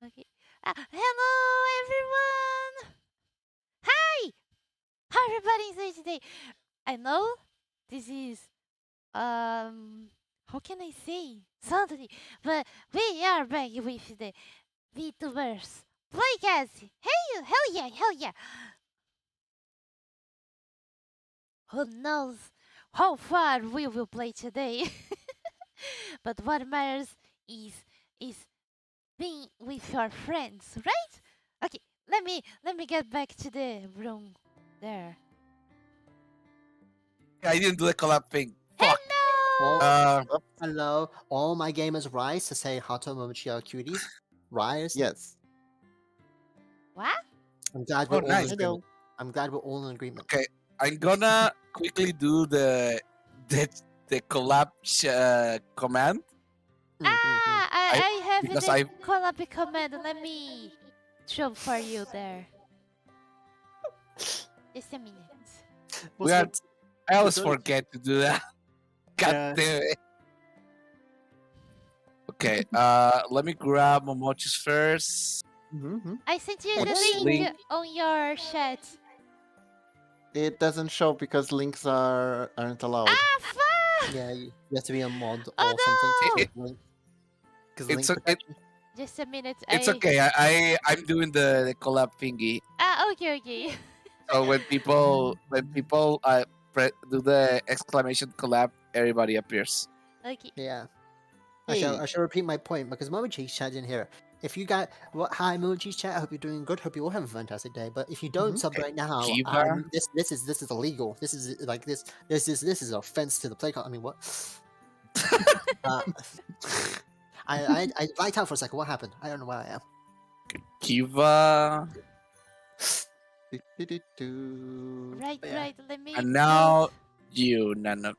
Okay. Hello, everyone. Hi. How everybody's doing today? I know this is how can I say suddenly, but we are back with the Vtubers Playcast. Hey, hell yeah. Who knows how far we will play today? But what matters is is being with your friends, right? Okay, let me get back to the room there. I didn't do the collab thing. Fuck. Hello! Oh, Uh, hello, all my gamers rise to say Hato Momochi are cuties. Rise. Yes. What? I'm glad we're oh, all in nice. agreement. Hello. I'm glad we're all in agreement. Okay, I'm gonna quickly do the the collab command I have because the I collab command. Let me show for you there. Just a minute. we are. I always what's all- forget to do that. God Yeah. damn it. Okay, let me grab Momochi's first. I sent you the Which link link? on your chat. It doesn't show because links aren't allowed. Fuck! Yeah, you have to be a mod Oh or something to no! It, get link. Because it's link o- it, protection. Just a minute. it's okay. I'm doing the collab thingy. Okay. So when people do the exclamation collab, everybody appears. Okay. Yeah. Hey. I shall repeat my point because Momochi's chat in here. If you got hi Momochi's chat, I hope you're doing good. Hope you all have a fantastic day. But if you don't sub right now, Kiba. this is illegal. This is like this is offense to the play. I mean what? uh, I blacked out for a second. What happened? I don't know where I am. Kiva. Do-do-do-do. Yeah. Right. Let me And put. now you, Nano.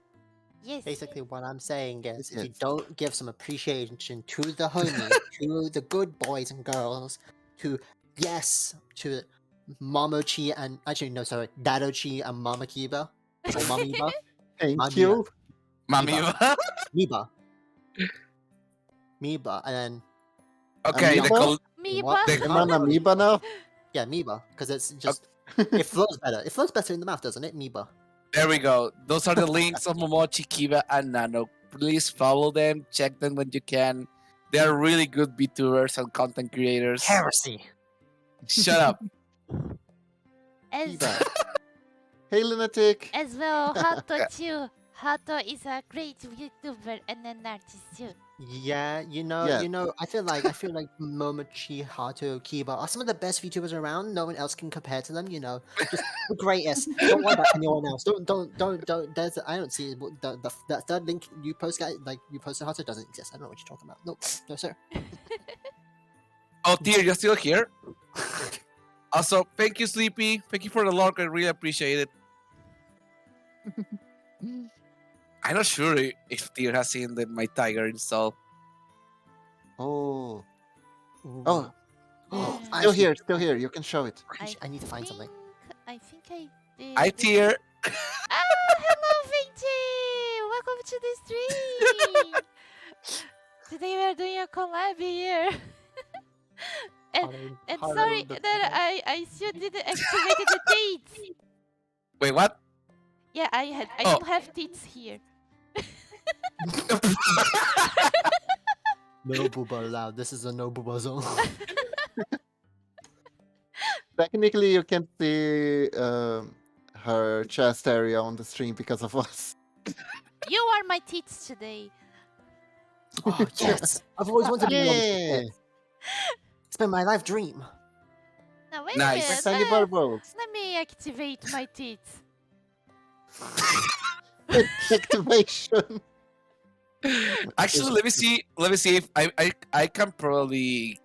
Yes. Basically, what I'm saying is, if you Yes. don't give some appreciation to the homies, to the good boys and girls, to to Momochi and actually no, sorry, Dadochi and Mama Kiba or Mamiba, Thank Mamiba, you. Mamiva. Miba, Miba, and then Okay, the Amoeba? Miba. the Am I an amoeba now? yeah, Miba, because it's just it flows better. It flows better in the mouth, doesn't it, Miba? there we go. Those are the links of Momochi, Kiba, and Nano. Please follow them. Check them when you can. They are really good VTubers and content creators. Heresy. Shut up. As Kiba. Hey, lunatic. as well, Hato too. Hato is a great YouTuber and an artist too. Yeah, Yeah. I feel like Momochi, Hato, Kiba are some of the best VTubers around. No one else can compare to them. Just the greatest. Don't worry about anyone else. Don't. There's I don't see the third link you post, guy, like you posted Hato doesn't exist. I don't know what you're talking about. No, sir. Oh, dear, you're still here? Also, thank you, Sleepy. Thank you for the log. I really appreciate it. I'm not sure if Tyr has seen my Tiger install. Oh. Ooh. Oh. Oh, Still actually, here. Still here. You can show it. I need to find something. I think I did. Hi, Tyr. Hello, Vinci! Welcome to the stream! Today we are doing a collab here. And sorry that I still didn't activate the teeth. Wait, what? Yeah, I Oh. don't have teeth here. No booba allowed. This is a no booba zone. Technically, you can see her chest area on the stream because of us. You are my teeth today. Oh yes, I've always wanted to be Yeah. Momochi. It's been my life dream. Now wait Nice. a Like minute. tiny bubbles. Let me activate my teeth. Activation. Actually, let me see. Let me see if I can probably.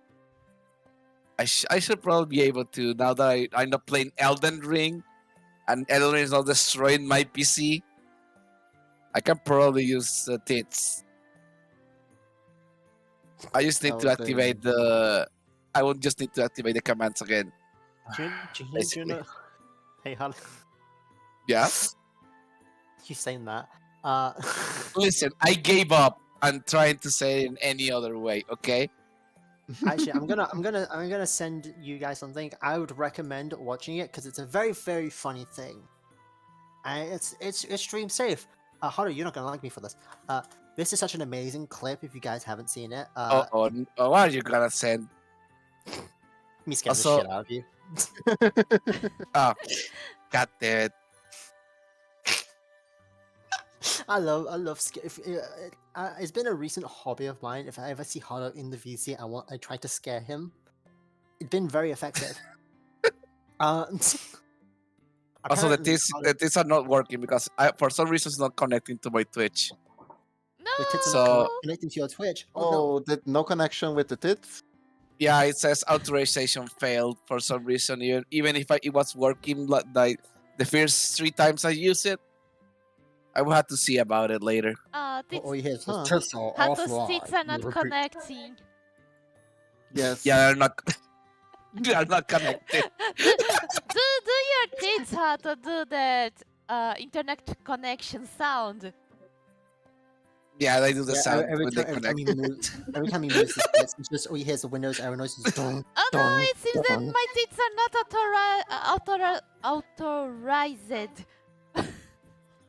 I should probably be able to now that I'm not playing Elden Ring, and Elden Ring is not destroying my PC. I can probably use tits. I just need to Elden activate the. I will just need to activate the commands again. Do you Basically. know? Hey, Harley, Yeah. you saying that? Listen, I gave up on trying to say it in any other way. Okay. Actually, I'm gonna send you guys something. I would recommend watching it because it's a very, very funny thing, and it's stream safe. Haru, you're not gonna like me for this. This is such an amazing clip. If you guys haven't seen it, What are you gonna send? me scaring the Also, shit out of you. oh, god damn it. I love it's been a recent hobby of mine. If I ever see Haru in the VC, I try to scare him. It's been very effective. Also, the Apparently, tits are not working because for some reason it's not connecting to my Twitch. the tits are So- not connecting to your Twitch. Oh, no. Oh, did no connection with the tits? Yeah, it says authorization failed for some reason. Even if it was working like the first 3 times I used it, I will have to see about it later. Oh, yes, Huh. the tits are Hato's offline. tits are not connecting. Yes. Yeah, they're not. They are not connected. do your tits, Hato, do that internet connection sound. Yeah, they do the Yeah, sound every when they time connect. he moves, every time he moves his tits, it's just all he hears the Windows error noise. Is dong, Oh no, dong, it seems that dong. my tits are not authorized.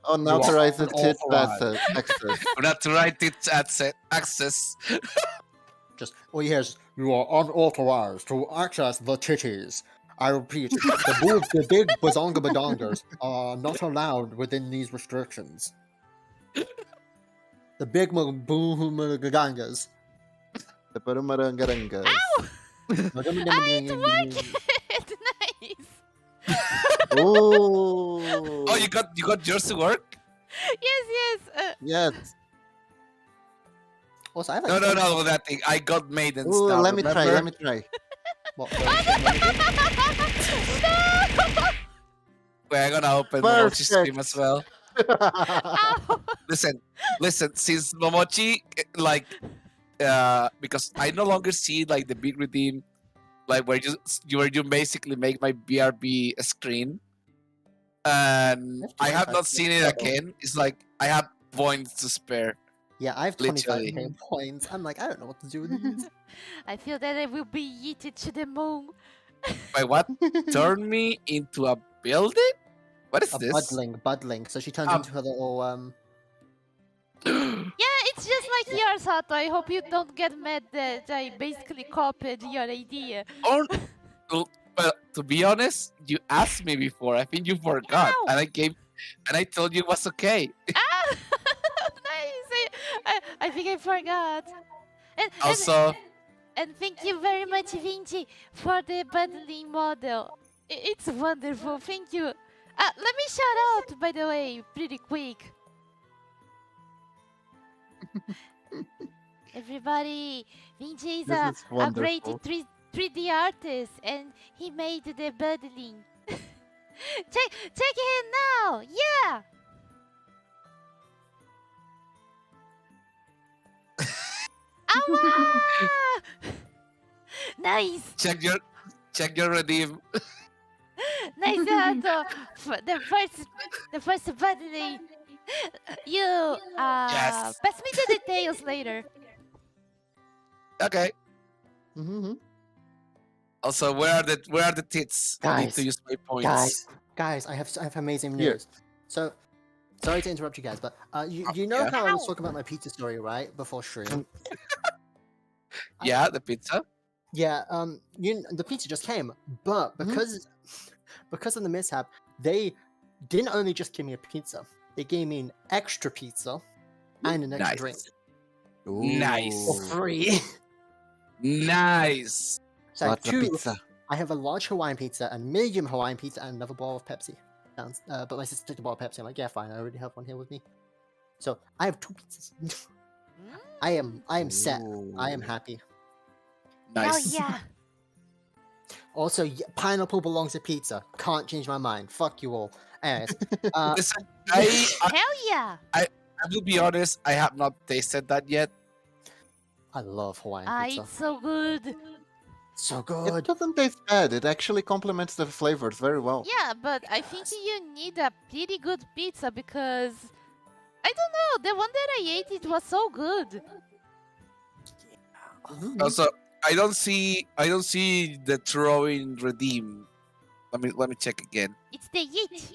Unauthorized tit unauthorized. access. Unauthorized tits access. Just all he hears. You are unauthorized to access the titties. I repeat, the big bazonga badongers are not allowed within these restrictions. The big boomagangas. The Parumarangarangas. It's working. Nice. Oh. Oh, you got yours to work? Yes. Yes. Also, I have No, that thing. I got maiden Ooh, style. let me try. remember? Let me try. What, Wait, I'm gonna open Momochi's Perfect. stream as well. Ow. Listen. Since Momochi, because I no longer see like the big redeem, like where you basically make my BRB a screen, and That's I have 25 not seen it minutes. again. It's like I have points to spare. Yeah, I have 25k Literally. points. I'm like, I don't know what to do with these. I feel that I will be yeeted to the moon. Wait, what? Turn me into a building? What is A this? budling. So she turns Um, into her little Yeah, it's just like yours, Hato. I hope you don't get mad that I basically copied your idea. Oh, well, to be honest, you asked me before. I think you forgot, Ow. and I told you it was okay. Ah, nice. I think I forgot. And, Also, and thank you very much, Vinci, for the bundling model. It's wonderful. Thank you. Let me shout out, by the way, pretty quick. Everybody, Vinci is This a is great wonderful. 3D artist, and he made the bundling. check it now. Yeah. Awa! Nice. check your redeem. Nice, Hato. The first bundling. You Yes. pass me the details later. Okay. Mm-hmm. Also, where are the tits? I need Guys, to use my points. guys, I have amazing Here. news. So, sorry to interrupt you guys, but you know yeah. how I was Ow. talking about my pizza story, right? Before stream. Yeah, the pizza. Yeah, the pizza just came, but because of the mishap, they didn't only just give me a pizza, they gave me an extra pizza and an extra drink Nice. Nice. for free. Nice. So I have Lots of two. pizza. I have a large Hawaiian pizza, a medium Hawaiian pizza, and another bottle of Pepsi. But my sister took the bottle of Pepsi. I'm like, yeah, fine. I already have one here with me. So I have 2 pizzas. I am set. I am Ooh. happy. Nice. Oh yeah. Also, pineapple belongs to pizza. Can't change my mind. Fuck you all. Anyways, Listen, I Hell yeah. I will be honest. I have not tasted that yet. I love Hawaiian pizza. It's so good. So It good. doesn't taste bad. It actually complements the flavors very well. Yeah, but I think you need a pretty good pizza because I don't know, the one that I ate it was so good. Mhm. Also, I don't see the throwing redeem. Let me check again. It's the yeet.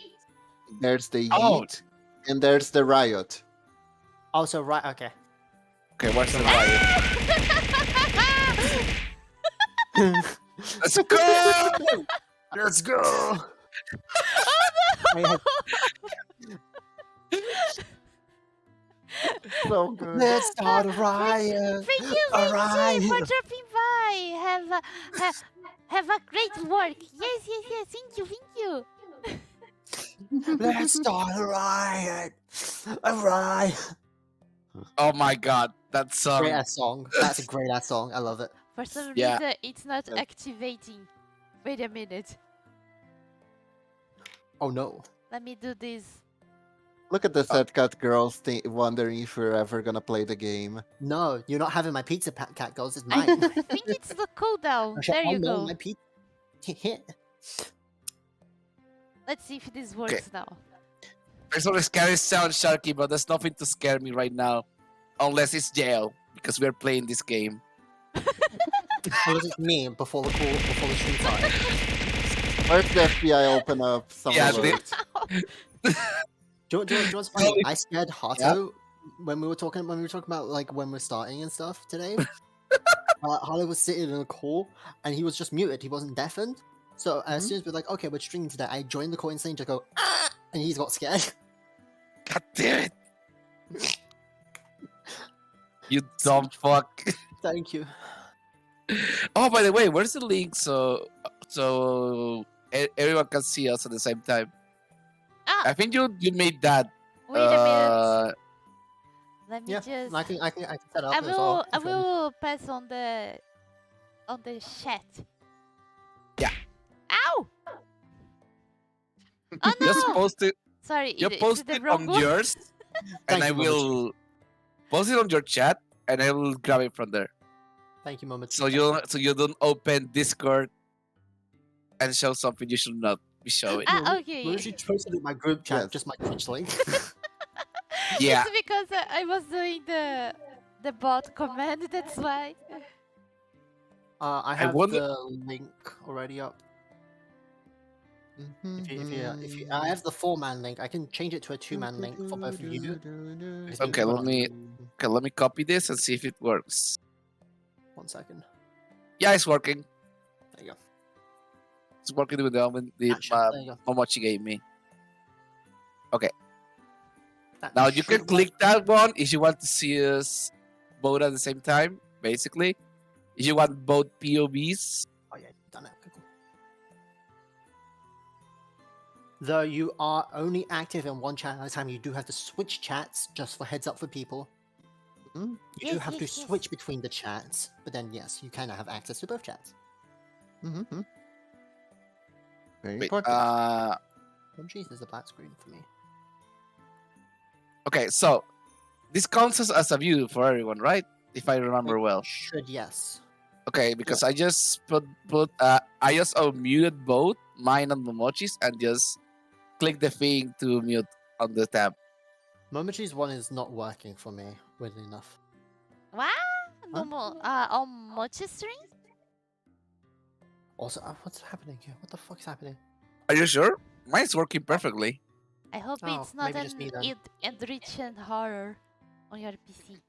There's the Oh. yeet, and there's the riot. Also, right. Okay. Okay, what's the riot? Let's go! Let's go. I had- So good. Let's start a riot. Thank you, A Momochi, for riot. dropping by. Have a great work. Yes. Thank you. Let's start a riot. A riot. Oh my god, that song. Great ass song. That's a great ass song. I love it. For some Yeah. reason, it's not Yes. activating. Wait a minute. Oh no. Let me do this. Look at the Set Cat girls wondering if we're ever gonna play the game. No, you're not having my pizza cat girls. It's I mine. think it's the cooldown. I shall There you honor go. My pizza. Let's see if this works now. There's a scary sound, Sharky, but there's nothing to scare me right now. Unless it's jail, because we're playing this game. Unless it's me before the stream started. Where's the FBI open up some Yeah, alert? Do you know what's funny? I scared Hato when we were talking about like when we're starting and stuff today. Hato was sitting in a call and he was just muted. He wasn't deafened. So as soon as we're like, okay, we're streaming today, I joined the call instantly to go, ah! And he's got scared. God damn it! You dumb fuck. Thank you. Oh, by the way, where's the link so everyone can see us at the same time? Ah, I think you made that. wait a minute. Let me Yeah, just. I can set up I as well. will. I will pass on the chat. Yeah. Ow! Oh no! Just post it. Sorry, You is post the it wrong on one? yours, and Thank I you, Momochi. will post it on your chat, and I will grab it from there. Thank you, Momochi. So you don't open Discord and show something you should not be showing. Ah, okay. Momochi posted in my group chat Yes. just my Twitch link. Yeah. It's because I was doing the bot command. That's why. I have wonder- the link already up. If you, I have the 4-man link. I can change it to a 2-man link for both of you. Okay, let me copy this and see if it works. 1 second. Yeah, it's working. There you go. It's working with the Action. There you go. Momochi gave me. That Now you can should click that one if you want to see us both at the same time. Basically, if you want both POVs. work. Oh yeah, done it. Okay, cool. Though you are only active in one chat at a time, you do have to switch chats. Just for heads up for people. Mhm. You do Yes, have to yes, yes. switch between the chats, but then yes, you can have access to both chats. Mm-hmm. Very Wait, important. Oh jeez, there's a black screen for me. okay, so this counts as a view for everyone, right? If I remember It well. should, yes. Okay, because I just I just muted both mine and Momochi's and just click the thing to mute on the tab. Momochi's one is not working for me, weirdly enough. Wow. No more. On Mochi stream? Also, what's happening here? What the fuck is happening? Are you sure? Mine's working perfectly. I hope Oh, it's not maybe just me then. an enriched horror on your PC.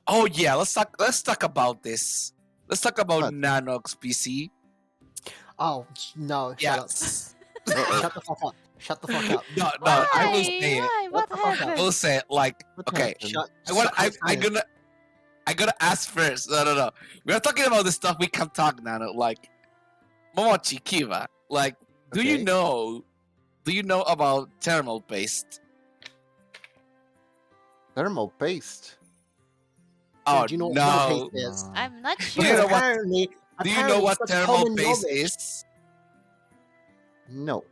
Oh yeah, let's talk about this. Let's talk about What? NanoG's PC. Oh no! Shut Yes. up! Shut the fuck up! Shut the fuck up! No, Why? I will say it. Why? What What the fuck up? I will happened? say it, like, What okay. happened? Shut! I gotta ask first. No. We're talking about the stuff we can talk, Nano. Like Momochi, Kiba. Like, do you Okay. know? Do you know about thermal paste? Thermal paste. Oh do you know what no! thermal paste is? I'm not Do you sure. know what- Apparently, Do you know what such thermal common paste knowledge. is? No.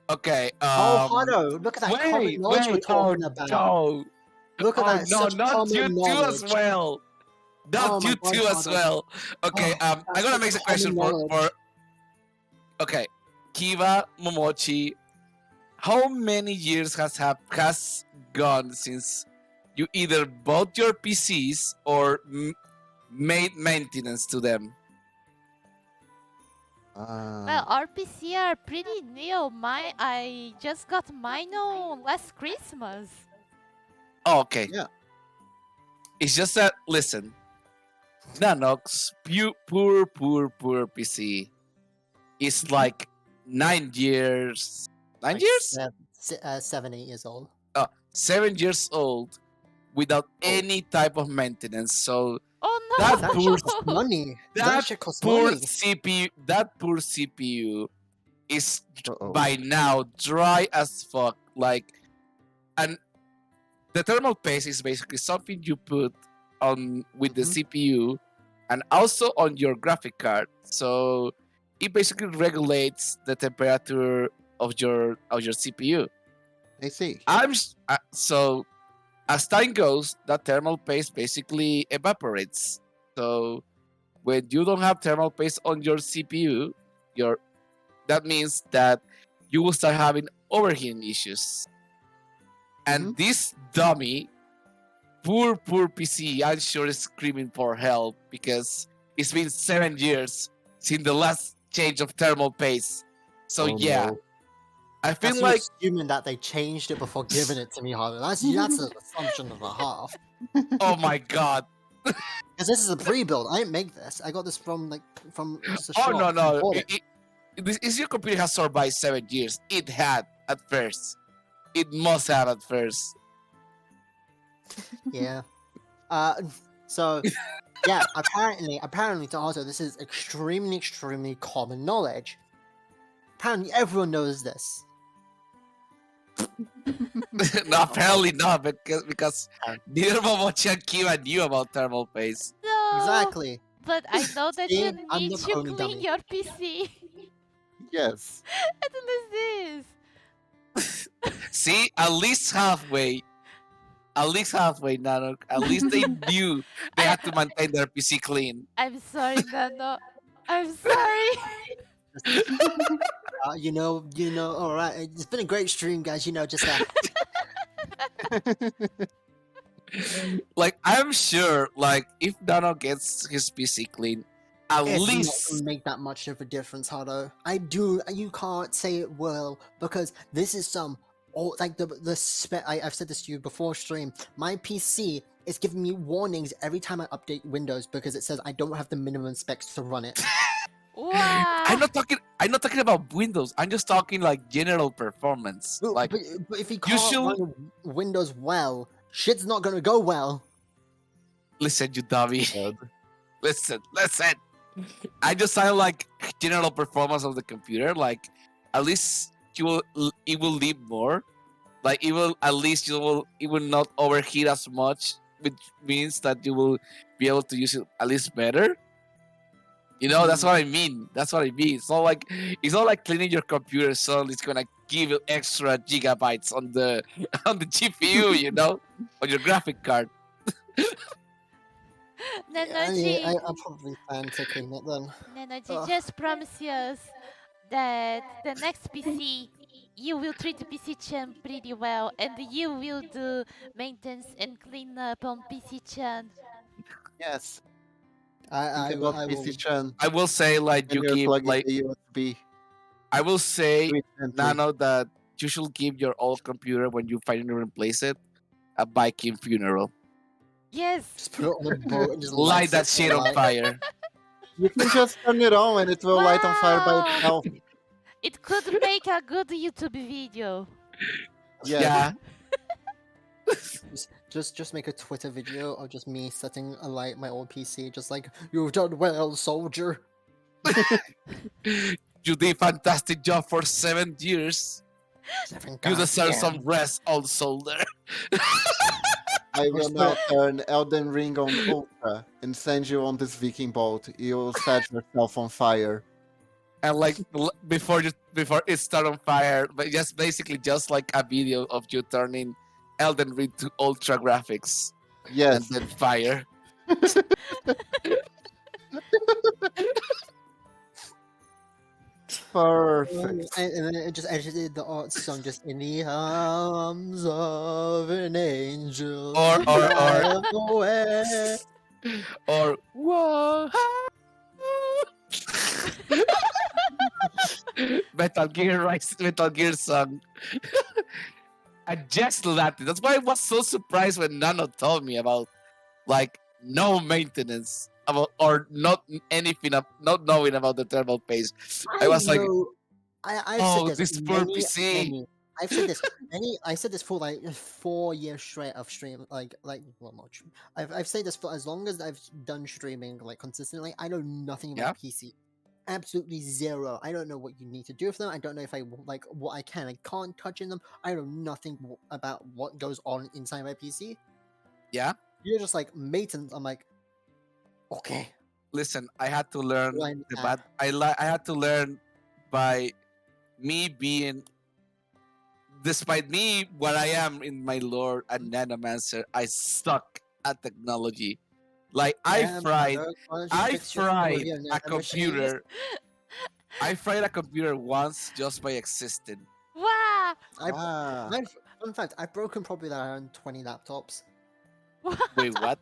Okay. Oh, Hato, look at that common knowledge we're talking about. No, Look at that, no, such not common you too knowledge. as well. Not Oh my you God, too as Hato. well. Okay, Oh, I'm that's gonna such make the question common for. Okay, Kiba, Momochi, how many years has gone since you either bought your PCs or made maintenance to them. Well, RPC are pretty new. I just got mine on last Christmas. Oh, okay. Yeah. It's just that, listen, NanoG's poor PC is like 9 years. 9 Like years? 7, 8 years old. 7 years old without Oh. any type of maintenance. So Oh no! That That poor- shit costs money. that shit costs poor money. CPU is Uh-oh. by now dry as fuck. Like, and the thermal paste is basically something you put on with the CPU and also on your graphic card. So it basically regulates the temperature of your CPU. I see. So as time goes, that thermal paste basically evaporates. So when you don't have thermal paste on your CPU, that means that you will start having overheating issues. And this dummy, poor PC, I'm sure is screaming for help because it's been 7 years since the last change of thermal paste. So Oh, yeah, no. I feel That's like you assuming that they changed it before giving it to me, Hato. That's an assumption of a half. oh my god. Because this is a pre-build. I didn't make this. I got this from just a Oh shop. no. Bought it. Your computer has survived 7 years. It had at first. It must have at first. Yeah. So, yeah. Apparently, to Hato, this is extremely common knowledge. Apparently, everyone knows this. No, apparently not, because neither Momochi and Kiba knew about thermal paste. No. Exactly. But I know that See, you I'm need the to pony clean dummy. your PC. Yes. What is this? See, at least halfway, Nano. At least they knew they had to maintain their PC clean. I'm sorry, Nano. I'm sorry. All right. It's been a great stream, guys. Just Like, I'm sure, like, if Nano gets his PC clean, at it's not least gonna make that much of a difference, Hato. You can't say it well because this is I've said this to you before stream. My PC is giving me warnings every time I update Windows because it says I don't have the minimum specs to run it. Wow. I'm not talking about Windows. I'm just talking like general performance. Like, but if you can't should- run Windows well, shit's not gonna go well. listen, you dummy. God. Listen. I just sound like general performance of the computer. Like, at least it will leave more. Like, it will not overheat as much, which means that you will be able to use it at least better. That's what I mean. It's not like cleaning your computer so it's gonna give you extra gigabytes on the on the GPU, on your graphic card. NanoG, I'll probably plan to clean it then. NanoG, Ugh. just promise us that the next PC you will treat the PC Chan pretty well, and you will do maintenance and clean up on PC Chan. Yes. I Think will. about I will. PC-chan I will say like when you you're give plugging like the USB. I will say Do it gently. Nano that you should give your old computer when you finally replace it a Viking funeral. Yes. Just put it on a boat and just Light that it shit on alight. fire. You can just turn it on and it will light on fire by Wow. itself. It could make a good YouTube video. Yeah. Just make a Twitter video of just me setting alight my old PC, just like you've done well, soldier. You did fantastic job for 7 years. You deserve some rest, old soldier. I will Just now turn Elden Ring on Ultra and send you on this Viking boat. You will set yourself on fire. And like before it start on fire, but basically just like a video of you turning Elden Ring to ultra graphics Yes. and then fire. Perfect. And then it just edited the art song just in the arms of an angel. Or Fly away. or whoa. Metal Gear song. I just loved it. That's why I was so surprised when Nano told me about like no maintenance about or not anything not knowing about the thermal paste. I I was like, know. I've said oh, this this poor PC. I've said this I said this for like 4 years straight of stream well not I've said this for as long as I've done streaming like consistently. I know nothing Yeah. about PC. Absolutely zero. I don't know what you need to do with them. I don't know if I like what I can and can't touch in them. I know nothing about what goes on inside my PC. Yeah. You're just like maintenance. I'm like, okay. Listen, I had to learn I the understand. bad. I had to learn by me being, despite me what I am in my lore and Nanomancer, I suck at technology. Like Damn, brother, why don't you I fix your one of fried your a nano machines? computer. I fried a computer once just by existing. Wow. Ah. Fun fact, I've broken probably around 20 laptops. Wait, what?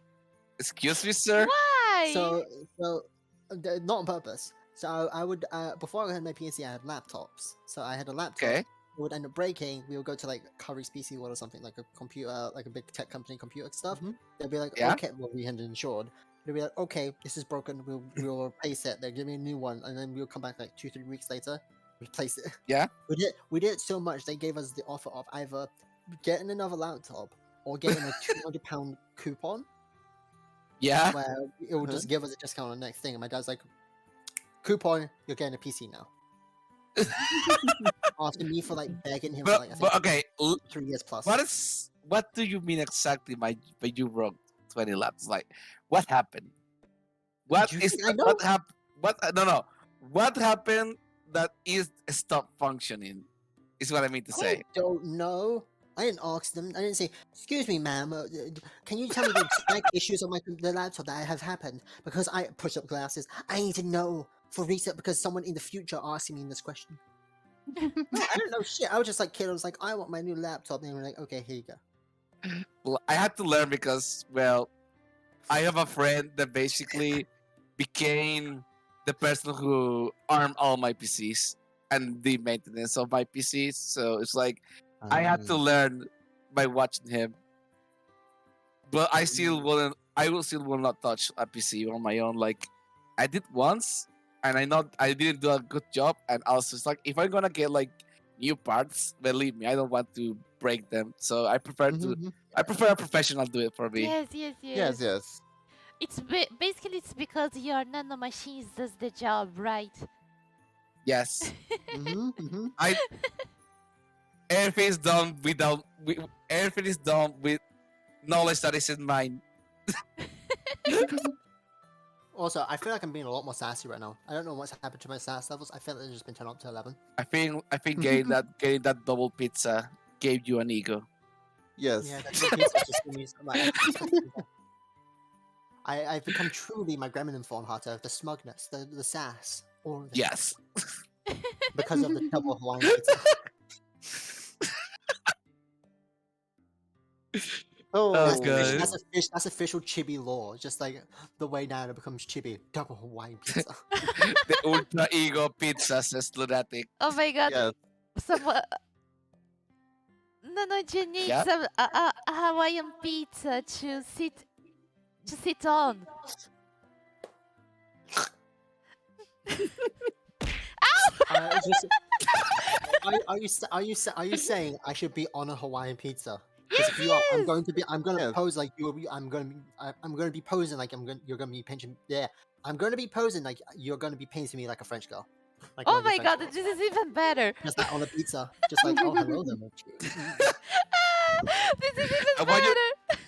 Excuse me, sir? Why? So not on purpose. So I would before I had my PC, I had laptops. So I had a laptop. Okay. It would end up breaking. We would go to like Curry's PC World or something, like a computer, like a big tech company computer stuff. Mhm. They'd be like, Yeah. okay, well we had it insured. They'd be like, okay, this is broken. We'll replace it. They give me a new one, and then we'll come back like 2-3 weeks later, replace it. Yeah. We did it so much. They gave us the offer of either getting another laptop or getting a £200 coupon Yeah. where it will just give us a discount on the next thing. And my dad's like, coupon, you're getting a PC now. Asking me for like begging him for like I think But okay. 3 years plus. What do you mean exactly by you broke 20 laps? Like, what happened? What you is think I know? what happened? What no. What happened that is stop functioning? Is what I mean to I say. don't know. I didn't ask them. I didn't say, "Excuse me, ma'am. Can you tell me the exact issues on the laptop that have happened?" Because I push up glasses. I need to know for research because someone in the future asking me this question. No, I don't know shit. I was just like kid. I was like, I want my new laptop, and they were like, okay, here you go. Well, I had to learn because, well, I have a friend that basically became the person who armed all my PCs and the maintenance of my PCs. So it's like I had to learn by watching him. But I still wouldn't. I will still will not touch a PC on my own. Like I did once, and I didn't do a good job. And also, it's like if I'm gonna get like new parts, believe me, I don't want to break them. So I prefer a professional do it for me. Yes. Yes. It's basically it's because your nano machines does the job, right? Yes, Mm-hmm. I everything is done everything is done with knowledge that isn't mine. Also, I feel like I'm being a lot more sassy right now. I don't know what's happened to my sass levels. I feel like they've just been turned up to 11. I think getting that double pizza gave you an ego. Yes. Yeah, that's what pizza just gave me some, like, I've become truly my gremlin form, Hato. The smugness, the sass, all of it. Yes. Because of the double Hawaiian pizza. Oh, Oh, That's, God. that's official chibi lore. Just like the way Nana becomes chibi. Double Hawaiian pizza. The ultra ego pizza, says Lunatic. Oh my god. yes. Someone. NanoG needs Yeah. some a Hawaiian pizza to sit on. Just, are you saying I should be on a Hawaiian pizza? Because if you are, I'm going to Yes. pose like I'm going to be posing like you're going to be pinching. Yeah, I'm going to be posing like you're going to be painting me like a French girl. Like Oh one of your my French god, girls. this is even better. Just like on a pizza. Just like, oh, hello there, Momochi. This is I even want you- better.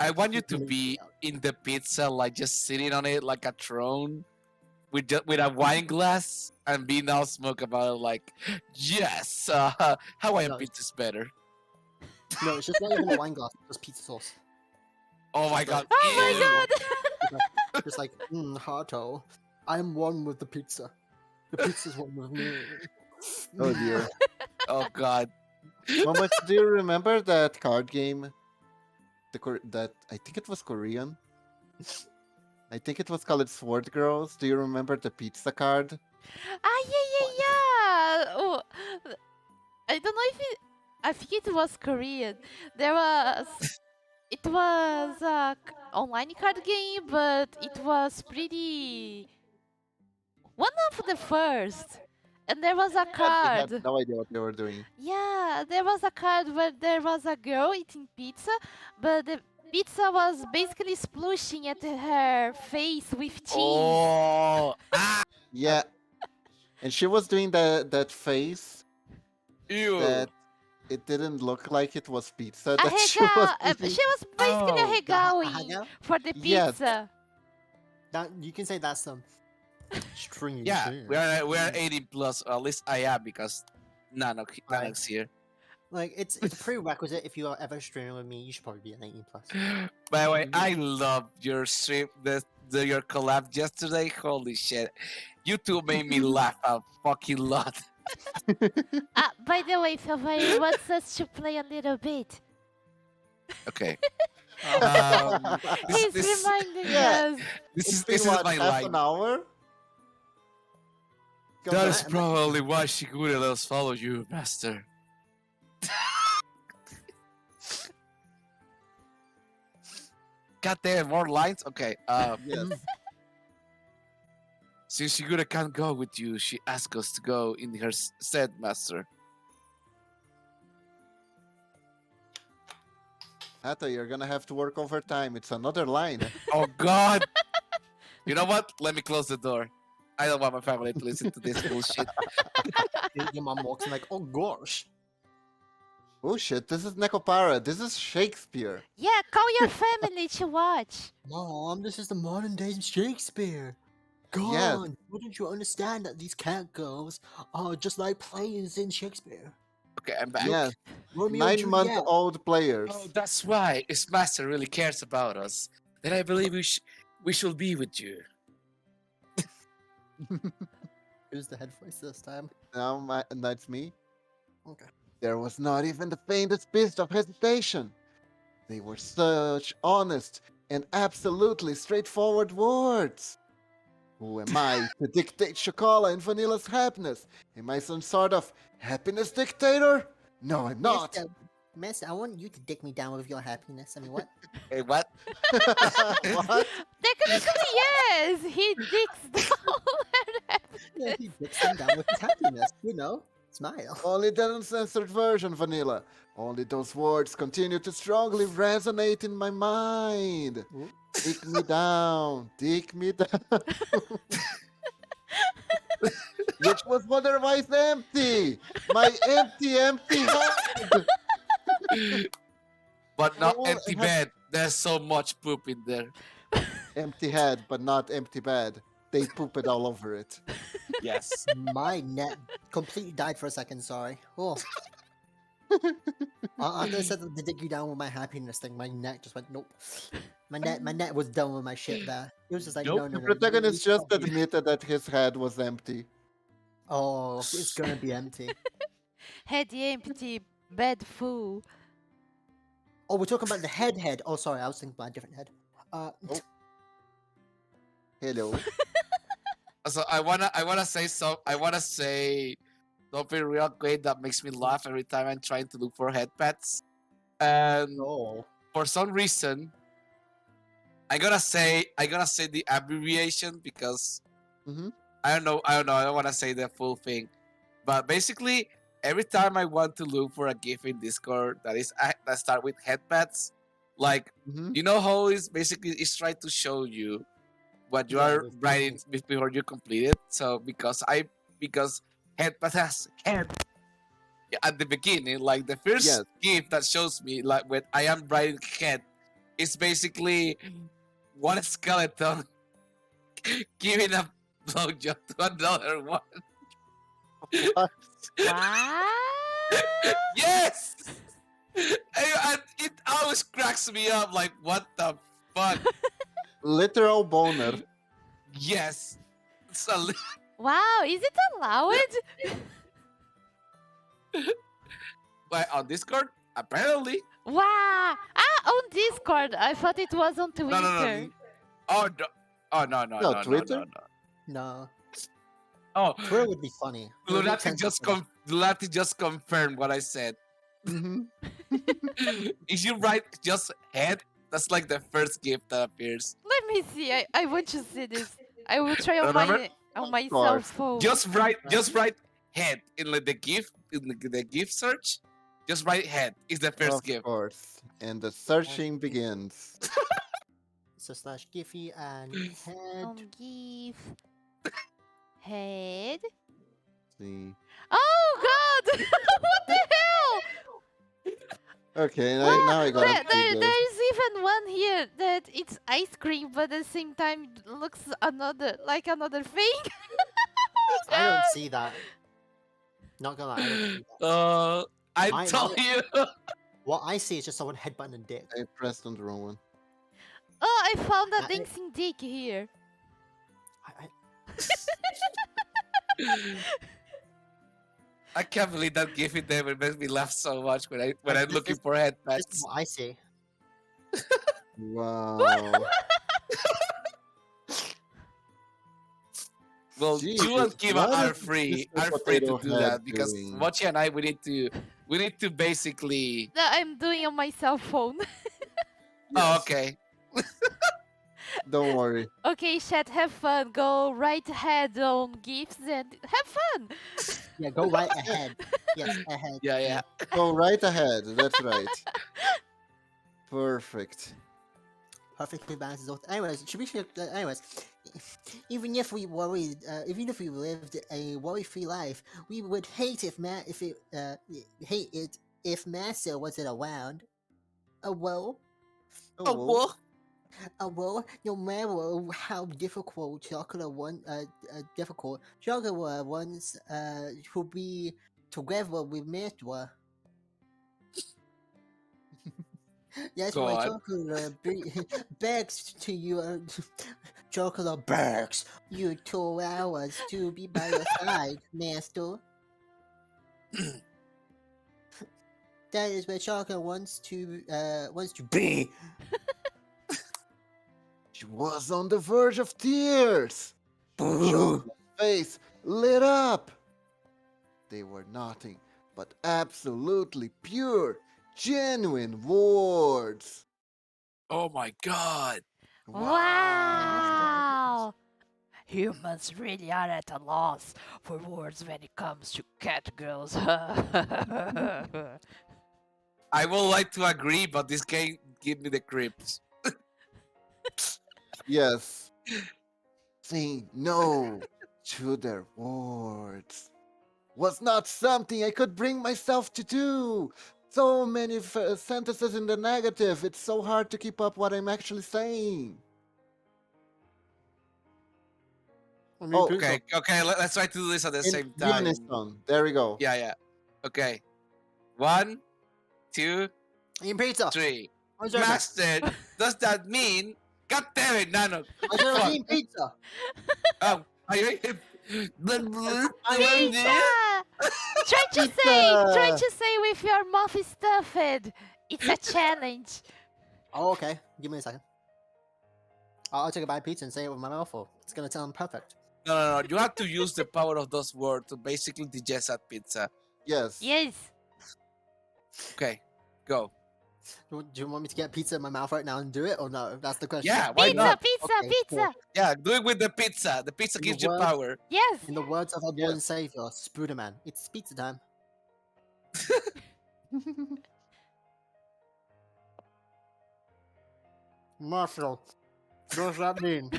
I want you to be in the pizza, like just sitting on it like a throne, with a wine glass, and being all smoke about it. Like, yes, Hawaiian No. pizza's better. No, it's just not even a wine glass. It's just pizza sauce. Oh my god! Oh my ew. god. Just like, Hato, I'm one with the pizza. The pizza's one with me. Oh dear. Oh God. Momochi, do you remember that card game? That I think it was Korean. I think it was called Sword Girls. Do you remember the pizza card? Ah, yeah. Oh, I don't know if it. I think it was Korean. There was. It was a online card game, but it was pretty. One of the first. And there was a Yeah, they had card. no idea what they were doing. Yeah, there was a card where there was a girl eating pizza, but the pizza was basically splushing at her face with cheese. Oh. Ah. Yeah, and she was doing that face Ew. that it didn't look like it was pizza A that she was hega. eating. She was basically Oh. a hegaoing Haga? for the Yes. pizza. That you can say that's some stringy Yeah, shit. we're 18 plus, or at least I am because NanoG's here. Like it's a prerequisite if you are ever streaming with me. You should probably be an 18 plus. By the way, I love your stream, your collab yesterday. Holy shit, you two made me laugh a fucking lot. By the way, Safari wants us to play a little bit. Okay, Oh. this, He's this, reminding Yeah. us. this It's is been this what, is my half line. an hour? Come That on. is probably why Shigure let us follow you, master. God damn, more lines? Okay, Yes. since Shigure can't go with you, she asked us to go in her stead, master. Hato, you're gonna have to work overtime. It's another line. Oh God! You know what? Let me close the door. I don't want my family to listen to this bullshit. Your mom walks in like, oh gosh. Oh shit, this is Nekopara. This is Shakespeare. Yeah, call your family to watch. Mom, this is the modern day Shakespeare. God, Yes. wouldn't you understand that these cat girls are just like plays in Shakespeare? Okay, I'm back. Yes. Romeo and Juliet. 9-month-old players. Oh, that's why. If Master really cares about us, then I believe we should be with you. Who's the head voice this time? That's me. Okay. There was not even the faintest bit of hesitation. They were such honest and absolutely straightforward words. Who am I to dictate Chocola and Vanilla's happiness? Am I some sort of happiness dictator? No, I'm not. Mister, I want you to dick me down with your happiness. I mean, what? Hey, what? What? Technically, yes, he digs down. Yeah, he dicks them down with his happiness. You know, smile. Only the uncensored version, Vanilla. Only those words continue to strongly resonate in my mind. Ooh. Dick me down. Dick me down. Which was otherwise empty. My empty head. But not Oh, empty it has- bed. There's so much poop in there. Empty head, but not empty bed. They poop it all over it. Yes. My net completely died for a second. Sorry. Oh. After I said the dick you down with my happiness thing, my neck just went nope. My net was done with my shit there. It was just like Nope. no, no, The no. protagonist you just stop me. admitted that his head was empty. Oh, it's gonna be empty. Head empty, bed full. Oh, we're talking about the head. Oh, sorry, I was thinking about a different head. Hello. So I wanna say something real quick that makes me laugh every time I'm trying to look for headpads. And Oh. for some reason, I gotta say the abbreviation because Mhm. I don't know. I don't want to say the full thing, but basically, every time I want to look for a GIF in Discord that start with headpads, like Mhm. you know how it's basically it's trying to show you what you Yeah, are with writing movements. before you complete it. So because headpad has head at the beginning, like the first Yes. GIF that shows me like when I am writing head, it's basically one skeleton giving a blowjob to another one. What? Yes! And it always cracks me up like, what the fuck? Literal boner. Yes. Wow, is it allowed? But on Discord, apparently. Wow. Ah, on Discord. I thought it was on No, no, no. Twitter. Oh, no. Oh, no, no, No, no, no, Twitter? no, no. No, Oh, Twitter would be funny. It would make sense. Lunati just confirmed what I said. Mm-hmm. If you write just head, that's like the first gift that appears. Let me see. I want to see this. I will try Remember? on my cell course. phone. Just write head in like the gift search. Just write head is the first Of gift. course. And the searching begins. So slash Giphy and head. Give head. See. Oh God! What the hell? Okay, Wow, now I gotta see this. there's even one here that it's ice cream, but at the same time looks like another thing. I don't see that. Not gonna lie, I don't see that. I My- told you. What I see is just someone headbutting a dick. I pressed on the wrong one. Oh, I found a I- dancing dick here. I, I can't believe that gift in there makes me laugh so much when I'm This looking is- for head this is pats. what I see. Wow. Well, Jesus, you and Kiba what are is free Mr. to Potato do Head that because doing? Mochi and I we need to basically. No, I'm doing on my cell phone. Oh, Yes, okay. don't worry. Okay, chat, have fun. Go right ahead on gifts and have fun. Yeah, go right ahead. Yes, ahead. Yeah, yeah. Go right ahead. That's right. Perfect. Perfectly balanced. Anyways, should we? Anyways, even if we worried, even if we lived a worry-free life, we would hate hate it if Master wasn't around. Well, Oh, well. well, no matter how difficult chocolate ones who be together with Master. That's Go why on. chocolate begs to you, chocolate begs you 2 hours to be by your side, Master. That is where chocolate wants to be. She was on the verge of tears. Chocolate's face lit up. They were nothing but absolutely pure, genuine words. Oh my god. Wow. Humans really are at a loss for words when it comes to cat girls. I would like to agree, but this game give me the creeps. Yes. Saying no to their words was not something I could bring myself to do. So many sentences in the negative. It's so hard to keep up what I'm actually saying. Oh, Okay, okay, let's try to do this at the in same time. unison. There we go. Yeah, yeah. Okay. 1, 2, Eating pizza. 3. I'm sorry, Master, does that mean? God damn it, Nano. I'm sorry, I'm eating pizza. Oh, are you? Pizza! Try to say with your mouth stuffed. It's a challenge. Oh, okay. Give me a second. I'll take a bite of pizza and say it with my mouth full. It's gonna sound perfect. No, no, no. You have to use the power of those words to basically digest that pizza. Yes. Yes. Okay, go. Do you want me to get pizza in my mouth right now and do it, or no? That's the question. Yeah, why Pizza, not? pizza, Okay, pizza. Yeah, do it with the pizza. The pizza gives you What? power. Yes. In the words of our Lord and Savior, Spooderman, it's pizza time. Marshall, what does that mean?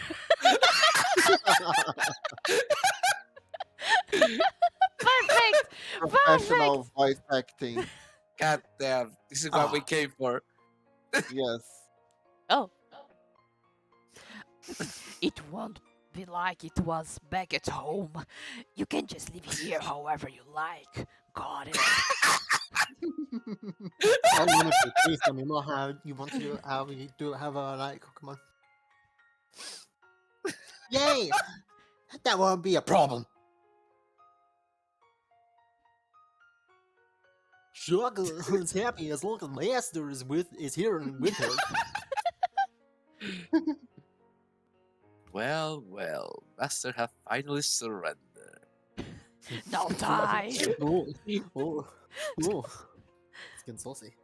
Perfect. Professional voice acting. God damn. This is what we Ah. came for. Yes. Oh. It won't be like it was back at home. You can just live here however you like. Got it. Oh, honestly, please tell me more how you want to do it, have a like, come on. Yay! That won't be a problem. Shaka is happy as long as Master is here and with her. Well, Master have finally surrendered. No time. Oh, oh, oh. It's getting saucy.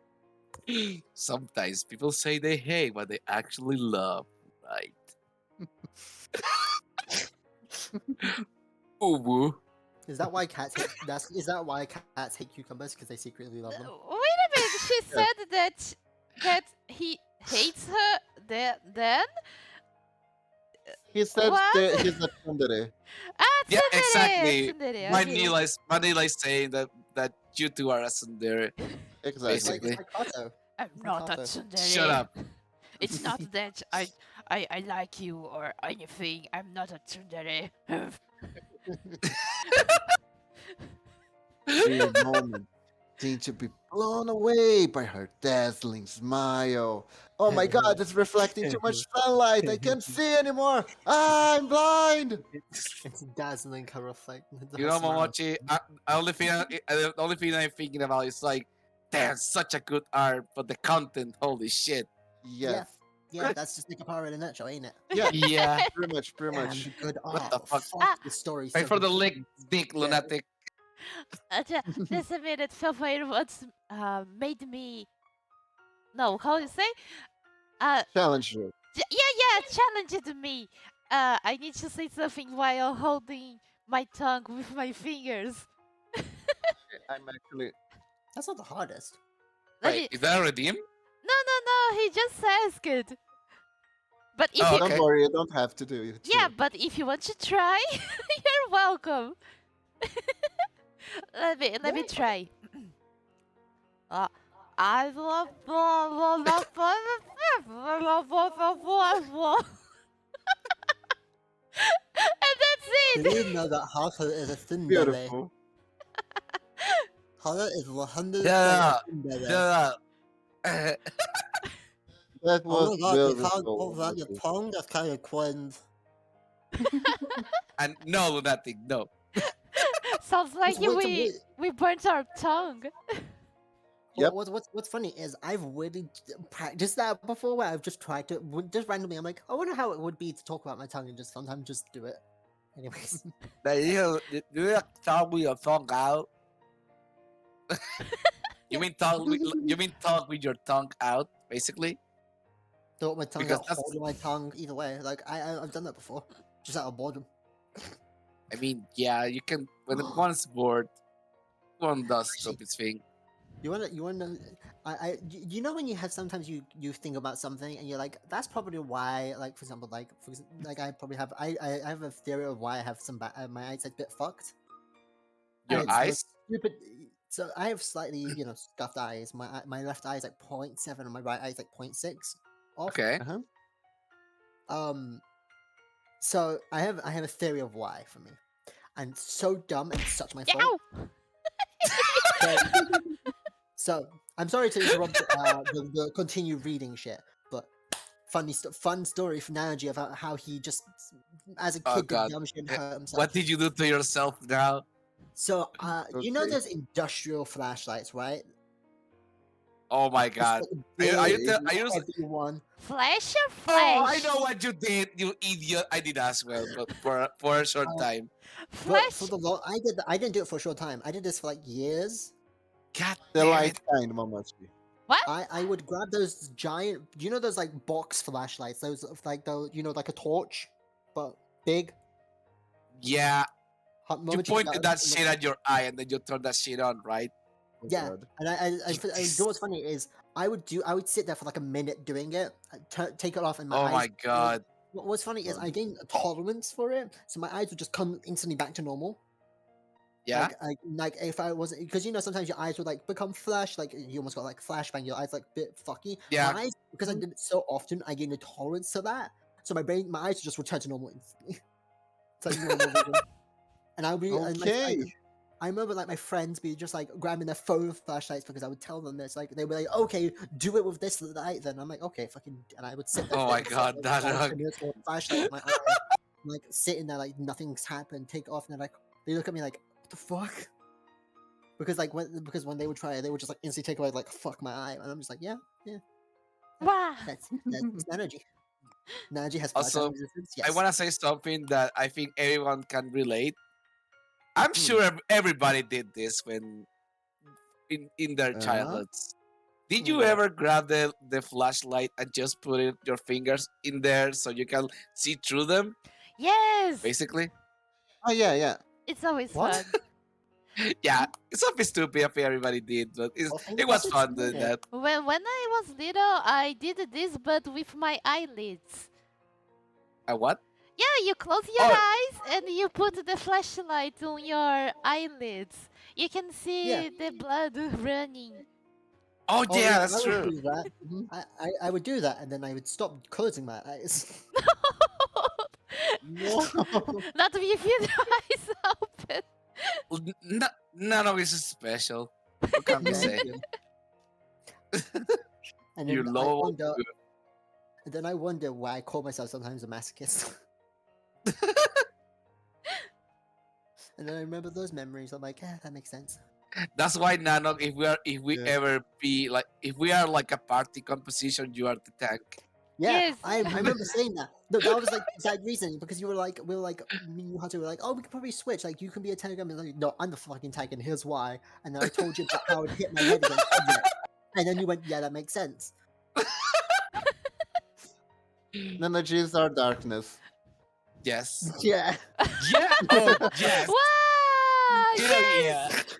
Sometimes people say they hate what they actually love, right? Ubu. Is that why cats hate, is that why cats hate cucumbers? Because they secretly love them? Wait a minute. She Yeah. said that he hates her. Then He said What? he's a tsundere. Yeah, tsundere, exactly. tsundere, okay. Manila is saying that you two are a tsundere. Exactly. Basically. Like Hato. I'm not a Hato. tsundere. Shut up. It's not that I like you or anything. I'm not a tsundere. Every moment seemed to be blown away by her dazzling smile. Oh my god, it's reflecting too much sunlight. I can't see anymore. Ah, I'm blind. It's dazzling her reflect. You know, Momochi, the only thing I'm thinking about is like, damn, such a good art, but the content, holy shit. Yes. Yeah, that's just Nekopara in a nutshell, ain't it? Yeah. Yeah. Pretty much. Pretty much. Damn, good What art. the fuck? The story. Pay so for the good. lick, dick, lunatic. Just a minute. Fafire what's made me. No, how you say? Challenge you. Yeah, challenged me. I need to say something while holding my tongue with my fingers. I'm actually. That's not the hardest. Let Wait, me- is that a redeem? No, he just asked it. But if Oh, you, okay. Don't worry, you don't have to do it. yeah, but if you want to try, you're welcome. let me try. I love and that's Did it. you know that Hato is a tsundere? Beautiful. Hato is 100% Yeah, a tsundere. Yeah. That Oh was my god, you can't beautiful. hold that your tongue? That's kind of cringe. And no, lunatic, no. Sounds like What's- we burnt our tongue. Yep. What's funny is I've really practiced that before, where I've just tried to just randomly. I'm like, I wonder how it would be to talk about my tongue, and just sometimes just do it. Anyways, Do you talk with your tongue out? You mean talk? You mean talk with your tongue out, basically? throw my tongue Because out, that's- holding my tongue. Either way, like I've done that before, just out of boredom. I mean, yeah, you can. When one's bored, one does Actually- stupid thing. You wanna, you know when you have sometimes you think about something and you're like, that's probably why, like for example, like I probably have I have a theory of why I have my eyesight a bit fucked. Your And it's eyes? stupid. So I have slightly, scuffed eyes. My left eye is like 0.7 and my right eye is like 0.6 off. Okay. So I have a theory of why for me, and it's so dumb and it's such my fault. Ow! So I'm sorry to interrupt the continue reading shit, but fun story from NanoG about how he just as a kid Oh, did God. dumb shit and hurt himself. What did you do to yourself now? So you know Okay. there's industrial flashlights, right? Oh my Just God. like Are you big, heavy one. Flash or Oh, flash? I know what you did, you idiot. I did as well, but for a short time. But Flash. for the I didn't do it for a short time. I did this for like years. God The damn light it. kind, Momochi. What? I would grab those giant, those like box flashlights, those like like a torch, but big. Yeah, you Momochi pointed that in the- shit at your eye and then you turned that shit on, right? Oh, Yeah, God. and you know what's funny is I would sit there for like a minute doing it, take it off, and my Oh eyes. my God. What's funny is I gained a tolerance for it, so my eyes would just come instantly back to normal. Yeah? Like if I wasn't, because sometimes your eyes would like become flash, like you almost got like flashbang, your eyes like a bit fucky. Yeah. My eyes, because I did it so often, I gained a tolerance to that, so my eyes would just return to normal instantly. It's like normal vision. And I would be and my friends- Okay. I remember like my friends be just like grabbing their phone flashlights because I would tell them this, like they were like, okay, do it with this light. Then I'm like, okay, fucking, and I would sit there. Oh for, my God, like, 5 NanoG. minutes with a flashlight in my eye. like sitting there like nothing's happened, take off, and they look at me like, what the fuck? Because when they would try it, they would just like instantly take away like fuck my eye, and I'm just like, yeah. Wow. That's energy. Energy has fire type Also, resistance. I Yes. want to say something that I think everyone can relate. I'm Hmm. sure everybody did this when in their Uh, childhoods. Did you What? ever grab the flashlight and just put your fingers in there so you can see through them? Yes. Basically, oh yeah. It's always What? fun. yeah, it's something stupid. I think everybody did, but Well, think it about was it, fun doing yeah. that. When I was little, I did this, but with my eyelids. And what? Yeah, you close your Oh, eyes and you put the flashlight on your eyelids. You can Yeah. see the blood running. oh Oh yeah, yeah, that's I would true. do that. I would do that, and then I would stop closing my eyes. No. Not with your eyes open. None of this is special. What can we Thank say? you. And You then low. I wonder why I call myself sometimes a masochist. And then I remember those memories. I'm like, yeah, that makes sense. That's why Nano, if we Yeah. ever be like, if we are like a party composition, you are the tank. Yeah, Yes. I remember saying that. No, that was like the exact reason because we were like, me and you Hato were like, oh, we could probably switch. Like, you can be a tank. I'm like, no, I'm the fucking tank, and here's why. And then I told you about how it hit my head against object. And then you went, yeah, that makes sense. NanoGs are darkness. Yes. Yeah. Yeah. Oh yes. Wow! Hell Yes!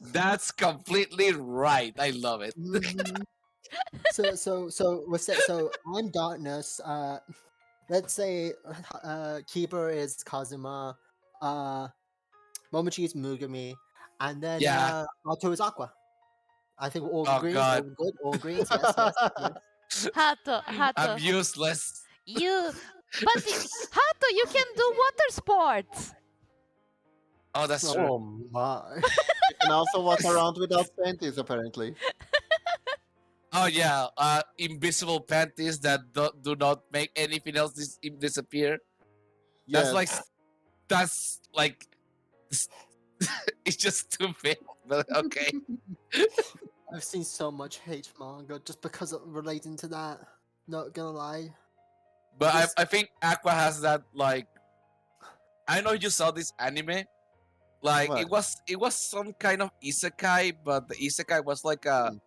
That's completely right. I love it. Mhm. So I'm darkness. Let's say Keeper is Kazuma, Momochi is Mugami, and then Yeah. Hato is Aqua. I think we're all Oh agrees, God. all good, all agrees. Yes. Hato, I'm Hato. useless. But Hato, you can do water sports. Oh, that's true. Oh my. You can also walk around without panties, apparently. Oh yeah. Invisible panties that do not make anything else disappear. Yes. That's like it's just stupid. But okay. I've seen so much hate manga just because of relating to that. Not gonna lie. But This- I think Aqua has that like. I know you saw this anime. Like What? it was some kind of isekai, but the isekai was like Hmm.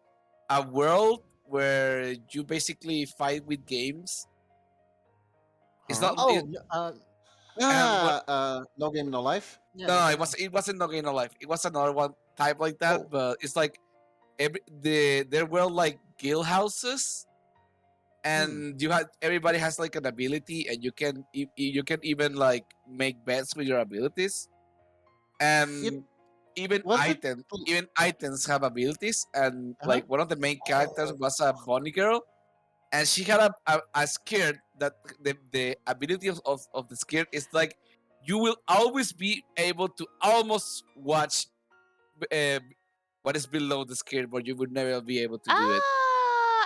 a world where you basically fight with games. It's Huh? not. Oh, No Game No Life. yeah, No, yeah. it wasn't No Game No Life. It was another one type like that, Oh. but it's like there were like guild houses, and everybody has like an ability, and you can even like make bets with your abilities, and even Was it- items have abilities, and Uh-huh. like one of the main characters was a bunny girl, and she had a skirt that the ability of the skirt is like you will always be able to almost watch uh, what is below the skirt, but you would never be able to do it.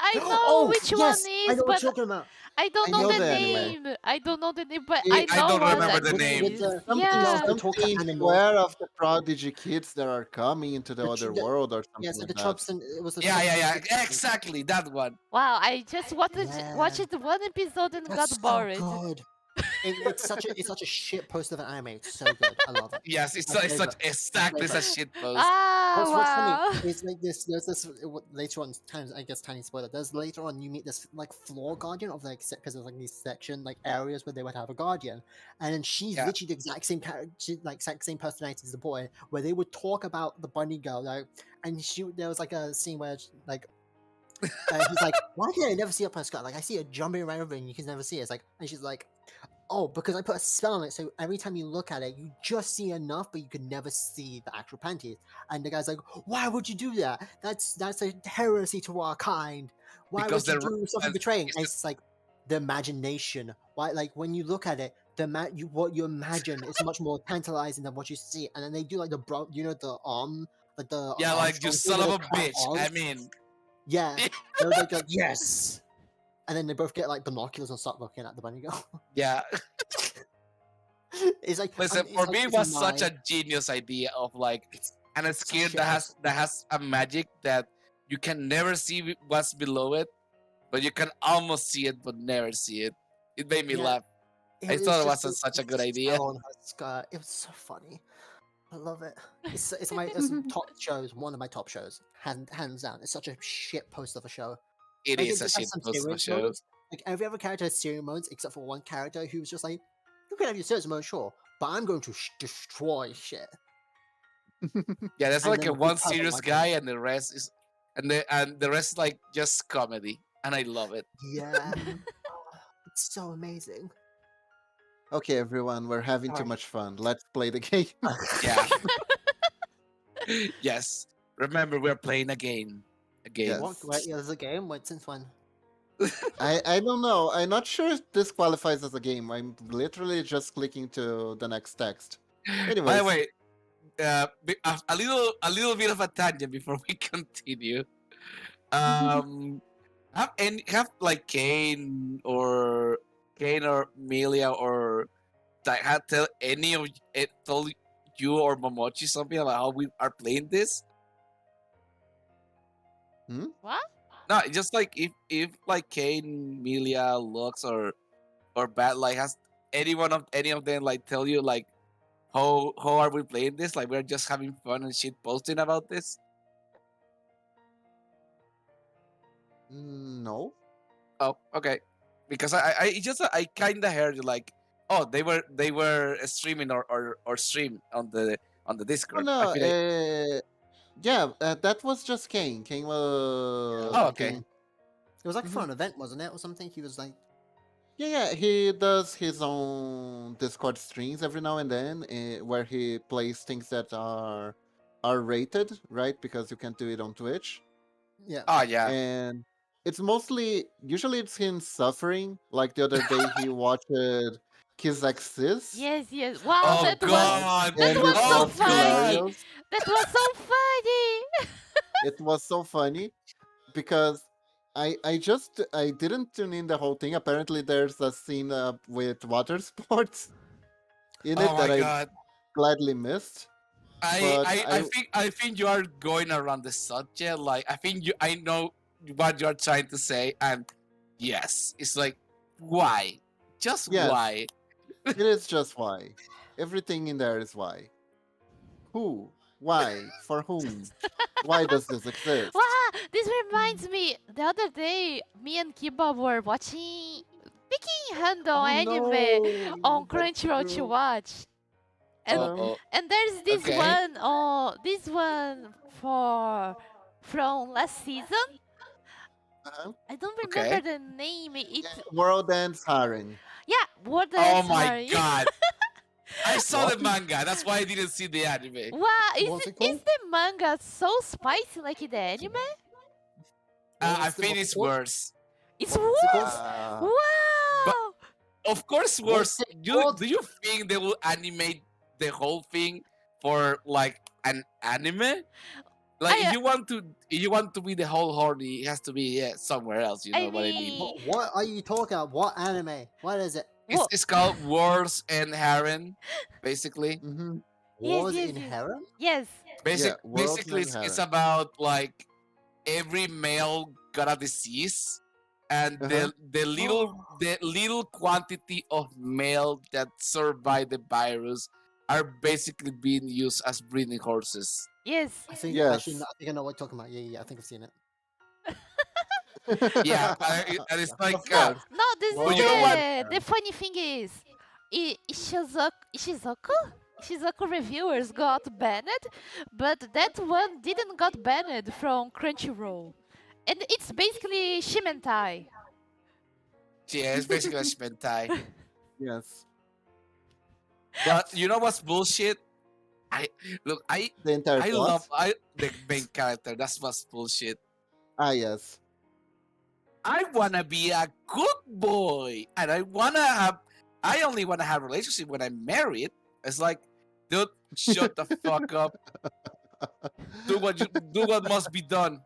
I know Oh, which yes, one I is, know what but you're talking about. I don't I know know the the anime. name. I don't know the name, but I I know don't what remember that the name. With is. the Yeah. Don't talk to Something animals. square of the prodigy kids that are coming into the The other tr- the- world or something Yeah, so like the that. tropes and it was the Yeah, tropes and- exactly that one. Wow, I just Yeah. watched one episode and That's got bored. so good. It's such a shit post of an anime. It's so good. I love it. Yes, it's My such favorite. exactly favorite. such shit post. What's Wow. funny is like this. There's this later on. Times I guess tiny spoiler. There's later on you meet this like floor guardian of like because there's like these section like areas where they would have a guardian, and then she's Yeah. literally the exact same character, like exact same personality as the boy. Where they would talk about the bunny girl, like, and there was like a scene where like. He's like, why can I never see up her skirt? Like, I see her jumping around over and you can never see it. It's like, and she's like, oh, because I put a spell on it, so every time you look at it, you just see enough, but you can never see the actual panties. And the guy's like, why would you do that? That's a heresy to our kind. Why Because would you they're do something betraying? it's And it's like the imagination. Why, like when you look at it, what you imagine is much more tantalizing than what you see. And then they do like the like the Yeah, like you Armstrong thing son where of they a cut bitch. I arms. mean, Yeah, they would like go, yes, and then they both get like binoculars and start looking at the bunny girl. Yeah. It's like Listen, it's for like me, it it's was such my a genius idea of like it's an such skill shit post. that has a magic that you can never see what's below it, but you can almost see it but never see it. It made me Yeah, laugh. it I was thought it just was such a good the idea. shell on her skirt. It was so funny. I love it. It's my top shows. One of my top shows, hands down. It's such a shit post of a show. It Like is it a just has shit some post of a serious show. modes. Like every other character has serious modes except for one character who's just like, you can have your serious mode, sure, but I'm going to destroy shit. Yeah, there's And like then a we one cover serious my guy, and the rest is, and the rest is like just comedy, and I love it. Yeah, it's so amazing. Okay, everyone, we're having too Sorry. much fun. Let's play the game. Yeah. Yes. Remember, we're playing a game. A game. Yes. What? Wait, yeah, there's a game. Wait, since when? I don't know. I'm not sure if this qualifies as a game. I'm literally just clicking to the next text. By Anyways, the way, a little bit of a tangent before we continue. Have like Kane or Melia or like had tell any of it told you or Momochi something about how we are playing this? What? No, it's just like if like Kane, Melia, Lux or Bat like has any of them like tell you like how are we playing this? Like we're just having fun and shit posting about this? no. Oh, okay. Because I kind of heard like, oh, they were streaming or stream on the Oh Discord. I no. feel like, Yeah, that was just Kane. Kane was oh, okay. making. It was like for Mhm. an event, wasn't it, or something? He was like, Yeah, he does his own Discord streams every now and then, where he plays things that are rated, right? Because you can't do it on Twitch, yeah. Oh yeah. and it's usually it's him suffering. Like the other day, he watched Kiss Exist, Yes, yes. Wow, Oh that was god. that and was it so Oh was god. funny. hilarious. That was so funny. It was so funny because I didn't tune in the whole thing. Apparently, there's a scene with water sports in Oh it my that I god. gladly missed. But I think you are going around the subject. Like I know what you're trying to say, and yes, it's like why? Just yes, why? it is just why. Everything in there is why. Who? Why? For whom? Why does this exist? Wow, this reminds me. The other day, me and Kiba were watching Picking Handle Oh anime on no, that's Crunchyroll to true. watch. And Um, Oh, there's this okay. one, oh, this one for from last season. uh-huh. I don't remember Okay. the name. Yeah, It's World Ends Harem. yeah, Word Oh Dance my Harry. god. I saw What? the manga. That's why I didn't see the anime. Wow, What's it is called? the manga so spicy like the anime? I What's think what's it it's called? worse. It's What's it called? worse. Uh, But Wow. of course, What's worse. it called? Do you think they will animate the whole thing for like an anime? Like I if you want to be the whole horny, it has to be somewhere else. You I know what I mean? mean, What are you talking about? What anime? What is it? what? It's called Wars and Harem, basically. mhm. Yes, Wars yes, in yes, Harem? yes. Yeah, World Basically, Ends it's Harem. about like every male got a disease, and Uh-huh. the little quantity of male that survive the virus are basically being used as breeding horses. Yes. I think actually, Yes. no, I think I know what you're talking about. Yeah, yeah, I think I've seen it. Yeah, and it's like, Of No, course. no. This but is you know World what? Ends the Harem. funny thing is, Shizuku reviewers got banned, but that one didn't got banned from Crunchyroll, and it's basically Shimentai. Yeah, it's basically a hentai. Yes. But you know what's bullshit? I look, The entire I plot. love the main character. That's what's bullshit. Ah, yes. I wanna be a good boy, and I only wanna have a relationship when I'm married. It's like, dude, shut the fuck up. Do what must be done.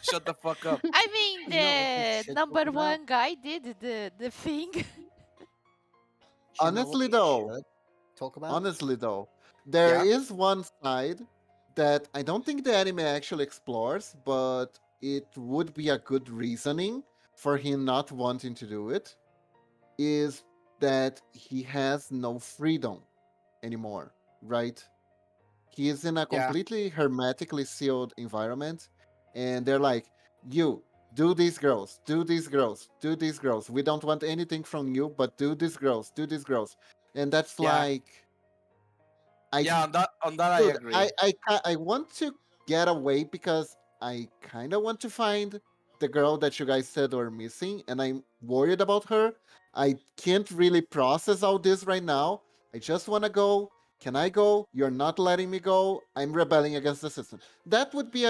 Shut the fuck up. I mean, No, what you the should talk number about. one guy did the thing. Do you know what Honestly, we though, should talk about? honestly though, there Yeah, is one side that I don't think the anime actually explores, but it would be a good reasoning for him not wanting to do it, is that he has no freedom anymore, right? He is in a yeah, completely hermetically sealed environment, and they're like, "You do these girls, do these girls, do these girls. We don't want anything from you, but do these girls, do these girls." And that's yeah, like, I yeah. On that I dude, agree. I want to get away because I kind of want to find the girl that you guys said were missing, and I'm worried about her. I can't really process all this right now. I just want to go. Can I go? You're not letting me go. I'm rebelling against the system. That would be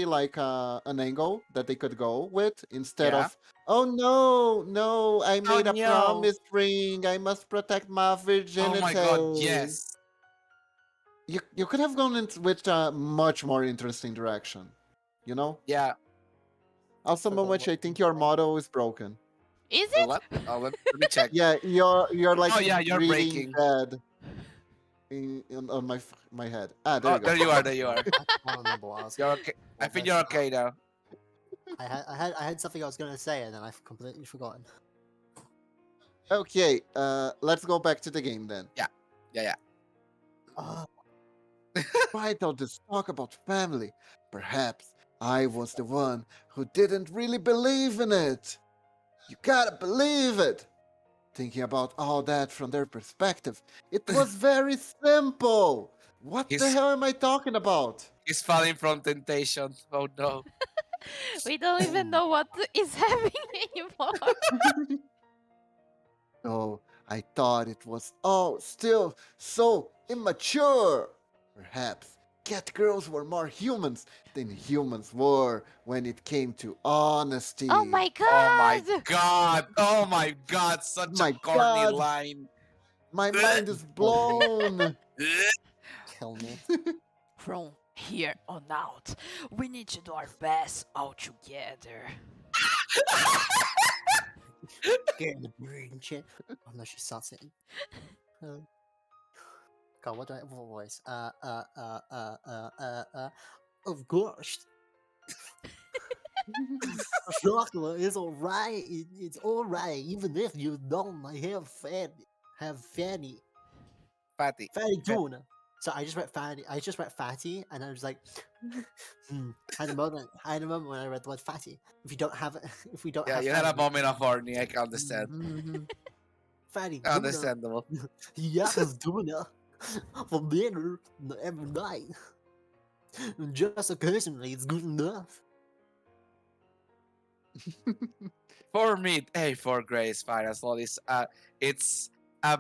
like an angle that they could go with instead Yeah. of, oh no, no, I Oh made a no. promise ring. I must protect my Oh my god, virginity. yes. You could have gone with a much more interesting direction, you know. Yeah. Also, Forgot Momochi, what I you think your said. model is broken. Is What? it? Oh, let me check. Yeah, you're like Oh yeah, you're reading breaking. dead on my head. Ah, there Oh, you go. there you are. There you are. I can't remember what I was. You're okay. I What think was you're that? okay now. I had something I was gonna say and then I've completely forgotten. Okay, let's go back to the game then. Yeah, yeah. Oh, Despite all this talk about family, perhaps I was the one who didn't really believe in it. You gotta believe it. Thinking about all that from their perspective, it was very simple. What the He's hell am I talking about? he's falling from temptation. Oh no. We don't even know what is happening anymore. Oh, I thought it was all still so immature. Perhaps cat girls were more humans than humans were when it came to Oh honesty. my Oh my god! god. Oh my god. Such a My corny god, line. my mind is kill me, blown. kill me. From here on out, we need to do our best all together. Get in the brain shit. Oh no, she starts it. God, what do I have for voice? Of course. Chocolate is alright. It's alright, even if you don't have fatty Fatty. tuna. So I just read fatty. I just read fatty, and I was like, I had a moment. I had a moment when I read the word fatty. If you don't have it, if we don't Yeah, have you had a fatty, moment of horny. I can understand. fatty tuna. Understandable. Yes, tuna for dinner every night. Just occasionally, it's good enough. For me, hey, for Grace, fine as long as it's a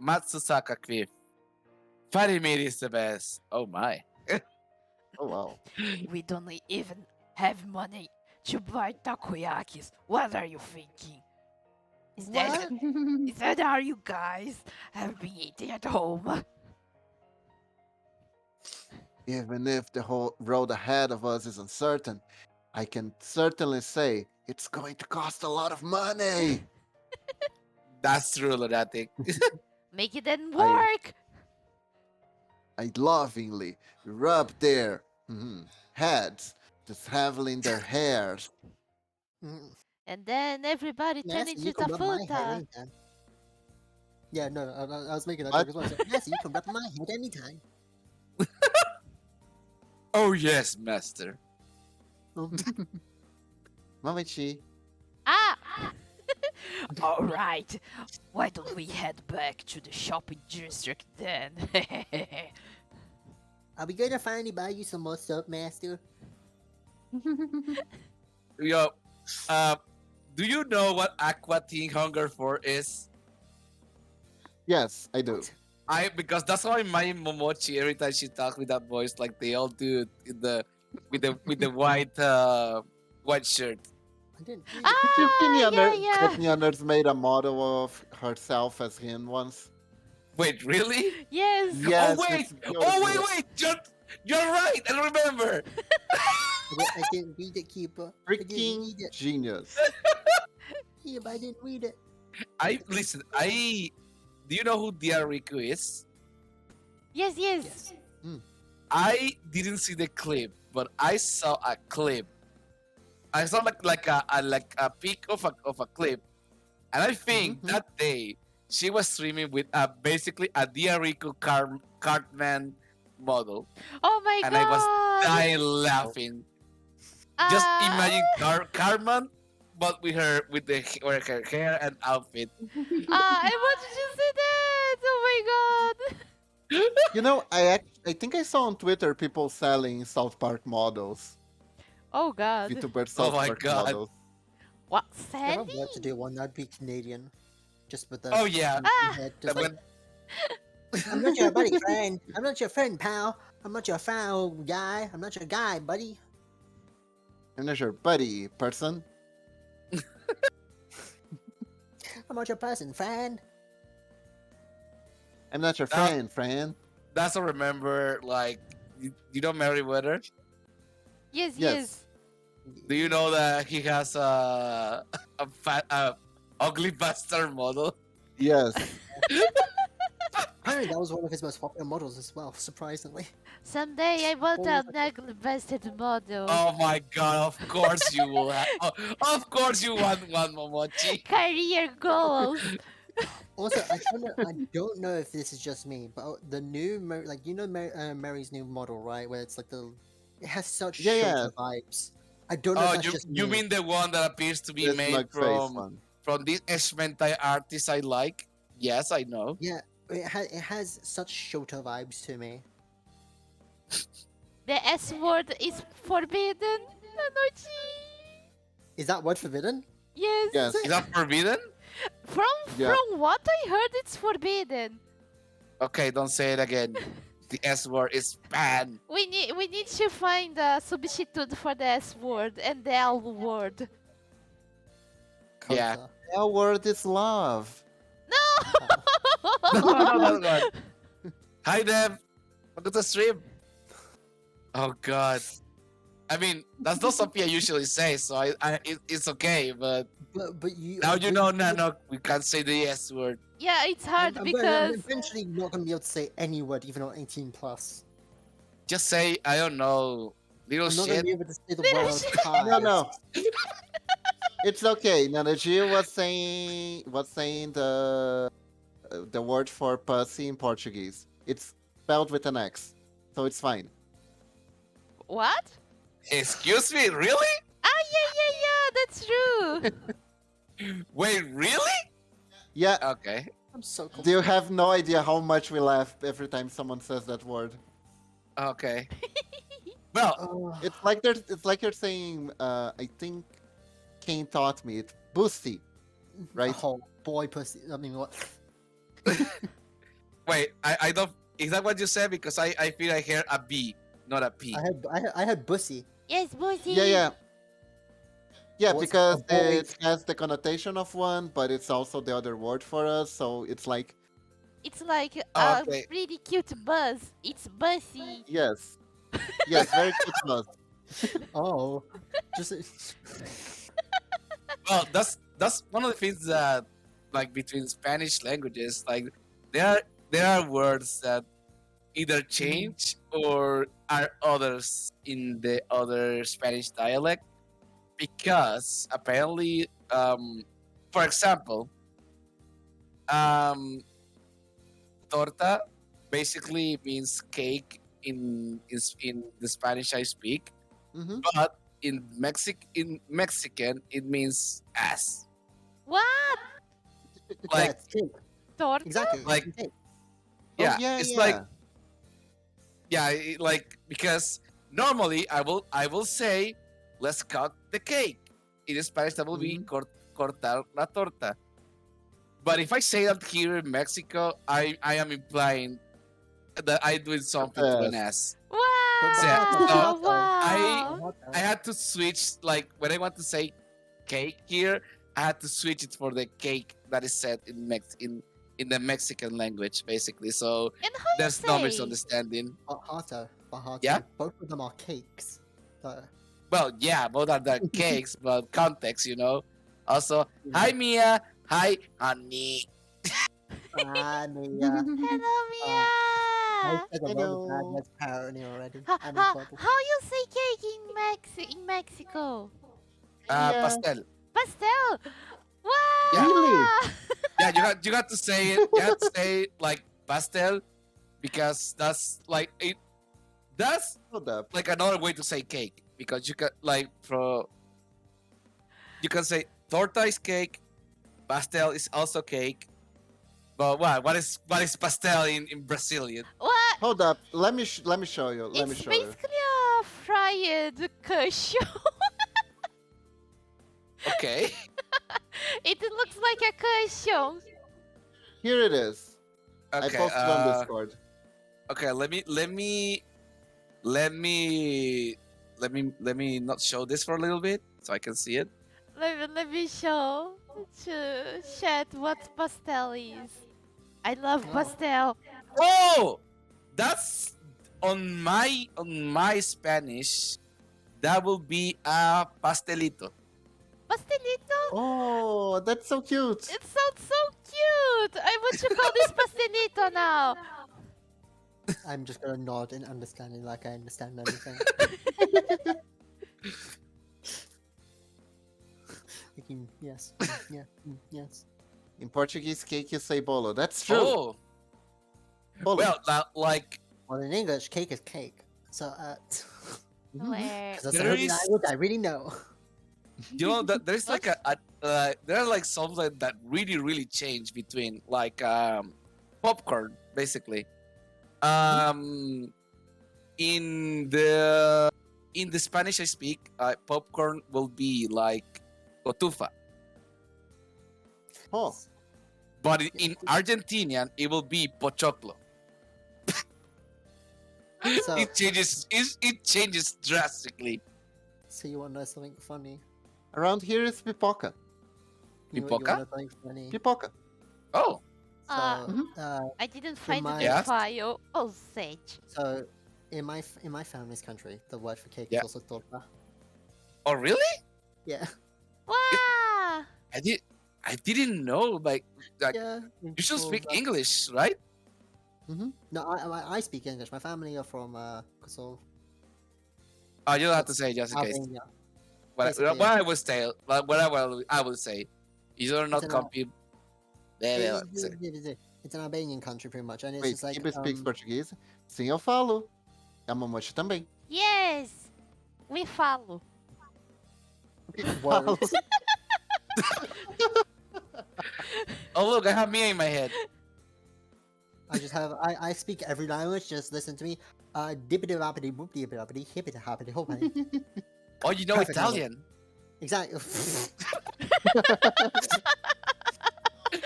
Matsusaka Cliff. Fatty meat is the best. Oh my. Oh wow. We don't even have money to buy takoyakis. What are you thinking? Is that, is that how you guys have been eating at home? Even if the whole road ahead of us is uncertain, I can certainly say it's going to cost a lot of money. That's true, Lunatic. Make it then I work! I lovingly rub their heads, just having their hairs. Mm, And then everybody turn Nancy, into you can rub my head Tafuta. anytime. Yeah, no, I was making that What? joke as well. So, Nancy, you can rub my head anytime. Oh yes, master. Momochi, Ah! Alright, why don't we head back to the shopping district then? Are we gonna finally buy you some more soap, Master? Yo, uh, do you know what Aqua Teen Hunger for is? yes, I do. Because that's why my Momochi every time she talks with that voice like they all do in the with the white shirt. I didn't. Yeah. Neander's made a model of herself as him once. Wait, really? Yes. Yes, Oh wait! it's Oh beautiful. wait! You're right. I remember. I didn't read it, Kiba. I didn't Freaking read it. genius. Kiba, I didn't read it. I listen. Do you know who Diariku is? Yes, yes. Yes. I didn't see the clip, but I saw a clip. I saw like a peek of a clip, and I think Mhm. that day she was streaming with basically a Diariku Cartman model, Oh my and I was god. dying laughing. Just Uh, imagine Cartman, but with her hair and outfit. I wanted to see that. Oh my god. You know, I think I saw on Twitter people selling South Park models, Oh god. VTuber Oh South my Park god. models. What? If I Sandy? were to do one, that'd be Canadian. Just with the Oh yeah. head. That Just like, when- I'm not your buddy, friend. I'm not your friend, pal. I'm not your foul guy. I'm not your guy, buddy. I'm not your buddy, person. I'm not your person, friend. I'm not your Now- friend. that's I remember. Like, you know Meriwether? Yes, Yes. yes. Do you know that he has a fat ugly bastard model? Yes. Apparently, that was one of his most popular models as well, surprisingly. Someday I want What a was it? knuckle busted model. Oh my god! Of course you will have. Oh, of course you want one, Momochi. Career goals. Also, I don't know if this is just me, but the new, Mary's new model, right? Where it's like it has such Yeah, yeah. Shota vibes. I don't know if Oh, that's just you me. mean the one that appears to be This made mug face one. from this Esmentai artist I like? Yes, I know. Yeah, it has such Shota vibes to me. The S word is forbidden. NanoG. Is that word forbidden? Yes. Yes. Is that forbidden? Yeah. From what I heard, it's forbidden. Okay, don't say it again. The S word is banned. We need to find a substitute for the S word and the L word. Yeah. Kota. Our word is love. No, no, no, no. Hi, Dev. Welcome to the stream. Oh God. I mean, that's not something I usually say, so it's okay. But But you. now you know, Nano, we can't say the S word. Yeah, it's hard I'm because eventually not gonna be able to say any word, even on 18 plus. Just say, I don't know, little I'm not gonna shit. be able to say the Little word shit. hi. No. It's okay. NanoG was saying the word for pussy in Portuguese. It's spelled with an X, so it's fine. what? Excuse me, really? Ah, yeah, that's true. Wait, really? Yeah. Okay. I'm so Do you have no idea how much we laugh every time someone says that word? Okay. Well, Oh, It's like you're saying. I think Kane taught me it. Bussy, right? Oh, boy, pussy. I mean, what? wait, I don't. Is that what you said? Because I feel I hear a B, not a P. I had bussy. Yes, Boozy. Yeah. Yeah, What's because a boy? it has the connotation of one, but it's also the other word for us. So it's like, It's like Oh, a okay. pretty cute buzz. It's Bussy. yes, very cute buzz. Oh, just Well, that's one of the things that, like, between Spanish languages, like there are words that either change or are others in the other Spanish dialect, because apparently, for example, torta basically means cake in the Spanish I speak, Hmm. but in Mexican it means ass. What? Like, that's it. Torta? Exactly. like- it's it. yeah, Oh, yeah, it's yeah. like, yeah, like, because normally I will say, let's cut the cake. In Spanish that will be cortar la torta. But if I say that here in Mexico, I am implying that I doing something to an ass. Wow! So, Wow! I had to switch, like, when I want to say cake here, I had to switch it for the cake that is said in the Mexican language, basically. So And how there's you no say? misunderstanding. Hato. Bahato. Yeah? Both of them are cakes. So, Well, yeah, both are the cakes, but context, Also, hi Mia, hi honey. Mia. Hello, I Mia. said a lot of bad Hello. words apparently already. How, I'm in how, trouble. how you say cake in Mexico? Yeah. Pastel. Pastel. Yeah, Really? Wow. yeah. You got to say it. You have to say like pastel because that's like it. That's Hold up. like another way to say cake because you can like you can say torta is cake, pastel is also cake. But what is pastel in Brazilian? What? Hold up. Let me show you. Let me It's show you. basically a fried cushion. Okay. It looks like a cushion. Here it is. I Okay. posted on Discord. Okay. Let me not show this for a little bit so I can see it. Let me show to chat what pastel is. I love Oh. pastel. Oh, that's on my Spanish. That will be a pastelito. Pastelito? Oh, that's so cute. It sounds so cute. I want to call this pastelito now. I'm just gonna nod in understanding like I understand everything. Yes. Yeah. Yes. In Portuguese, cake you say bolo. That's true. Oh, Bolo. well, like Well, in English, cake is cake. So, Where? because that's the There only is- language I really know. that there's like there are like something that really changed between like popcorn basically. In the Spanish I speak, popcorn will be like cotufa, Oh, but in Argentinian it will be pochoclo. So, It changes drastically. so you want to know something funny? around here is pipoca. You Pipoca? want to know something funny? Pipoca. Oh, So, Uh, uh, I didn't find my- the Yes? file. Oh, Sage. so in my family's country, the word for cake Yeah. is also torta. oh really? Yeah. Wow. I didn't know. Like Yeah. you should speak English, right? No, I speak English. My family are from Kosovo, Oh, you don't have to say just in case. Albania. What Basically, what I would say, I will say, you are not It's an copy. It's an Albanian country, pretty much, and it's Wait, just like Kiba speaks Português? Sim, eu falo. A Momochi também. Yes. We follow. words. Oh look, I have Mia in my head. I speak every language. Just listen to me. Dippity rappity boopity rappity hippity hoppity hoppity. Oh, you know Perfect Italian. Exactly.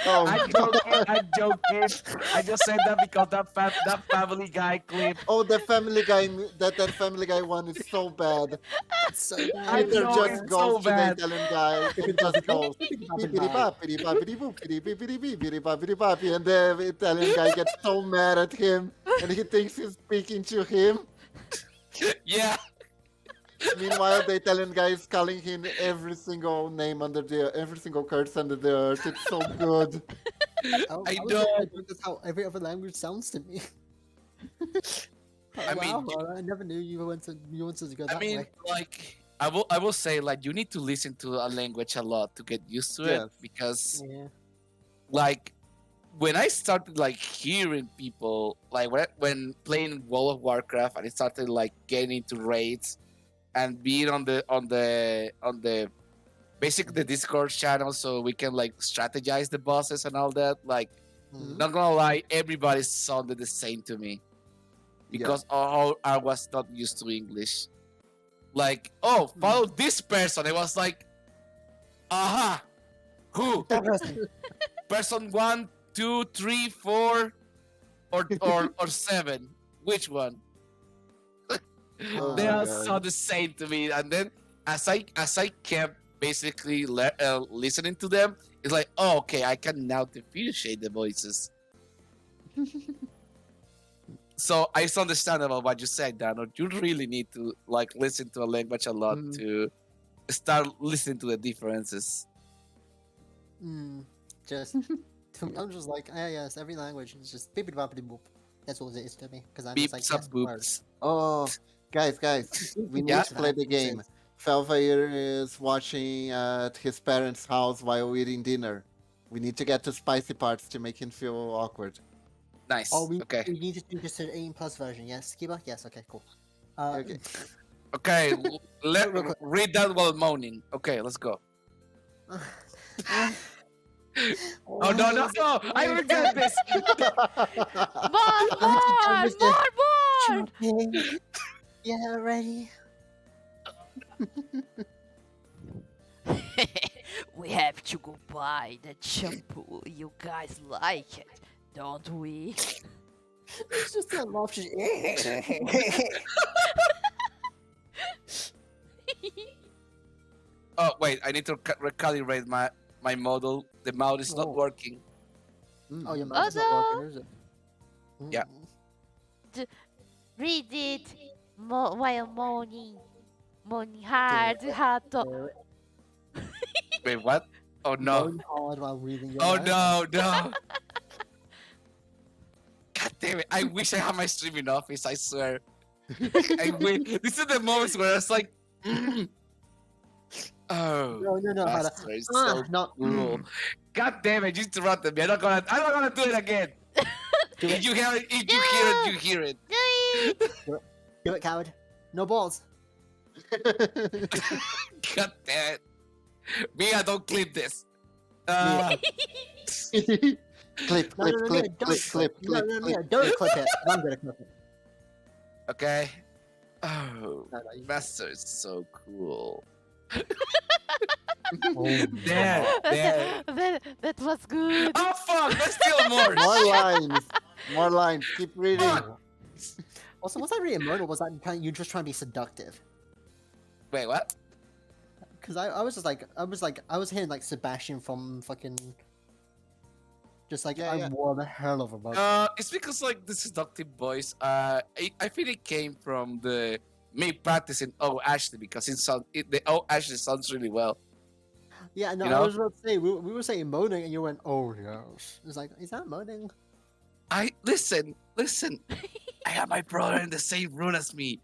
Oh, I'm joking. I just said that because that Family Guy clip. oh, the Family Guy. That Family Guy one is so bad. It's so I bad. Peter know, just it's goes so to the bad. Italian guy and just goes beepity bop, beepity bop, beepity boop, beepity beepity beepity bop, beepity bop, and the Italian guy gets so mad at him, and he thinks he's speaking to him. Yeah. Meanwhile, the Italian guy is calling him every single name every single curse under the earth. It's so good. Oh, I was know. That's how every other language sounds to me. Oh, I mean, wow, I never knew you wanted to go that I mean, way. like I will say like you need to listen to a language a lot to get used to it Yes. because Yeah. like when I started like hearing people like when playing World of Warcraft and I started like getting into raids and being on the basically the Discord channel so we can like strategize the bosses and all that. Like Mhm. not gonna lie, everybody sounded the same to me because I was not used to English. Like, oh, follow this person. It was like, aha, who? That person. Person 1, 2, 3, 4, or 7. Which one? Oh They my all God. sound the same to me. And then as I kept basically listening to them, it's like, oh, okay, I can now differentiate the voices. So it's understandable what you said, Dano. You really need to like listen to a language a lot Mm. to start listening to the differences. Just I'm just like, yes, every language is just beep boppity boop. That's all it is to me. Because I'm just like, Beeps yes, up word. boops. Oh, guys, we need Yeah. to play the game. Felvair is watching at his parents' house while eating dinner. We need to get to spicy parts to make him feel awkward. Nice. Oh, we Okay. need to do just an 18+ version. Yes, Kiba. Yes. Okay. Cool. Okay. Okay. Let Real quick. read that while moaning. Okay, let's go. Oh no! I regret this. More! Yeah, ready. We have to go buy the shampoo. You guys like it, don't we? It's just a laugh. Oh wait, I need to recalibrate my model. The mouth is not Oh. working. Oh, your Oh, mouth is not no. working, is it? Yeah. Read it while moaning. Moaning hard, Hato. Wait, what? Oh no! Moan hard while reading your Oh mouth. no! No! God damn it! I wish I had my streaming office. I swear. I wish. This is the moments where it's like, oh, No, Hada. that's so No. cool. God damn it! You interrupted me. I'm not gonna do it again. Do If it. you hear it, you hear it. Do it! Do it, coward. No balls. God damn it. Mia, don't clip this. Clip, No, clip, don't clip. don't clip it. I'm gonna clip it. Okay. Oh, No, you- Master is so cool. Oh, There, there. That was good. Oh fuck! There's still more. More lines. Keep reading. Fuck. Also, was that really emotional? Was that you just trying to be seductive? Wait, what? Because I was hearing like Sebastian from fucking. Just like Yeah, I yeah. wore the hell of a mug. It's because like the seductive voice. I think it came from the me practicing Oh Ashley because the Oh Ashley sounds really well. Yeah, no, you I know? was about to say we were saying moaning, and you went, "Oh yes." It's like, is that moaning? I listen. I have my brother in the same room as me.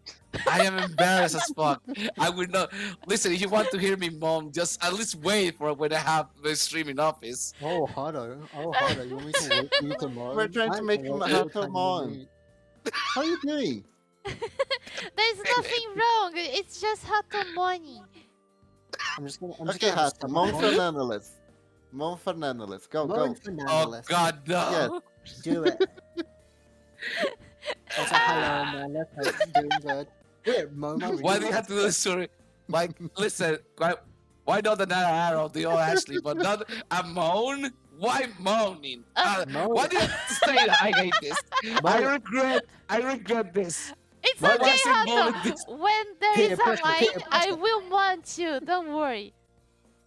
I am embarrassed as fuck. I would not listen. If you want to hear me, mom, just at least wait for when I have the streaming office. Oh, Hato. You want me to wait for you to moan? We're trying to I make can wait Hato every time you moan. read. How are you doing? There's nothing wrong. It's just Hato moaning. I'm just gonna Okay, have to Hato. stop Mon moaning. Fernandez. Mon Fernandez. Go, Moan go. for Oh Nanolis. God, no! Yes. Do it. Also, hello, Nanolis. Doing good. Do it, Momo. Why do you have to do this story? Like, listen, why not another arrow, the old Ashley, but not a moan? Why moaning? Moan. Why do you have to say that? I hate this. I regret this. It's Why okay, was it moaning Hato. this? When there Peter is a pressure, light, Peter I pressure. will want you. Don't worry.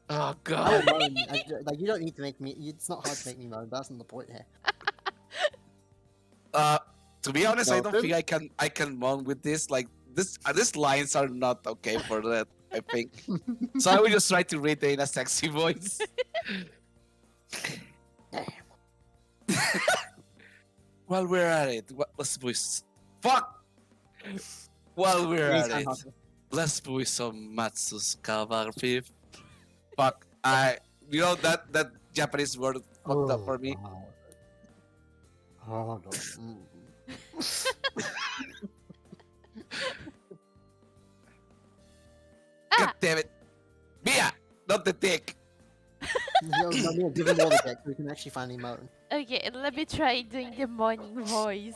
Oh I God. don't moan. Like you don't need to make me. It's not hard to make me moan. That's not the point here. To be honest, I don't Dalton? think I can moan with this. Like these lines are not okay for that. I think. So I will just try to read it in a sexy voice. While we're at it, let's voice. Fuck. While we're Please, at I'm it, Hato. let's voice some Matsus Kavarpiv. Fuck. That Japanese word fucked up for me. wow. Oh, no. God damn it. Mia, not the dick. No, give him all the deck so we can actually finally moan. Okay, let me try doing the morning voice.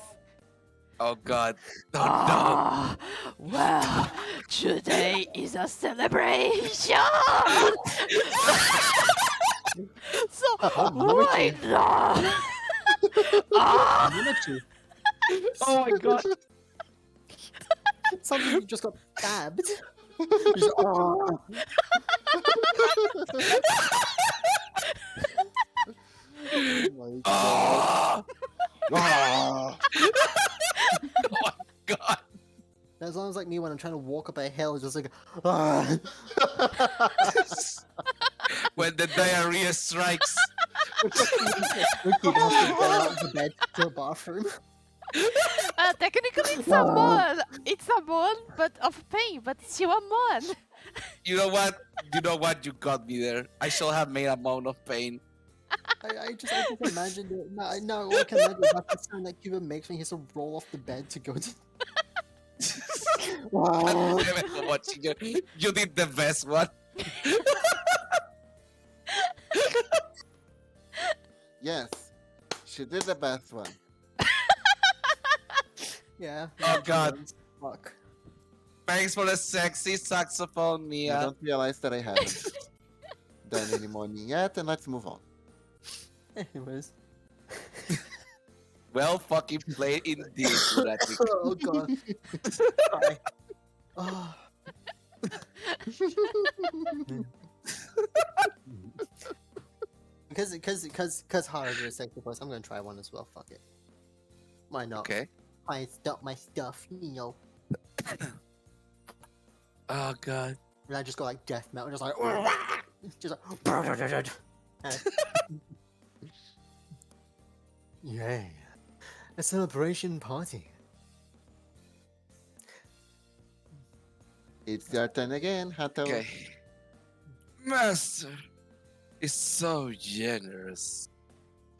Oh God. Oh Ah, well, today is a celebration. So why not? Ah, Momochi. no. Oh my God. Something you just got stabbed. Just, oh. Oh my God. Ah. Ah. sounds like me when I'm trying to walk up a hill, just like, ah. When the diarrhea strikes. When Kiba has to get out of the bed to the bathroom. Technically, it's a mon. It's a mon, but of pain. But it's your mon. You know what? You know what? You got me there. I shall have made a moan of pain. I just imagined it. No, all I can imagine is that's the sound that Kiba makes when he has to roll off the bed to go to. God damn it, Momochi, you did the best one. Yes, she did the best one. Yeah. Oh, God. Fuck. Thanks for the sexy saxophone, I Mia. don't realize that I haven't done any morning yet, and let's move on. Anyways. Well fucking played indeed, Muratik. Oh god. Sorry. Oh. Because Haru's a sexy voice, I'm gonna try one as well. Fuck it. Why not? Okay. I stop my stuff, you know. Oh god. And I just go like death metal, just like yay. A celebration party. It's your turn again, Hato. Okay. Master is so generous.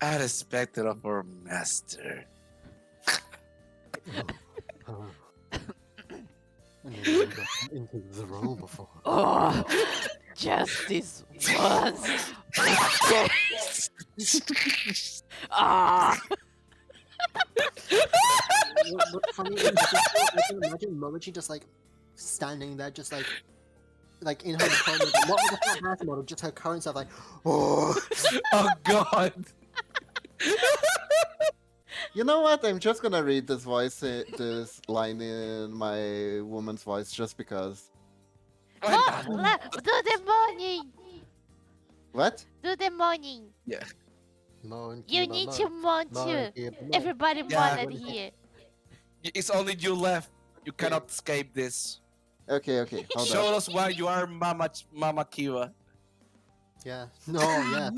Unexpected of our master. I never got into the role before. Oh, justice once. Ah. What's funny is I can imagine Momochi just like standing there, just like in her current, not with the flat bath model, just her current stuff, like, oh. Oh god. You know what? I'm just gonna read this this line in my woman's voice just because. Why not? Do the morning. What? Do the morning. Yeah. Moan, You Kiba, need moan, to moan moan, too. Kiba, moan. Everybody Yeah. moaned here. It's only you left. You cannot escape this. Okay, hold Show on. us why you are Mama Kiba. Yeah. No, yeah.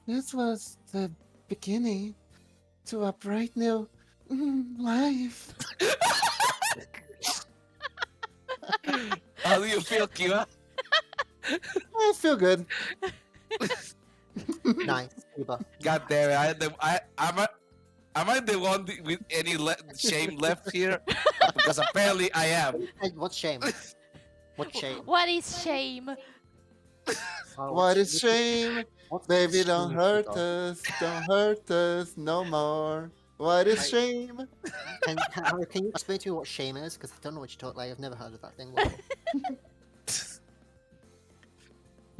This was the beginning to a bright new life. How do you feel, Kiba? I feel good. Nice, Kiba. God damn it! Am I the one with any shame left here? Because apparently I am. Hey, what shame? What shame? What is shame? Oh, What is shame? what's Baby, don't shame, hurt Kiba? us. Don't hurt us no more. What is Right. shame? Can you explain to me what shame is? Because I don't know what you talk like. I've never heard of that thing before.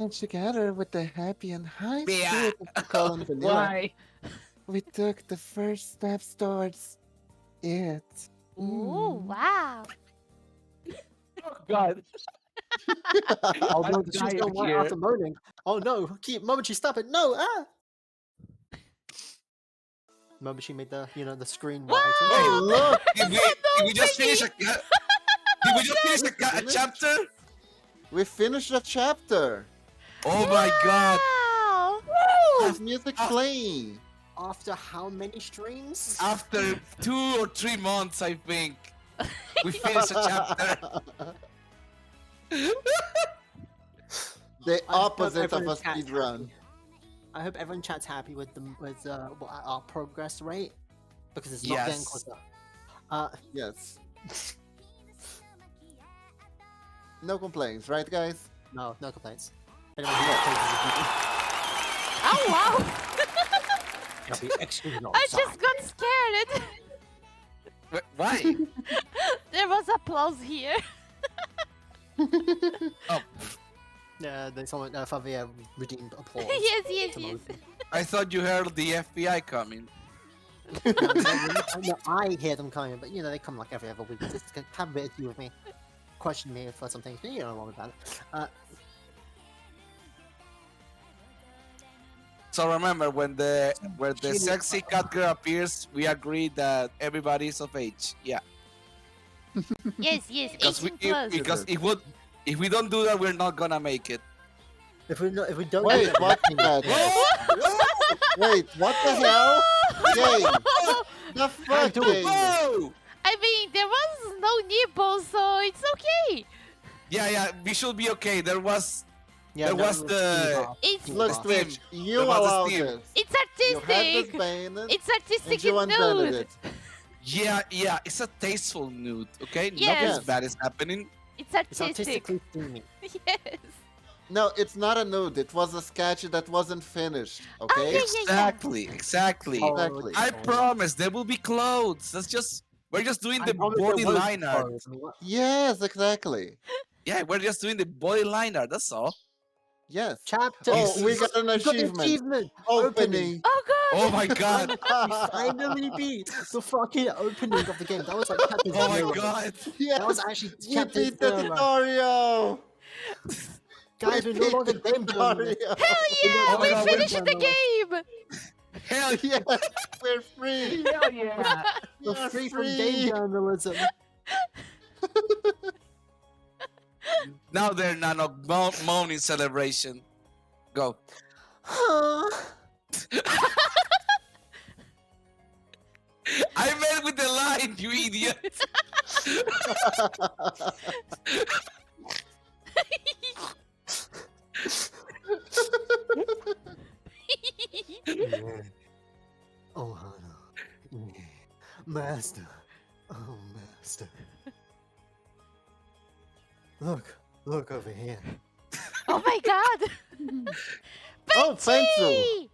And together with the happy and high Yeah. spirit of the colon vanilla, Why? we took the first steps towards it. Ooh, wow. Oh god. Although I'm the she's dying going right here. after moaning. Oh no! Keep Momochi, stop it! No! Ah! Momochi made the the screen Wow! white. Hey, look! Did we just finish a Did we just finish a chapter? We finished the chapter. Oh my god. Wow. There's music playing. After how many streams? After 2 or 3 months, I think, we finished a chapter. The I hope opposite of everyone a in chat's speed run. happy. I hope everyone chat's happy with our progress rate because it's not getting Yes. closer. Yes. No complaints, right, guys? No complaints. Anyone who got places Oh wow. will be excluded. I just got scared. Why? There was applause here. Oh, Yeah, someone Favia redeemed applause. Yes. to Momochi. I thought you heard the FBI coming. No, I hear them coming, but they come like every other week. Just have a bit to do with me. Question me for some things, but you don't worry about it. So remember, when the Jimmy- sexy cat girl appears, we agree that everybody is of age. Yeah. Yes, yes, Because 18 plus. if we don't do that, we're not gonna make it. If we don't Wait, do that, what's we're that? Whoa! Wait, what the hell? Game. The fuck do it. game? Whoa! I mean, there was no nipples, so it's okay. Yeah, we should be okay. There was Yeah, was no, the- It's Look, Steam. Twitch, you There was a allowed Steam. this. it's You had this artistic. banned, It's artistic and you and unbanned nude. it. yeah. It's a tasteful nude. Okay, Yes. nothing bad is happening. It's It's artistic. artistically steamy. Yes. No, it's not a nude. It was a sketch that wasn't finished. Okay. yeah. Exactly. Oh, Exactly. I oh. promise there will be clothes. We're just doing I the promise there body won't line be art. clothes. I mean, what- Yes, exactly. Yeah, we're just doing the body line art. That's all. Yes. Chapter. Oh, we got an We got the achievement. achievement. Opening. Oh god. Oh my god. We finally beat the fucking opening of the game. That was like chapter Oh my zero. god. Yes. That was actually We chapter beat the zero. tutorial. Guys, we're no longer game journalists. Hell Oh yeah, my we God, finished we're the game. Hell yeah. Yes, we're free. Hell yeah. We're You're free from game journalism. Now they're NanoG moaning celebration. Go. I made with the line, you idiot. Oh, Hana. Master. Oh, master. Look over here. Oh my god. Oh, pencil. Hey!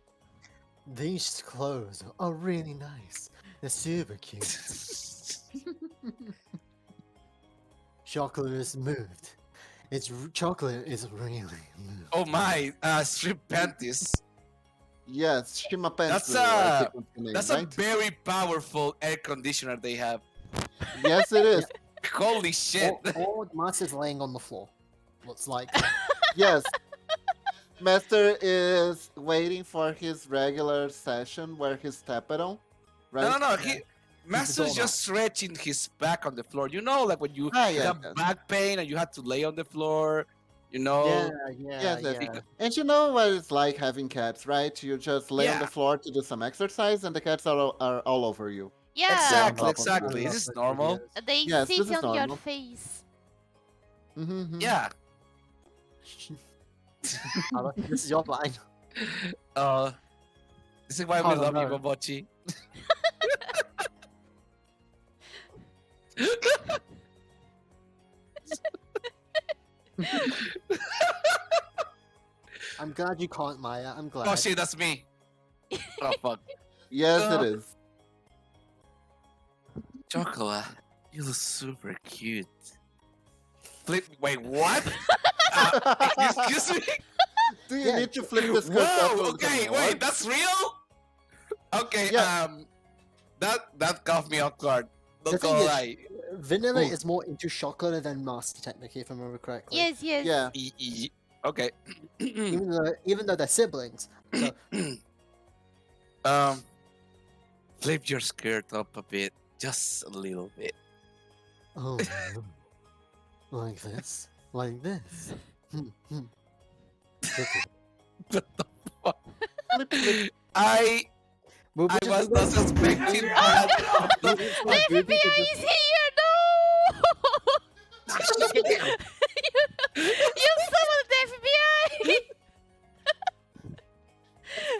These clothes are really nice. They're super cute. Chocolate is moved. Chocolate is really moved. Oh my, strip panties. Yes, Shima pencil. That's a very powerful air conditioner they have. Yes, it is. Holy shit. Or Master's laying on the floor. Looks like. Yes. Master is waiting for his regular session where he's tapping on. Right? No. Master's doormat. just stretching his back on the floor. You know, like when you Ah, yeah, have yes. back pain and you have to lay on the floor. You know. Yeah, Yes, yes. yeah. And you know what it's like having cats, right? You just lay on Yeah. the floor to do some exercise and the cats are all over you. Yeah. Exactly, Yeah. exactly. I This is love normal. videos. They Yes, this sit is on your normal. face. Mm-hmm. Yeah. This is your line. This is why we Oh, love you, no. Momochi. I'm glad you can't, Maya. I'm glad. Oh shit, that's me. Oh fuck. Yes, Uh, it is. Chocolate, you look super cute. Wait, what? Excuse me? Do you Yeah. need to flip the skirt up? Whoa, a okay, little wait, more? that's real? Okay, Yeah. that caught me off guard. The Not thing gonna is- lie. Vanilla Ooh. is more into chocolate than Master, technically, if I remember correctly. Yes, yes. Yeah. Okay. Even though they're siblings. So, Flip your skirt up a bit, just a little bit. oh, like this, like this. Flip it. What the fuck? Flip it. I was not suspecting that. The FBI is here! No! You summoned the FBI!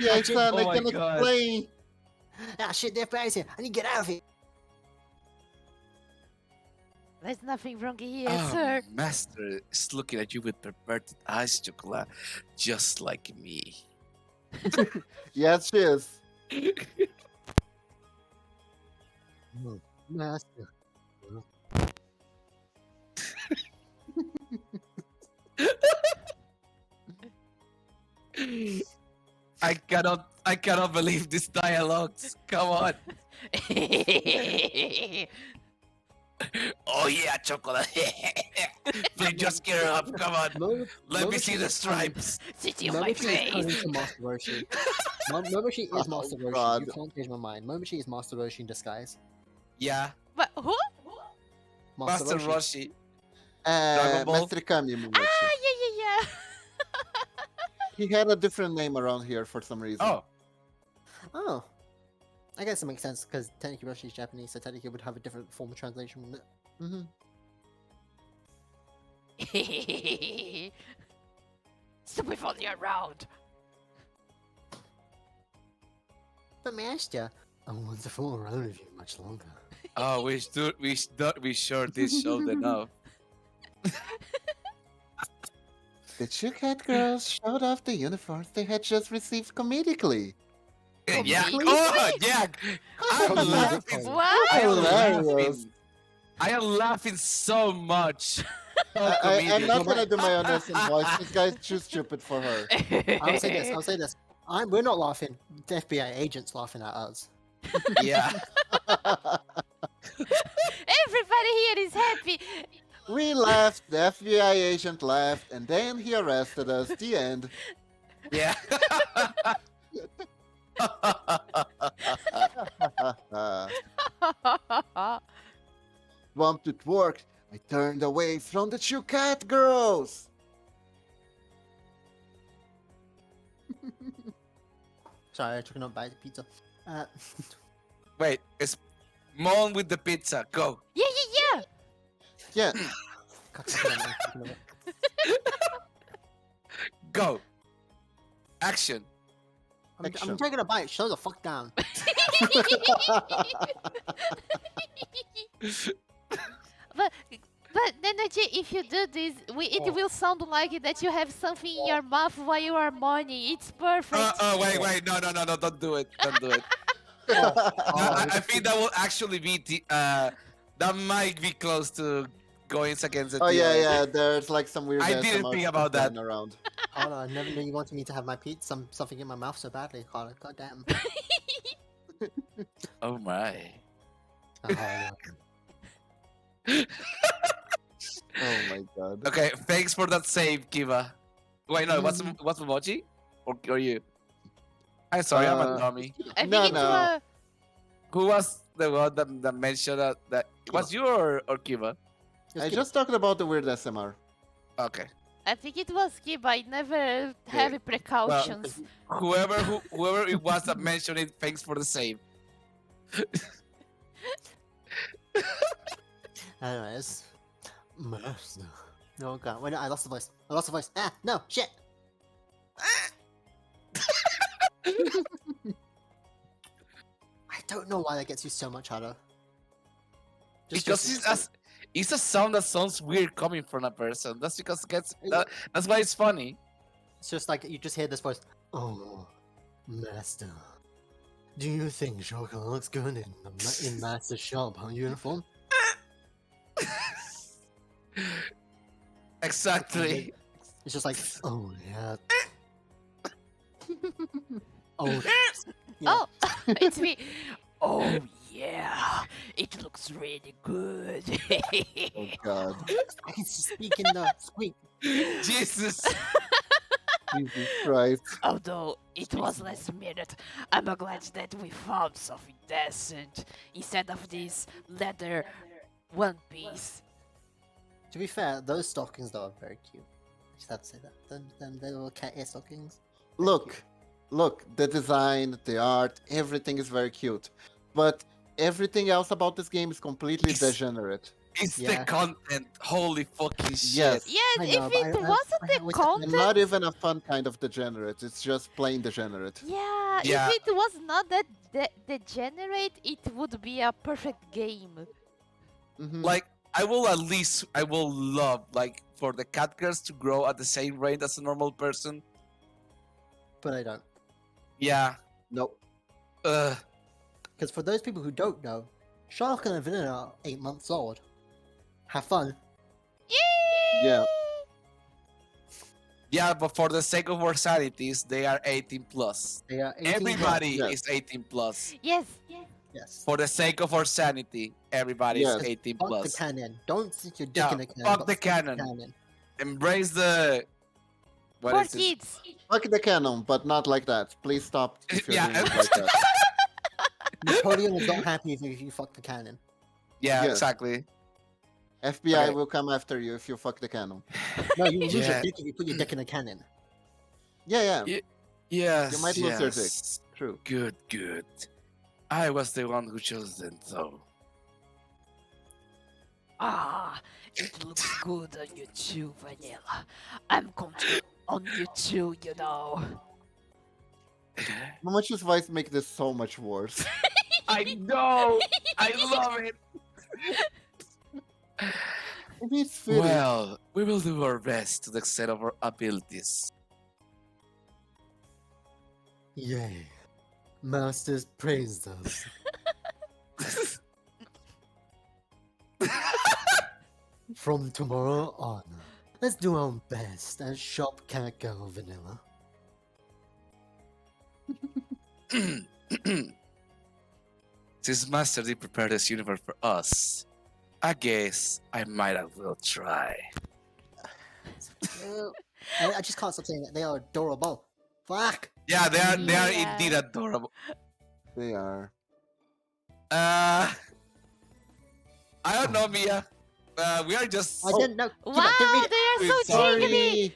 Yeah, son, Oh I my can God. explain. Ah, shit, they're here. I need to get out of here. There's nothing wrong here, Ah, sir. Master is looking at you with perverted eyes, Chocolate, just like me. Yes, she is. Master. I cannot believe these dialogues. Come on. Oh yeah, Chocolate. Please just get her up. Come on. Let me see the stripes. Sit in my Momochi is turning face. to Master Roshi. Momochi is Oh, Master Roshi. God. You can't change my mind. Momochi is Master Roshi in disguise. Yeah. But who? Master Roshi. Dragon Ball. Master Kami Momochi. Ah, yeah. He had a different name around here for some reason. Oh, Oh. I guess it makes sense because technically Roshi is Japanese, so technically it would have a different form of translation, wouldn't it? Mm-hmm. Stupid for the around. But Master, I want to fool around with you much longer. oh, we sure did show enough. The two cat girls showed off the uniforms they had just received comedically. Yeah. Completely? Oh, yeah. I'm Completely. laughing. What? I am Hilarious. laughing. I am laughing so much. So I'm not comedic. gonna do my honest voice. This guy's too stupid for her. I'll say this. We're not laughing. The FBI agent's laughing at us. Yeah. Everybody here is happy. We laughed, the FBI agent laughed, and then he arrested us. The end. Yeah. Bumped at work, I turned away from the two cat girls. Sorry, I took another bite of pizza. Wait, it's Mon with the pizza. Go. Yeah. Yeah, God, damn it. Go. Action. I'm Action. taking a bite. Shut the fuck down. But NanoG, if you do this, it will sound like that you have something in your mouth while you are mourning. It's perfect. Wait. No. Don't do it. Don't do it. I think that will actually be that might be close to going against the oh yeah, TI. yeah. There's like some weird. I didn't ASMR think stuff about that. going around. Hold on, I never knew you wanted me to have my pizza, something in my mouth so badly, Carla. God damn. Oh my. Oh, no. Oh my god. Okay, thanks for that save, Kiba. Wait, no, what's Momochi? Or you? I'm sorry, I'm a dummy. I think No, it's no. Who was the one that mentioned that was you or Kiba? I just talked about the weird SMR. Okay. I think it was Kiba. I never have precautions. Whoever it was that mentioned it, thanks for the save. Anyways. Master. Oh god, wait, no, I lost the voice. Ah, no, shit! I don't know why that gets you so much harder. Because it's a sound that sounds weird coming from a person. That's because that's why it's funny. It's just like you just hear this voice. Oh, Master. Do you think chocolate looks good in Master's shop uniform? Exactly. It's just like, oh yeah. Oh, yeah. Oh, it's me. Oh yeah, it looks really good. Oh god. I can speak in the squeak. Jesus. Jesus Christ. Although it was last minute, I'm glad that we found something decent instead of this leather one piece. To be fair, those stockings though are very cute. I just have to say that. Them little cat ear stockings. Look, the design, the art, everything is very cute. But everything else about this game is completely It's- degenerate. It's Yeah. the content. Holy fucking shit. Yes. Yes, I if know, but it I wasn't the wish- content, And not even a fun kind of degenerate, it's just plain degenerate. yeah, Yeah. if it was not that degenerate, it would be a perfect game. Mhm. Like I will love like for the cat girls to grow at the same rate as a normal person. But I don't. Yeah. Nope. Because for those people who don't know, Shark and Vanilla are 8 months old. Have fun. Yeah. Yeah, but for the sake of our sanities, they are 18 plus. They are 18 Everybody Yeah. is 18 plus. Yes. Yes. For the sake of our sanity, everybody Yes. is 18 Fuck the plus. cannon. Don't stick your dick Yeah, in the cannon. fuck but the cannon. Embrace the. What For is it? kids. Fuck the canon, but not like that. Please stop if you're Yeah. doing it like that. Napoleon is not happy if you fuck the cannon. Yeah, Yes. exactly. FBI Okay. will come after you if you fuck the cannon. No, you will lose your Yeah. dick if you put your dick in a cannon. Yeah. Ye- Yes. You might lose your dick. yes. True. Good. Good. I was the one who chose them, though. Ah, it looks good on you too, Vanilla. I'm control on you too, you know. Momochi's voice makes this so much worse. I know. I love it. Maybe it's fitting. Well, we will do our best to the extent of our abilities. Yay. Masters praised us. From tomorrow on, let's do our best and shop can't go vanilla. Since Master did prepare this universe for us, I guess I might as well try. I just can't stop saying it. They are adorable. Fuck! Yeah, they are Yeah. indeed adorable. They are. I don't know, Mia. We are just I didn't know. Kiba, Wow, didn't read it. they are so Sorry. jiggly.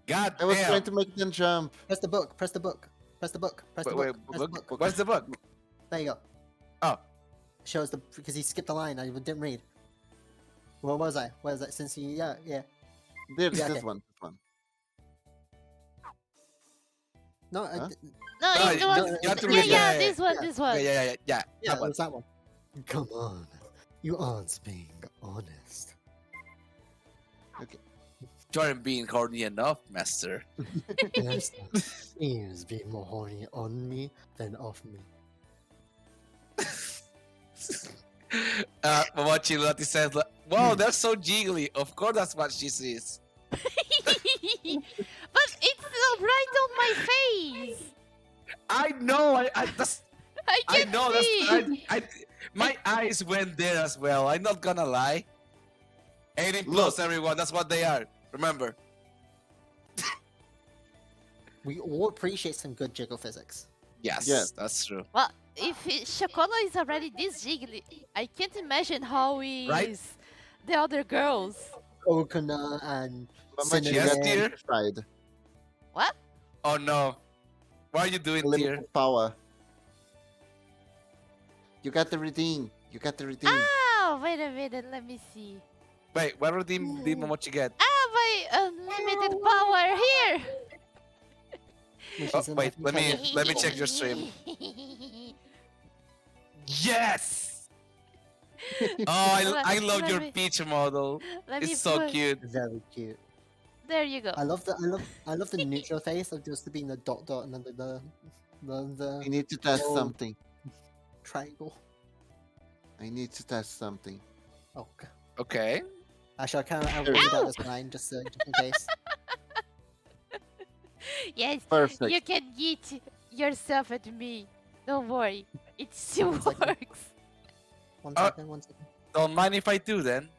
God I was damn. trying to make them jump. Press the book. Press the book. Press the book. Press the Wait, book. Press the book? book. What's the book? There you go. Oh. Shows the because he skipped a line. I didn't read. Where was I? Where was I? Since he yeah. This Yeah, okay. one. No, Huh? No, No, it you- was. you have to Yeah, read yeah, the- this one, yeah. this one. Yeah. yeah, That it one. was that one. Come on, you aren't being honest. You aren't being horny enough, Master. Yes, seems be more horny on me than off me. Momochi Lottie says, like, wow, they're so jiggly. Of course, that's what she sees. But it's right on my face. I know. I I I can know. see. My eyes went there as well. I'm not gonna lie. 18 plus, everyone. That's what they are. Remember. We all appreciate some good jiggle physics. Yes, Yes. that's true. Well, if Shokolo is already this jiggly, I can't imagine how is Right? the other girls. Okuna and Momochi, Yes, Cinnamon. dear. side. What? Oh no. What are you doing, dear? Limited power. You got the redeem. Oh, wait a minute. Let me see. Wait, what redeem did Momochi get? My unlimited power here. Which Oh, is in wait, the let me fucking- check your stream. Yes. Oh, I love Let your me- peach model. Let me It's so put- cute. Very cute. There you go. I love the neutral face of just being the dot and then the I need to test Oh. something. triangle. I need to test something. Oh, God. Okay. Actually, I'll There read you out go. this line just in case. Yes, Perfect. you can yeet yourself at me. Don't worry. It still One second. works. One Uh, second, 1 second. Don't mind if I do then.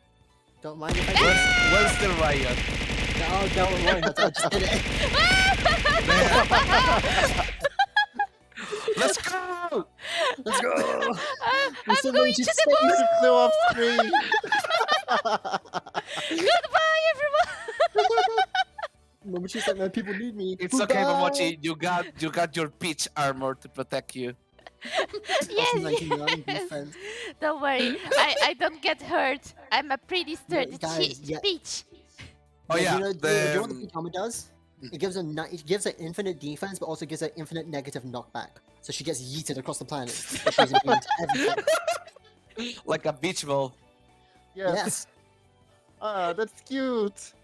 Don't mind if I do it. Where's the riot? No, don't worry, I just did it. Let's go! Let's go. I'm Mr. going Mochi to the Space. moon. It flew off screen. Goodbye, everyone. Momochi's like, man, people need me. It's okay, Goodbye. Momochi. You got your peach armor to protect you. Awesome Yes, 99 yes. defense. Don't worry. I don't get hurt. I'm a pretty sturdy guys, yeah. peach. Oh yeah, You know what the the peach armor does? It gives her it gives her infinite defense, but also gives her infinite negative knockback. So she gets yeeted across the planet. But she's immune to everything. like a beach ball. Yes. Ah, that's cute.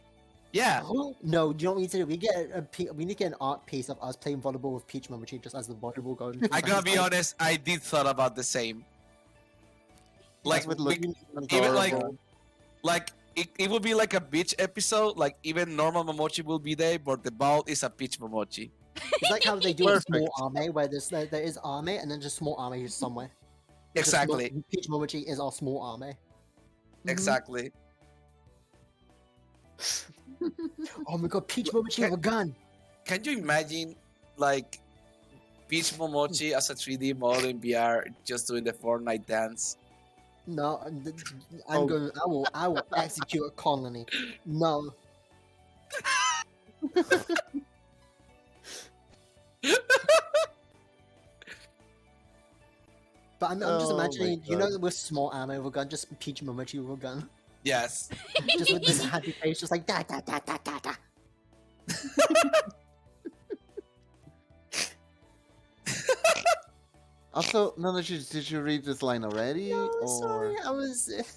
Yeah. No, do you know what we need to do? We need to get an art piece of us playing volleyball with Peach Momochi just as the volleyball going. I gotta be honest. I did thought about the same. Like That would look even like adorable. it would be like a beach episode. Like even normal Momochi will be there, but the ball is a peach Momochi. It's like how they do a small Perfect. army, where there is army and then just small army just somewhere. Just Exactly. Peach Momochi is our small army. Exactly. Oh my god, Peach Momochi have a gun! Can you imagine like Peach Momochi as a 3D model in VR just doing the Fortnite dance? No, I'm Oh. going. I will execute a colony. No. But I'm just Oh my imagining, God. with small ammo with a gun, just Peach Momochi with a gun, Yes. just with this happy face, just like da da da da da da. Also, NanoG, did you read this line already? No, Or sorry,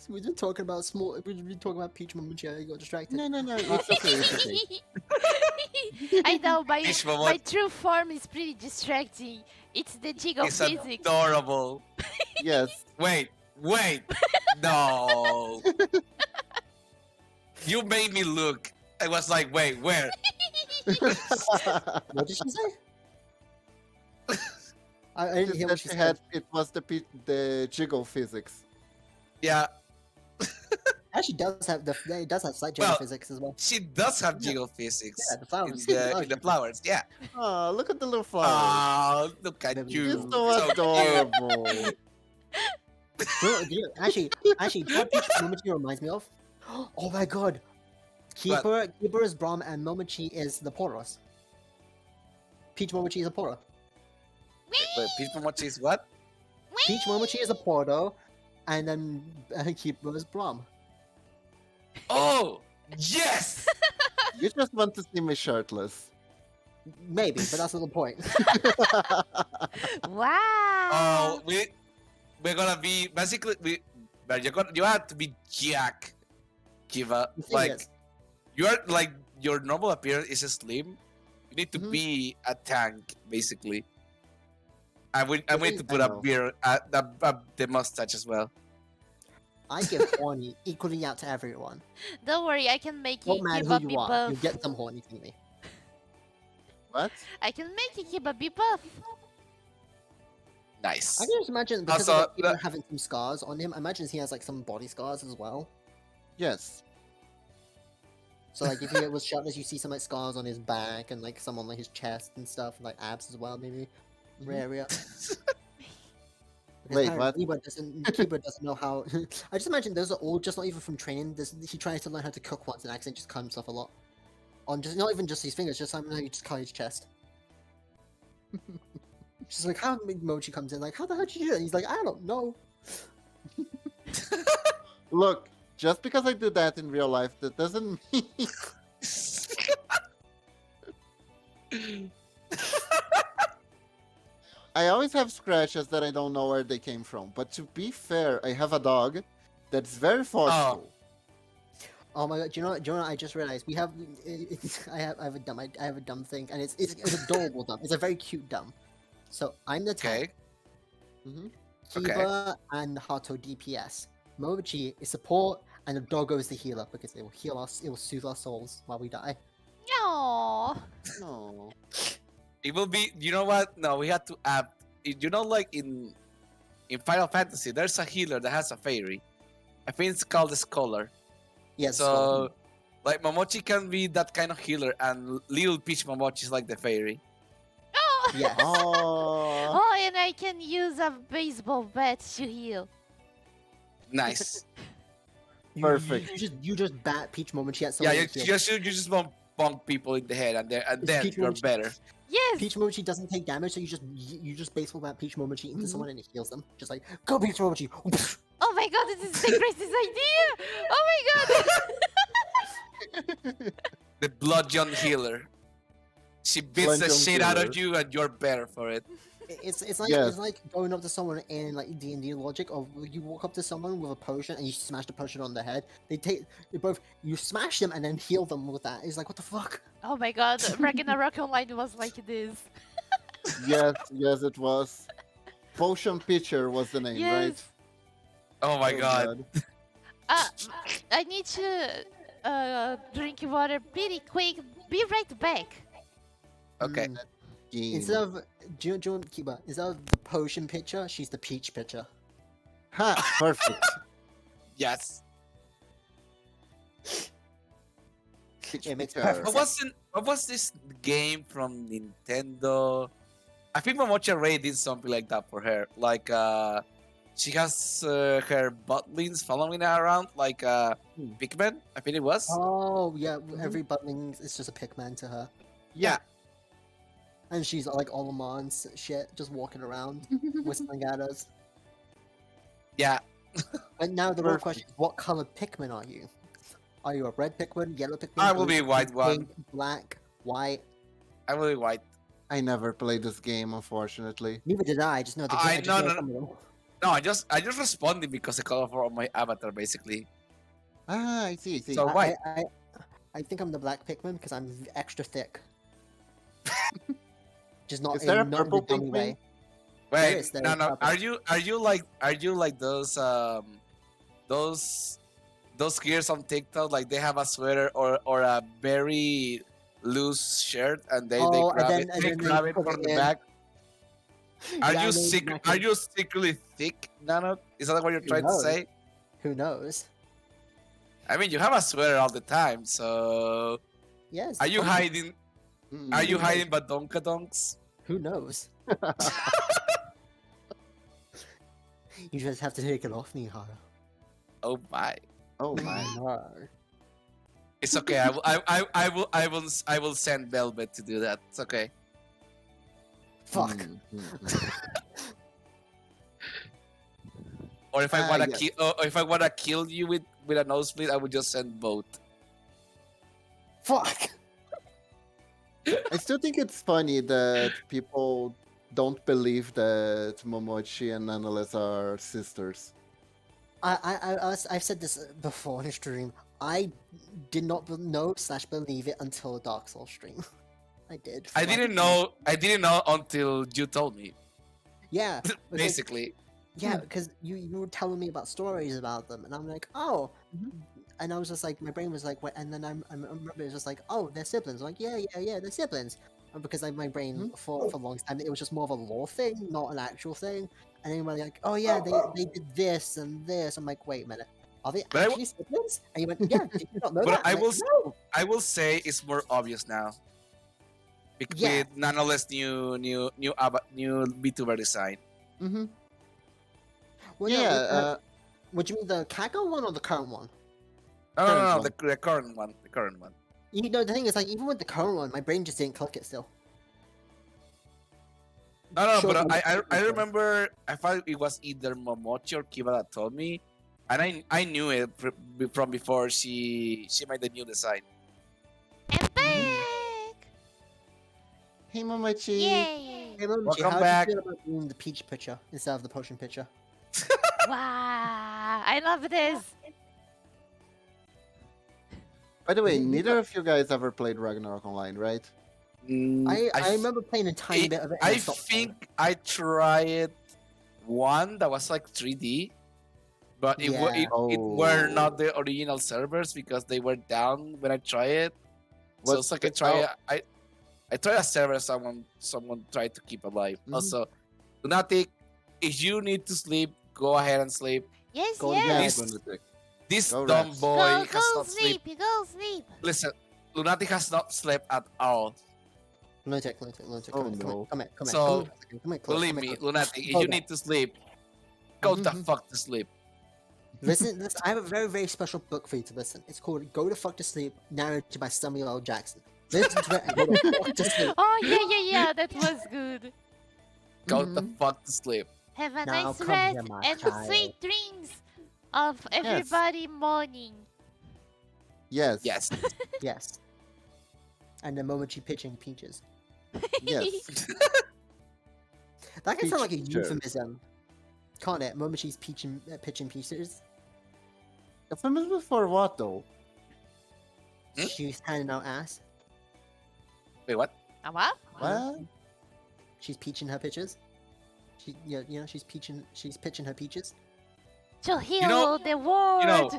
we've been talking about we've been talking about Peach Momochi. I got distracted. no, it's okay, it's okay. I know my Peach my Momochi true form is pretty distracting. It's the jiggle is physics. adorable. Yes. Wait. No. You made me look. I was like, wait, where? What did she say? I didn't She hear said what she she said. had it was the jiggle physics. Yeah. Actually, it does have slight jiggle Well, physics as well. she does have Yeah. jiggle physics Yeah, the flowers. in the flowers. Yeah. Oh, look at the little flowers. Oh, look at Baby. you. It's so So cute. adorable. Actually, what Peach Momochi reminds me of? Oh my god! Keeper is Braum and Momochi is the Poros. Peach Momochi is a Poro. Wait, Peach Momochi is what? Peach Momochi is a Poro, and then Keeper is Braum. Oh, yes. You just want to see me shirtless. Maybe, but that's not the point. Wow. Oh, we're gonna be basically but you have to be Jack, Kiva. The thing Like is, you are like your normal appearance is slim. You need to Mhm. be a tank, basically. I'm going to put I a know. beard, the mustache as well. I give horny equally out to everyone. Don't worry, I can make you Don't matter Kiba who be you are, buff. you get some horny from me. What? I can make you Kiba be buff. Nice. I can just imagine because Also, of Keeper having some scars on him. I imagine he has like some body scars as well. Yes. So like if he was shirtless, you see some like scars on his back and like some on like his chest and stuff, like abs as well, maybe. Rare area. Because Wait, apparently what? Kiba doesn't know how. I just imagine those are all just not even from training. He tries to learn how to cook once and accidentally just cut himself a lot. On just not even just his fingers, just something like he just cut his chest. Just like how Mochi comes in, like how the hell did you do that? He's like, I don't know. Look, just because I do that in real life, that doesn't mean. I always have scratches that I don't know where they came from. But to be fair, I have a dog that's very forceful. Oh my god! Do you know? What I just realized we have. I have a dumb thing, and it's adorable dumb. It's a very cute dumb. So I'm the tank. Okay. Hmm. Okay. Kiba and Hato DPS. Momochi is support, and the doggo is the healer because it will heal us. It will soothe our souls while we die. No. No. It will be. You know what? No, we had to add. You know, like in Final Fantasy, there's a healer that has a fairy. I think it's called the Scholar. Yes. So, like Momochi can be that kind of healer, and Little Peach Momochi is like the fairy. Oh. Yes. Oh. Oh, and I can use a baseball bat to heal. Nice. Perfect. You just bat Peach Momochi at Yeah, someone. you and heal. just want bonk people in the head, and then Peach you're Momochi. better. Yes. Peach Momochi doesn't take damage, so you just baseball bat Peach Momochi into Mhm. someone and it heals them. Just like go Peach Momochi. Oh my god, this is the greatest idea. Oh my god. The bludgeon healer. She beats the Bludgeon shit out of healer. you, and you're better for it. It's like Yes. it's like going up to someone in like D&D logic of you walk up to someone with a potion and you smash the potion on their head. You smash them and then heal them with that. It's like what the fuck? Oh my god, Ragnarok Online was like this. Yes, it was. Potion Pitcher was the name, right? Yes. Oh my Oh, god. I need to drink water pretty quick. Be right back. Okay. Mm. Game. Instead of Kiba, instead of the potion pitcher, she's the peach pitcher. Ha! Perfect. Yes. It makes Pitcher. perfect What was this game from Nintendo? I think Momochi already did something like that for her. Like she has her butlings following her around like Hmm. Pikmin. I think it was. Oh yeah, every button is just a Pikmin to her, Yeah. and she's like all Oman's shit, just walking around, whistling at us. Yeah. But now the real Perfect. question is, what color Pikmin are you? Are you a red Pikmin, yellow Pikmin, I will blue be Pikmin, white one. pink, black, white? I will be white. I never played this game, unfortunately. Neither did I. Just know the I I just no know no some of them. no. I just responded because the color of my avatar basically. Ah, I see. So I, white. I think I'm the black Pikmin because I'm extra thick. Just not Is there a not in purple the dummy Pikmin? way. Wait, is, there no is no. purple. Are you like those gears on TikTok? Like they have a sweater or a very loose shirt and they Oh, grab and it then they and then grab they it put from it the in. back. Are Yeah, you I know sick? exactly. Are you secretly thick, Nano? Is that what you're Who trying to knows? say? Who knows? I mean, you have a sweater all the time, so Yes. are you fun. hiding? Mm. Are you Who knows? hiding badonkadonks? Who knows? You just have to take it off me, Hato. Oh my! Oh my. No. It's okay. I will send Velvet to do that. It's okay. Fuck. Or if I Ah, wanna yes. kill, or if I wanna kill you with a nosebleed, I would just send both. Fuck. I still think it's funny that people don't believe that Momochi and Nanoles are sisters. I've said this before in stream. I did not know / believe it until a Dark Souls stream. I did. I for like didn't a know. I didn't know until you told me. Yeah. because- Basically, Yeah, because you were telling me about stories about them, and I'm like, oh. And I was just like, my brain was like, what? And then I remember it was just like, oh, they're siblings. I'm like, yeah, they're siblings. And because like, my brain for a long time, it was just more of a lore thing, not an actual thing. And then we're like, oh yeah, they did this and this. I'm like, wait a minute, are they But I w- actually siblings? And you went, yeah, did you not know but that? I'm like, no. I will say it's more obvious now. Yeah. With Nanoless new VTuber design. Mm-hmm. Well, Yeah, no, would you mean the Kako one or the current one? No, Current one. the current one. The current one. You know, the thing is, like, even with the current one, my brain just didn't click it still. No, Sure, but but- I remember I thought it was either Momochi or Kiba that told me, and I knew it from before she made the new design. I'm back! hey Momochi. Yay! Hey, Momochi, Welcome how back. do you feel about doing the peach picture instead of the potion picture? Wow! I love this! By the way, neither of you guys ever played Ragnarok Online, right? I remember playing a tiny bit of it. And I stopped playing. think I tried one that was like 3D, but it Yeah. it were Oh. not the original servers because they were down when I tried it. So What's it's like I tried a server someone tried to keep alive. Mhm. Also, Lunatic, if you need to sleep, go ahead and sleep. Yes, Go yes! This- Lunatic. This Go dumb rest. boy Go, has go not slept. sleep! Go sleep! Listen, Lunatic has not slept at all. Lunatic, Oh, come no. here, come here, come here, So, come here, close, Believe come here, me, close. Lunatic, if Hold you on. need to sleep, go the Mhm. fuck to sleep. Listen, I have a very, very special book for you to listen. It's called "Go to Fuck to Sleep," narrated by Samuel L. Jackson. Listen to it and go to fuck to sleep. Oh, yeah, that was good. Go the Mhm. fuck to sleep. Have a Now nice come rest here, my and child. sweet dreams of everybody morning. Yes. Yes. Yes. And the Momochi pitching peaches. Yes. That can sound like a Peach euphemism, can't it? Momochi's pitching peaches. Euphemism for what though? Hmm? She's handing out ass. Wait, what? What? What? She's peaching her pitches. She's pitching her peaches. To heal know- the world.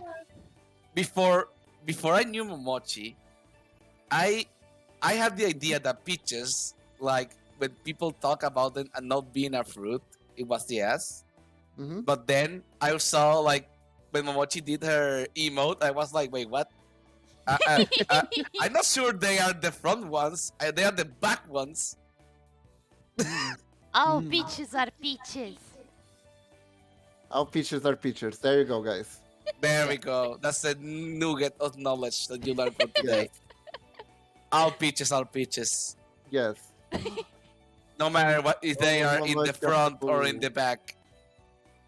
Before I knew Momochi, I had the idea that peaches, like when people talk about them and not being a fruit, it was the ass. Mm-hmm. But then I saw like when Momochi did her emote, I was like, wait, what? I'm not sure they are the front ones. They are the back ones. All Mm. peaches are peaches. All peaches are peaches. There you go, guys. There we go. That's the nugget of knowledge that you learned for Yes. today. All peaches are peaches. Yes. No matter what, if they Oh, are in the Momochi of front or in Boo. the back.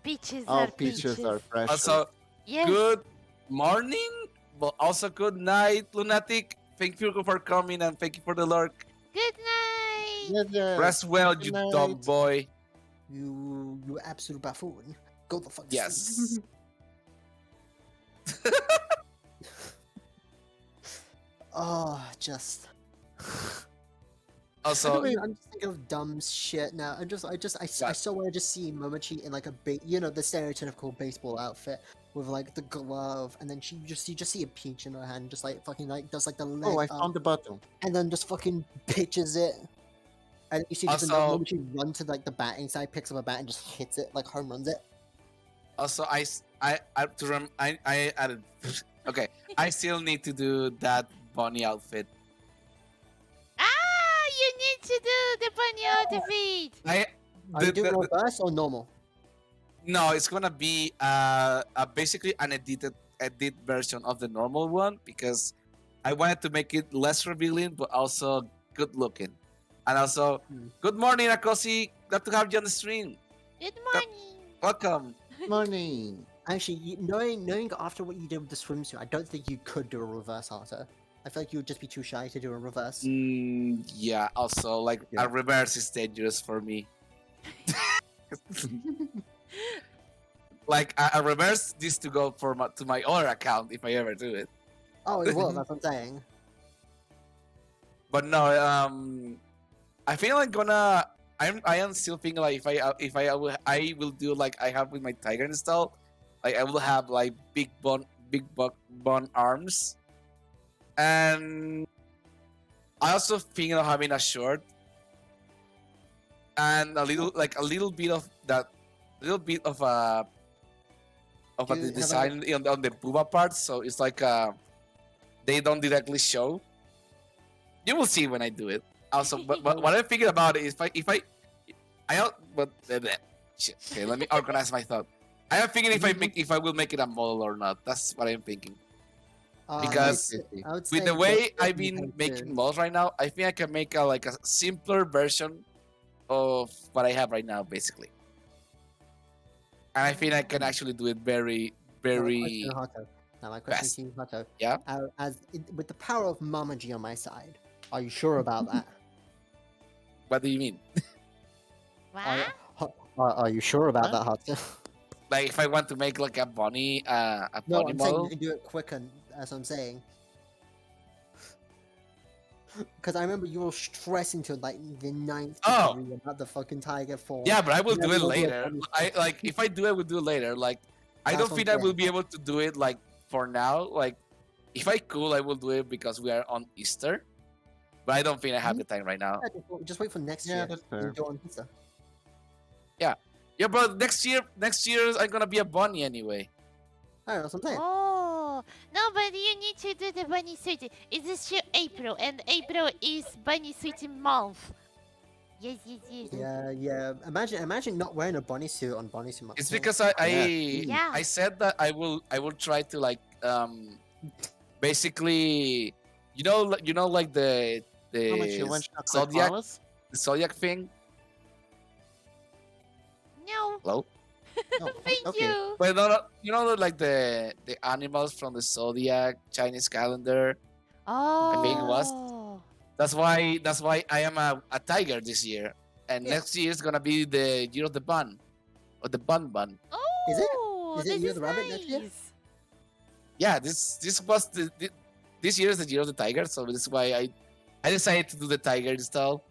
Peaches All are peaches are precious. Also, Yes. good morning, but also good night, Lunatic. Thank you for coming and thank you for the lurk. Good night. Yes, yes. Rest well, Good you night. dumb boy. You absolute buffoon. Go the fuck to sleep. Yes. Oh, just. Also, Anyway, I'm just thinking of dumb shit now. I Yeah. so want to just see Momochi in like the stereotypical baseball outfit with like the glove, and then you just see a peach in her hand, just like fucking like does like the leg Oh, I up, found the button. and then just fucking pitches it. And you see just Also- Momochi run to like the batting side, picks up a bat, and just hits it, like home runs it. also, okay, I still need to do that bunny outfit. Ah, you need to do the bunny outfit. Are you doing reverse or normal? No, it's gonna be basically an edit version of the normal one because I wanted to make it less revealing but also good looking. And also, good morning, Akosi. Glad to have you on the stream. Good morning. Welcome. Morning. Actually, knowing after what you did with the swimsuit, I don't think you could do a reverse Hato. I feel like you would just be too shy to do a reverse. Yeah. Also, like Yeah. a reverse is dangerous for me. Like a reverse needs to go to my other account if I ever do it. Oh, it will. That's what I'm saying. But no, I feel like I am still thinking like if I will do like I have with my tiger install, like I will have like big bone arms, and I also thinking of having a short and a little bit of that, little bit of a Do you have, design on the booba part, so it's like they don't directly show. You will see when I do it. Also, but what I'm thinking about is shit. Okay, let me organize my thought. I am thinking if I will make it a model or not. That's what I'm thinking. Because I would With the say way both I've of you been have making to- models right now, I think I can make a simpler version of what I have right now, basically. And I think I can actually do it very, very. Now my question fast. to you, Hato. Yeah? With the power of Momochi on my side, are you sure about that? What do you mean? What? Are you sure about Huh? that, Hato? Like if I want to make like a bunny No, I'm saying model? you can do it quicker. That's what I'm saying. Because I remember you were stressing to like the ninth Oh. degree about the fucking tiger form. Yeah, but I will Yeah, do we it will do it later. on- I like if I do it, I will do it later. Like I That's don't what think I'm I will saying. be able to do it like for now. Like if I could, I will do it because we are on Easter. But I don't think I have the time right now. Yeah, just wait for next Yeah, year. that's You fair. do it on pizza. Yeah, but next year I'm gonna be a bunny anyway. I don't know what I'm saying. Oh, no, but you need to do the bunny suit. It is still April, and April is bunny suit month. Yes. Yeah. Imagine not wearing a bunny suit on bunny suit. It's because I Yeah. I said that I will try to like basically like the How much you want zodiac thing. No, Hello. thank okay. you. But no, like the animals from the zodiac Chinese calendar. Oh, think it was. That's why I am a tiger this year, and Yeah. next year is gonna be the year of the bun, or the bun. Oh, Is it this Year is of the Rabbit next year? nice. Yeah, this was this year is the year of the tiger, so this is why I decided to do the tiger install.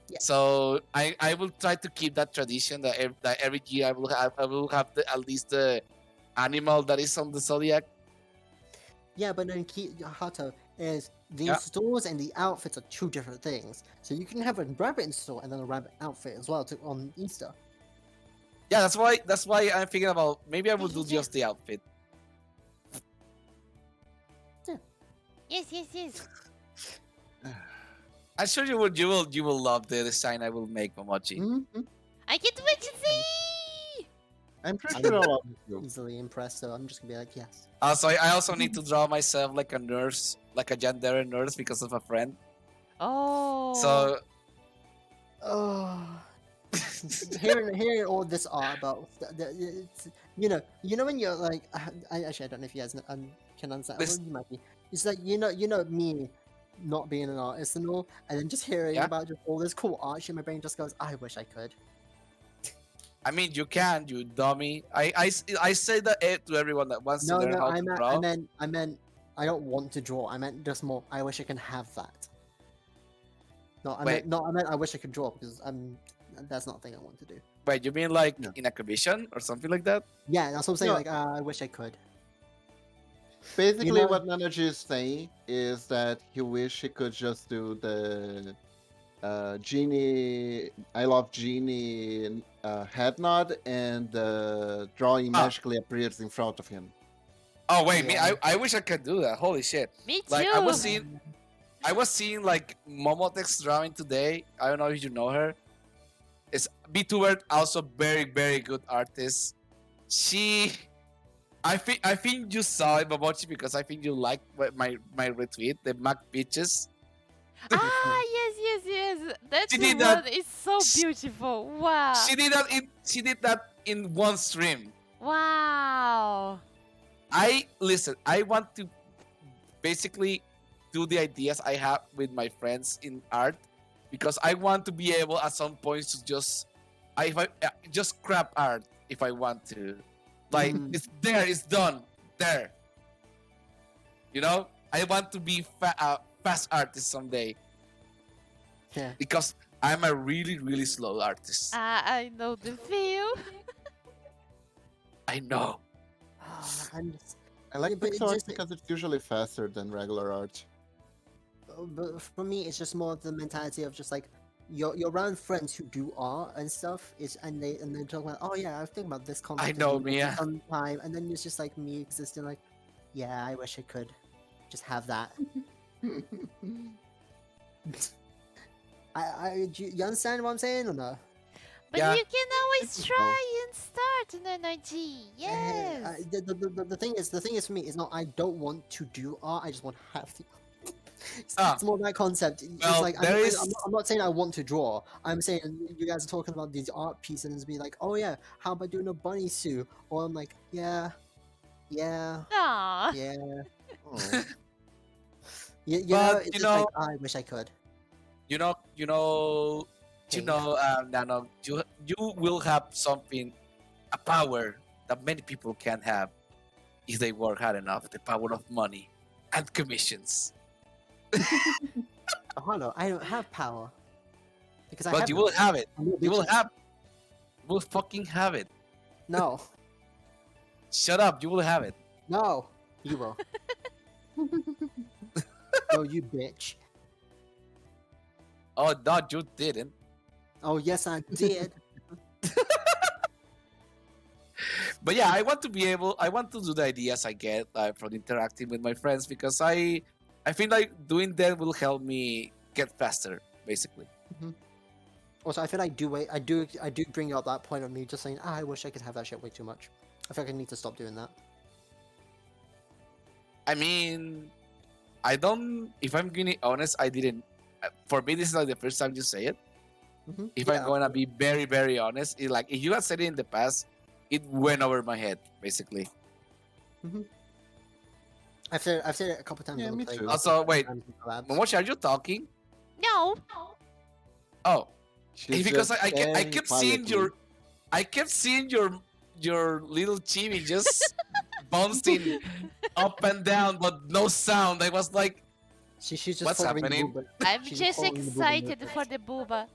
Yeah. So I will try to keep that tradition that every year I will have at least the animal that is on the zodiac. Yeah, but then Hato is the Yeah. installs and the outfits are two different things. So you can have a rabbit install and then a rabbit outfit as well on Easter. Yeah, that's why I'm thinking about maybe I will do Yeah. just the outfit. Yes. I'm sure you will love the design I will make, Momochi. Mhm. I can't wait to see. I'm pretty I'm sure all of you. easily impressed, so I'm just gonna be like, yes. Also, I also need to draw myself like a nurse, like a gender nurse because of a friend. Oh. So Oh, hearing all this art about it's, you know when you're like, actually I don't know if you guys can understand. this, Well, you might be. It's like me not being an artist and all, and then just hearing yeah. about just all this cool art shit, my brain just goes, I wish I could. I mean, you can, you dummy. I say that to everyone that wants to No, learn no, how to draw. I meant I don't want to draw. I meant just more. I wish I can have that. No, Wait, I meant I wish I could draw because that's not a thing I want to do. wait, you mean like No. in a commission or something like that? Yeah, that's what I'm saying. No. Like, I wish I could. Basically, know- what NanoG is saying is that he wish he could just do the Genie, I love Genie head nod, and drawing Ah. magically appears in front of him. Oh wait, me, Yeah. I wish I could do that. Holy shit! Me too. Like I was seeing like Momote's drawing today. I don't know if you know her. It's Vtuber, also very good artist. I think you saw it, Momochi, because I think you liked my retweet, the Mac Bitches. Ah, yes. That She did that- one is so beautiful. Wow. She did that in one stream. Wow. I want to basically do the ideas I have with my friends in art because I want to be able at some points to just scrap art if I want to. Like it's there, it's done there. You know, I want to be fast artist someday Yeah. because I'm a really slow artist. I know the feel. I know. I'm just, I like Yeah, but it pixel art just- because it's usually faster than regular art. but for me, it's just more the mentality of just like you're around friends who do art and stuff. And they talk about, oh yeah, I was thinking about this concept. know, of Mia. Sometime, and then it's just like me existing like, yeah, I wish I could just have that. You understand what I'm saying or no? But Yeah. you can always It's try and start an NanoG. Yes. The thing is for me, it's not I don't want to do art. I just want to have the. Ah. It's more that concept. Well, It's like there is- I'm not saying I want to draw. I'm saying you guys are talking about these art pieces and be like, oh yeah, how about doing a bunny suit? Or I'm like, yeah, Aw. Oh. But, it's you just like, know- I wish I could. You know, Nano, you will have something, a power that many people can't have if they work hard enough. The power of money and commissions. Oh no, I don't have power because I But have you none. will have it. I'm not You will bitches. have. You will fucking have it. No, Shut up. You will have it. no, you will. No, you bitch. Oh no, you didn't. Oh yes, I did. But yeah, I want to be able. I want to do the ideas I get from interacting with my friends because I feel like doing that will help me get faster, basically. Also, I feel like I do bring up that point of me just saying, I wish I could have that shit way too much. I feel like I need to stop doing that. I mean, I don't. If I'm being honest, I didn't. For me, this is like the first time you say it. If I'm gonna be very honest, like if you had said it in the past, it went over my head, basically. I've said it a couple times. Yeah, on the me play- too. Also, wait, times in collabs. Momochi, are you talking? No. Oh, She's because just I staring kept seeing quietly. your little chibi just bouncing up and down, but no sound. I was like, She's just What's following the happening? booba. I'm She's just following the booba excited movement. for the booba.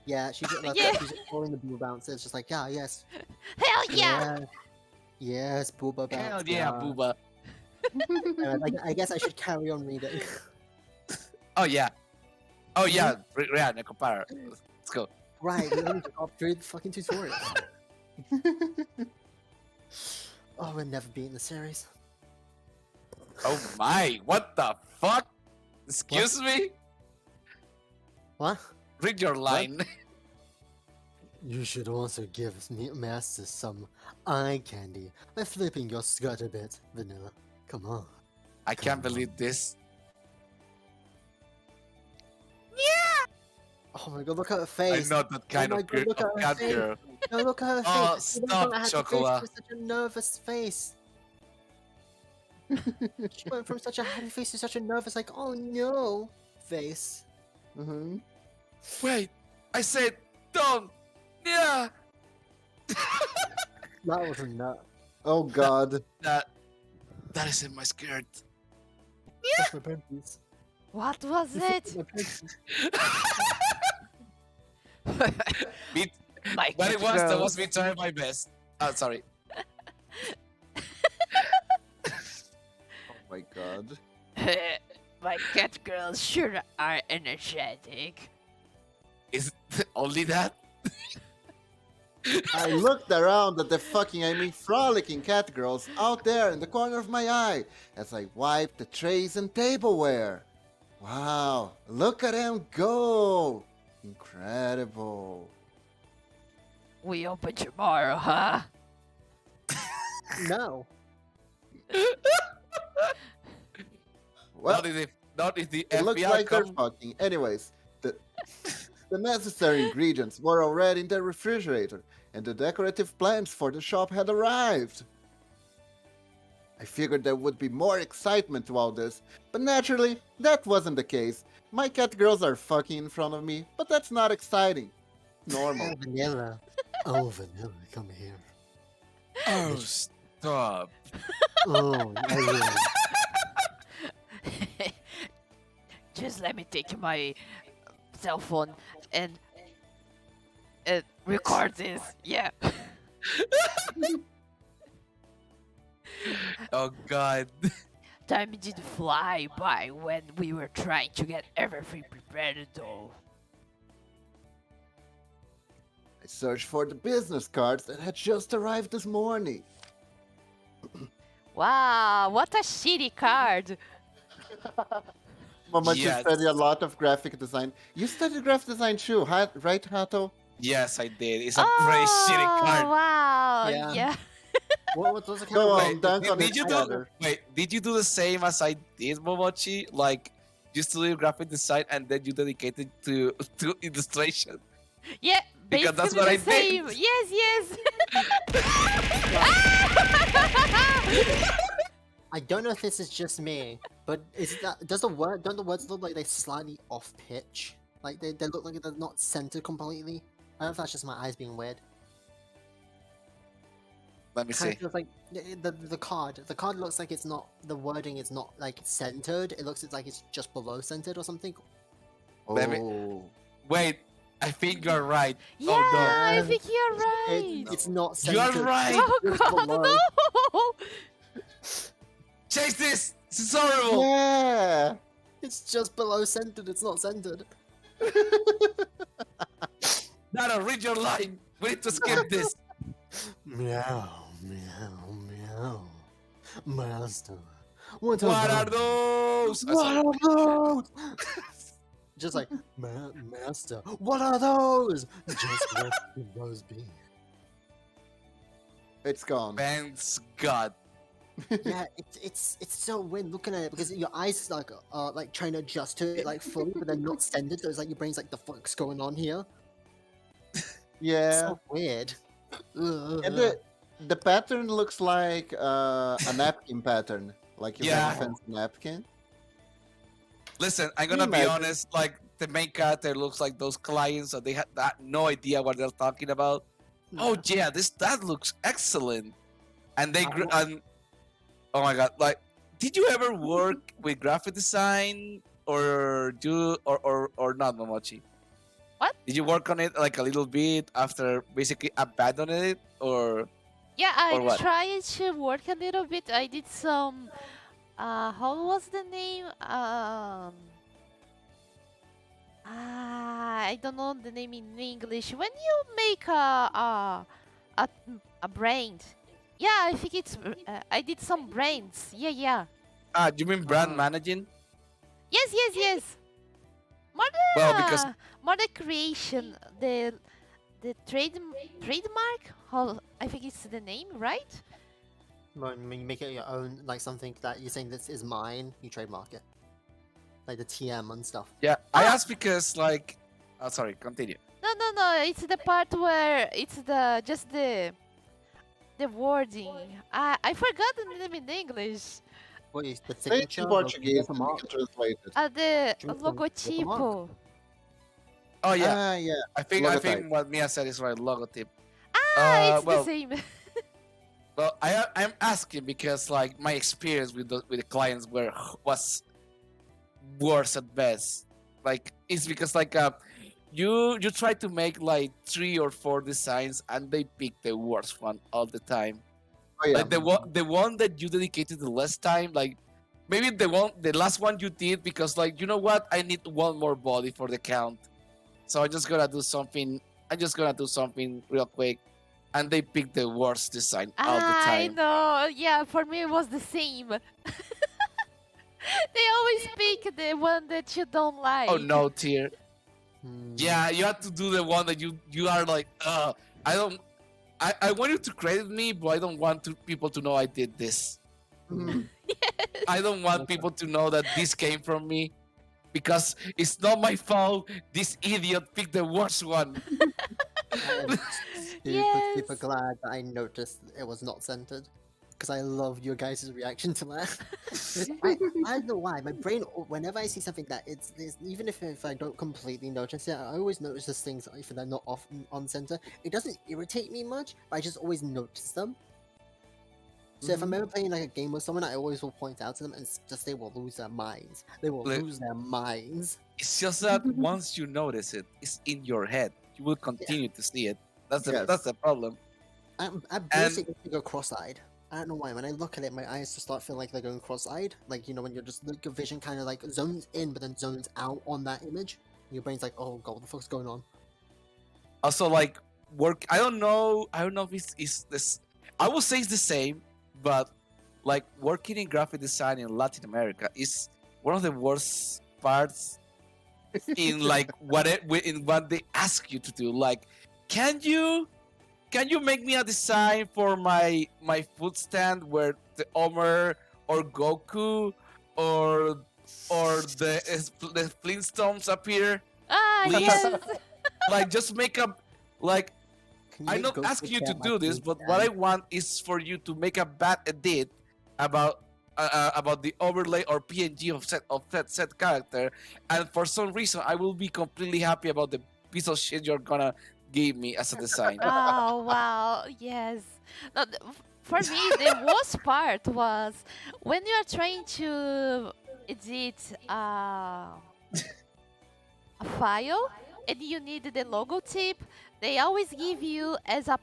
Yeah, she's just, Yeah. she's just following the booba bounce. It's just like, yeah, yes, Hell yeah. yes, booba bounce. hell yeah, booba. I guess I should carry on reading. Oh yeah, yeah, Nekopara. Let's go. Right, we only got through the fucking tutorial. Oh, we're never beating the series. Oh my, what the fuck? Excuse me? What? Read your line. You should also give Master some eye candy by flipping your skirt a bit, Vanilla. Come on. I can't Come believe on. this. Oh my god, look at her I'm face. not that Oh kind my of, god, look at her cat face. girl. No, look at her Oh, face. She went stop, from a happy face Chocola. to such a nervous face. She went from such a happy face to such a nervous, like, oh no, face. Mhm. Wait, I said don't. Yeah. That was a nut. Oh God. That is in my skirt. That's my panties. What was You it? flipped my panties. It, My but cat it was that girl. was me trying my best. Oh, sorry. Oh my God. My cat girls sure are energetic. Is it only that? I looked around at the frolicking cat girls out there in the corner of my eye as I wiped the trays and tableware. Wow, look at them go! Incredible. We open tomorrow, huh? No. Well, Not if the it looks FBI like they're come. fucking. Anyways, the necessary ingredients were already in the refrigerator, and the decorative plants for the shop had arrived. I figured there would be more excitement to all this, but naturally, that wasn't the case. My cat girls are fucking in front of me, but that's not exciting. Normal. Oh, Vanilla. Oh, Vanilla, come here. Oh, stop. Oh, I will. Just let me take my cell phone and record this. Yeah. Oh God. Time did fly by when we were trying to get everything prepared, though. I searched for the business cards that had just arrived this morning. Wow, what a shitty card! Momochi Yes. studied a lot of graphic design. You studied graphic design too, right, Hato? Yes, I did. It's a very shitty Oh, card. wow, Yeah. yeah. What was the Go kind on, dunk on Did it you do? together. Wait, did you do the same as I did, Momochi? Like, you studied graphic design and then you dedicated to illustration. Yeah, Because basically that's what the I did. same. Yes, yes. I don't know if this is just me, but don't the words look like they're slightly off pitch? Like they look like they're not centered completely. I don't know if that's just my eyes being weird. Let me Kind see. of like the card. The card looks like it's not, the wording is not like centered. It looks like it's just below centered or something. Let me- Oh. Wait, I think you're right. Yeah, Oh no. I think you're right. It's not You're centered. right. Oh It's god, below. no! Chase this. This is horrible. Yeah. It's just below centered. It's not centered. Nano, read your line. We need to skip this. Meow, meow, meow. Master, what What are those? those? Oh, What sorry. are those? Just like, Master, what are those? Just what could those be? It's gone. Thanks God. Yeah, it's so weird looking at it because your eyes like trying to adjust to it like fully, but they're not centered. So it's like your brain's like, the fuck's going on here? Yeah. So weird. Ugh. And the pattern looks like a napkin pattern. Like you have a Yeah. fancy napkin. Listen, I'm you gonna be imagine? honest. Like the main character looks like those clients, so they had no idea what they're talking about. Oh yeah, that looks excellent. And they and oh my god, like, did you ever work with graphic design or not, Momochi? What? Did you work on it like a little bit after basically abandoning it, or Yeah, Or I what? tried to work a little bit. I did some. How was the name? I don't know the name in English. When you make a brand. Yeah, I think it's. I did some brands. Yeah, yeah. do you mean brand Ah. managing? Yes, yes, yes. More Well, because more the creation, the trademark. How I think it's the name, right? When you make it your own, like something that you're saying this is mine, you trademark it, like the TM and stuff. Yeah, I Ah! asked because like, oh, sorry, continue. No. It's the part where it's the just the wording. I forgot the name in English. What is the Say it signature? in Logo, Portuguese and we watermark? can translate it. The Watermark. logotipo. Oh yeah, Ah, yeah. I Logotype. think what Mia said is right. Logotype. It's the Well, same. I'm asking because like my experience with the clients was worse at best. Like it's because like you try to make like 3 or 4 designs and they pick the worst one all the time. Oh, yeah. Like the one that you dedicated the less time, like maybe the last one you did because like you know what, I need one more body for the count, so I'm just gonna do something. I'm just gonna do something real quick, and they pick the worst design all the I time. know. Yeah, for me it was the same. They always pick the one that you don't like. Oh no, tier. Hmm. Yeah, you have to do the one that you are like, I don't. I want you to credit me, but I don't want people to know I did this. Mhm. I don't want people to know that this came from me because it's not my fault. This idiot picked the worst one. I'm super Yes. glad that I noticed it was not centered, because I love your guys' reaction to that. 'Cause I don't know why my brain, whenever I see something that it's even if I don't completely notice it, I always notice those things if they're not often on center. It doesn't irritate me much, but I just always notice them. So if I'm ever playing like a game with someone, I always will point out to them and just they will lose their minds. They will Like, lose their minds. It's just that once you notice it, it's in your head. You will continue to see it. That's the problem. I basically go cross-eyed. I don't know why. When I look at it, my eyes just start feeling like they're going cross-eyed. Like, you know, when you're just like your vision kind of like zones in, but then zones out on that image. Your brain's like, oh god, what the fuck's going on? Also, like work. I don't know. I don't know if it's this. I would say it's the same, but like working in graphic design in Latin America is one of the worst parts in like in what they ask you to do. Like, can you make me a design for my food stand where the Omer or Goku or the Flintstones appear? Please, Yes. like just make a like. Can you I'm make not Goku asking you stare to at my do this, food but what I stand? want is for you to make a bad edit about the overlay or PNG of that set character, and for some reason I will be completely happy about the piece of shit you're gonna give me as a design. Oh wow, yes. No, for me, the worst part was when you are trying to edit a file and you need the logotype. They always give you as a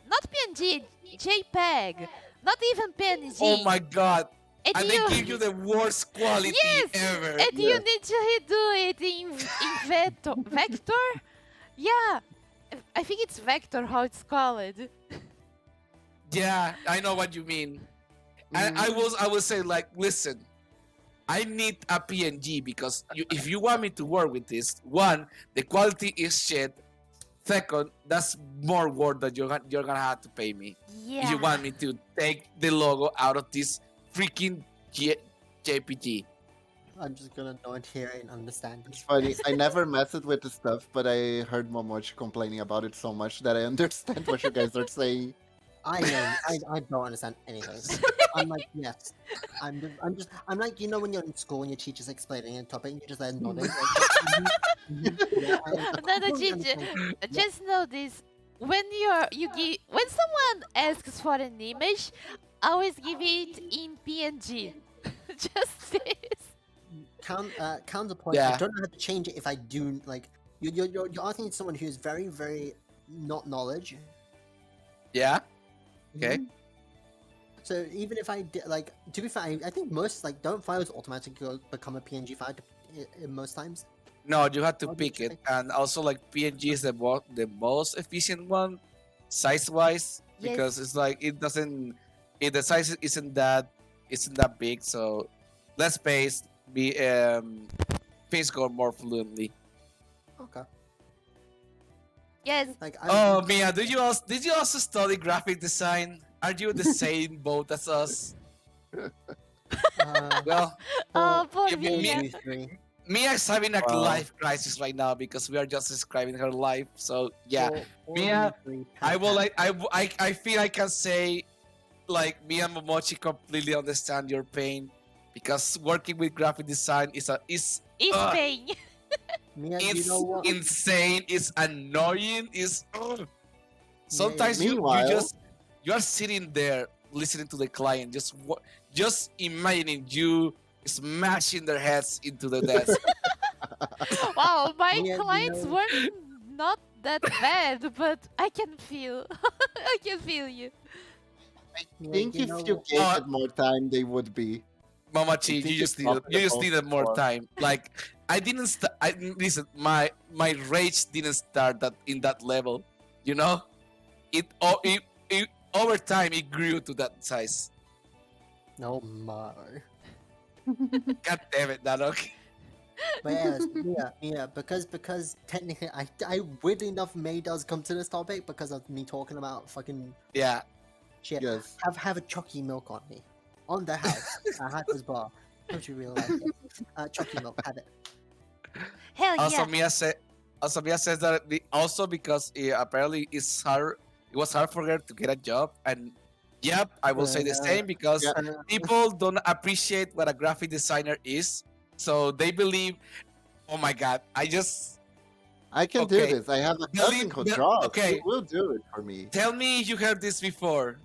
not PNG, JPEG, not even PNG. Oh my god! And And they give you the worst quality yes, ever. and you need to redo it in vector. Yeah, I think it's vector how it's called. Yeah, I know what you mean. And I will say like, listen, I need a PNG because if you want me to work with this, one, the quality is shit. Second, that's more work that you're gonna have to pay me. Yeah. If you want me to take the logo out of this freaking JPG. I'm just gonna nod here and understand. It's funny. I never messed with the stuff, but I heard Momochi complaining about it so much that I understand what you guys are saying. I know. I don't understand anything. I'm like, yes. I'm like, you know, when you're in school and your teacher's explaining a topic, and you just like nodding. Yeah, Another ginger. Just know this: when when someone asks for an image, always give it in PNG. Just this. Counterpoint. Yeah. I don't know how to change it if I do. Like, you're asking someone who is very, very not knowledge. Yeah. Okay. So even if I did, like, to be fair, I think most like don't files automatically become a PNG file in most times. No, you have to How do you pick it, check? and also like PNG is the most efficient one, size wise, because it's like the size isn't that big, so less space, things go more fluently. Okay. Yes. Like, Oh, Mia, did you also study graphic design? Are you the same boat as us? uh, Well, Oh, poor yeah, one, Mia. two, three, Mia is having a Wow. life crisis right now because we are just describing her life. So yeah, four, Mia, one, three, I pat, will pat. like I feel I can say like me and Momochi completely understand your pain because working with graphic design Is uh, paying. Mia, you know it's what? insane, it's annoying, Mia, you sometimes know, Meanwhile, you are sitting there listening to the client just imagining you smashing their heads into the desk. Wow, my Mia, you clients know, were not that bad, but I can feel. I can feel you. I Mia, think you if know you what? gave uh it more time, they would be. I Mamachi, think you softened the you just most needed more before. time. Like I didn't I listen, my rage didn't start that in that level, you know. It over time it grew to that size. No, my. God damn it, Nanok. But yeah, so Mia, because technically I weirdly enough made us come to this topic because of me talking about fucking Yeah. shit. Yes. Have a chalky milk on me, on the house. I had this bar. Don't you really like it? Chalky milk, have it. Hell Also, yeah. Mia says that also because apparently it was hard for her to get a job, and yep, I will say the Uh, same because Yeah. people don't appreciate what a graphic designer is, so they believe, oh my god, I just I can do okay, this. I have a cousin who draws. He okay. will do it for me. Tell me you heard this before.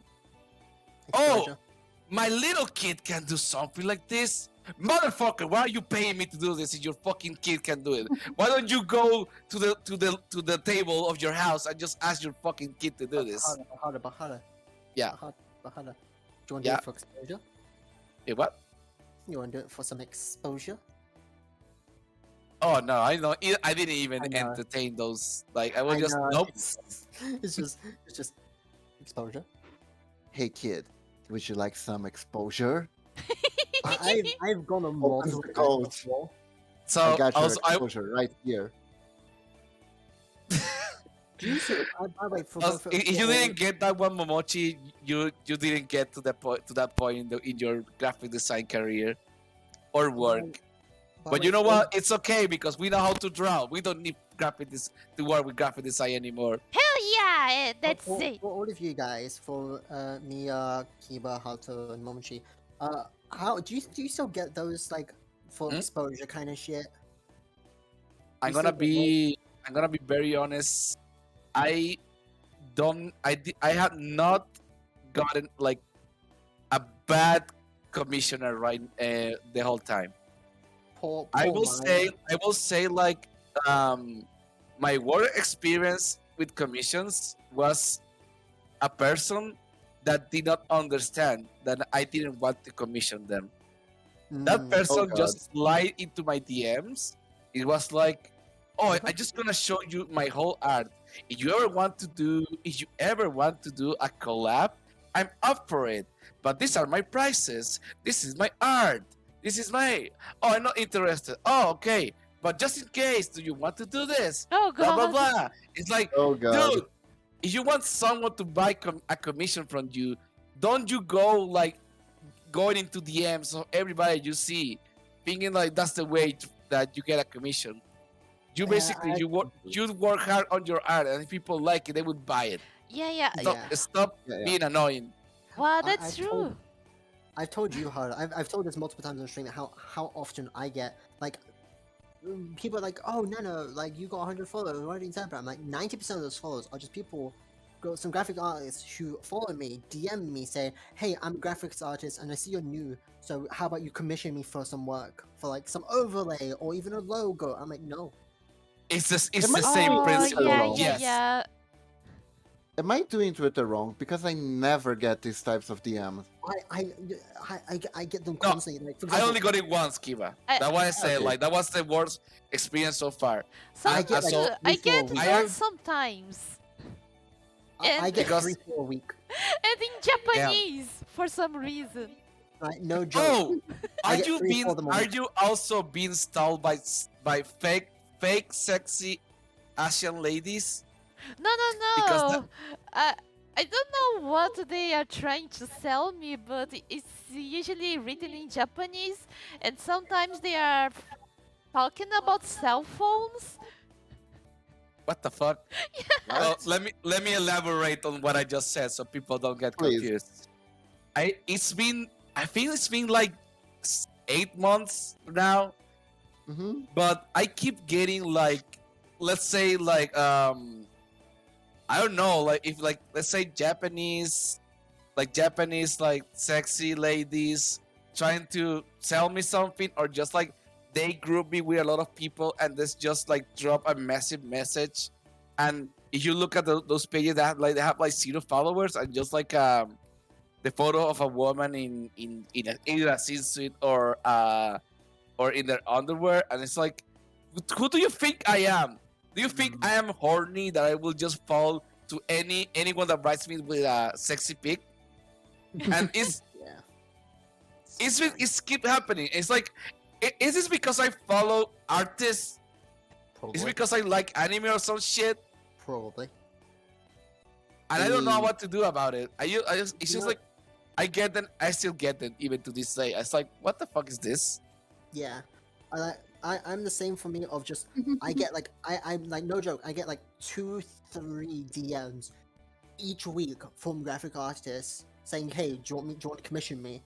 Oh, exposure. my little kid can do something like this. Motherfucker, why are you paying me to do this if your fucking kid can do it? Why don't you go to the table of your house and just ask your fucking kid to do this? Bahada. Yeah, Bahada. Do you want to do yeah. it for exposure? Eh, what? You want to do it for some exposure? Oh no, I know. I didn't even I know. entertain those. Like I was I just know. nope. It's just exposure. Hey kid, would you like some exposure? I've gone on Opens multiple the dates code. before. I So got your also I exposure right here. Do you see? By the way, if you didn't get that one, Momochi, you didn't get to that point in your graphic design career or work. But you know what? It's okay because we know how to draw. We don't need to work with graphic design anymore. Hell yeah. That's for, it. for all of you guys, for Mia, Kiba, Hato, and Momochi, how do you still get those like for Hmm? exposure kind of shit? I'm You gonna still get those? I'm gonna be very honest. I don't I have not gotten like a bad commissioner right the whole time. Poor Maya. I will say like my work experience with commissions was a person that did not understand that I didn't want to commission them. That Mm. Oh person god. just slide into my DMs. It was like, oh, I Okay. just gonna show you my whole art. If you ever want to do a collab, I'm up for it. But these are my prices. This is my art. This is my. Oh, I'm not interested. Oh, okay. But just in case, do you want to do this? Oh Blah blah god. blah. It's like, Oh god. dude, if you want someone to buy a commission from you, don't you go like going into DMs of everybody you see, thinking like that's the way that you get a commission. You basically I, you work hard on your art, and if people like it, they would buy it. Yeah, yeah. yeah. Stop Yeah, yeah. being annoying. Wow, I, that's I've told true. I've told you how I've told this multiple times on stream how often I get like people are like, oh Nano, like you got 100 followers, why didn't you? I'm like 90% of those followers are just people, some graphic artists who follow me, DM me, say, hey, I'm a graphics artist and I see you're new, so how about you commission me for some work for like some overlay or even a logo? I'm like, no. It's just it's Am the I same Oh, doing Twitter principle. yeah, wrong? yeah, Yes. yeah. Am I doing Twitter wrong? Because I never get these types of DMs. I get them No, constantly. Like, for I example, only got it once, Kiba. I- That's why I say Okay. like that was the worst experience so far. Some, I get, like, I 3-4 get weeks. that sometimes. I get Because- 3-4 a week. And in Japanese for some reason. Right, no joke. Oh, I are get you 3 for them a are week. you also being stalled by fake sexy Asian ladies? No, no, because no. I I don't know what they are trying to sell me, but it's usually written in Japanese, and sometimes they are talking about cell phones. what the fuck? Well, What? let me elaborate on what I just said so people don't get Please. confused. I think it's been like 8 months now, Mm-hmm. but I keep getting like, let's say like I don't know, like if like let's say Japanese like sexy ladies trying to sell me something, or just like they group me with a lot of people and this just like drop a massive message. And if you look at those pages that they have like 0 followers, and just like the photo of a woman in either a swimsuit or in their underwear, and it's like, who do you think I am? Do you think I am horny that I will just fall to anyone that writes me with a sexy pic? And Yeah. it's keep happening. It's like, is this because I follow artists? Is it Probably. because I like anime or some shit? Probably. And I don't know Mm. what to do about it. It's just No. like, I get them. I still get them even to this day. It's like, what the fuck is this? Yeah. I'm the same for me of just I get like I'm like no joke, I get like 2-3 DMs each week from graphic artists saying, hey, do you want to commission me?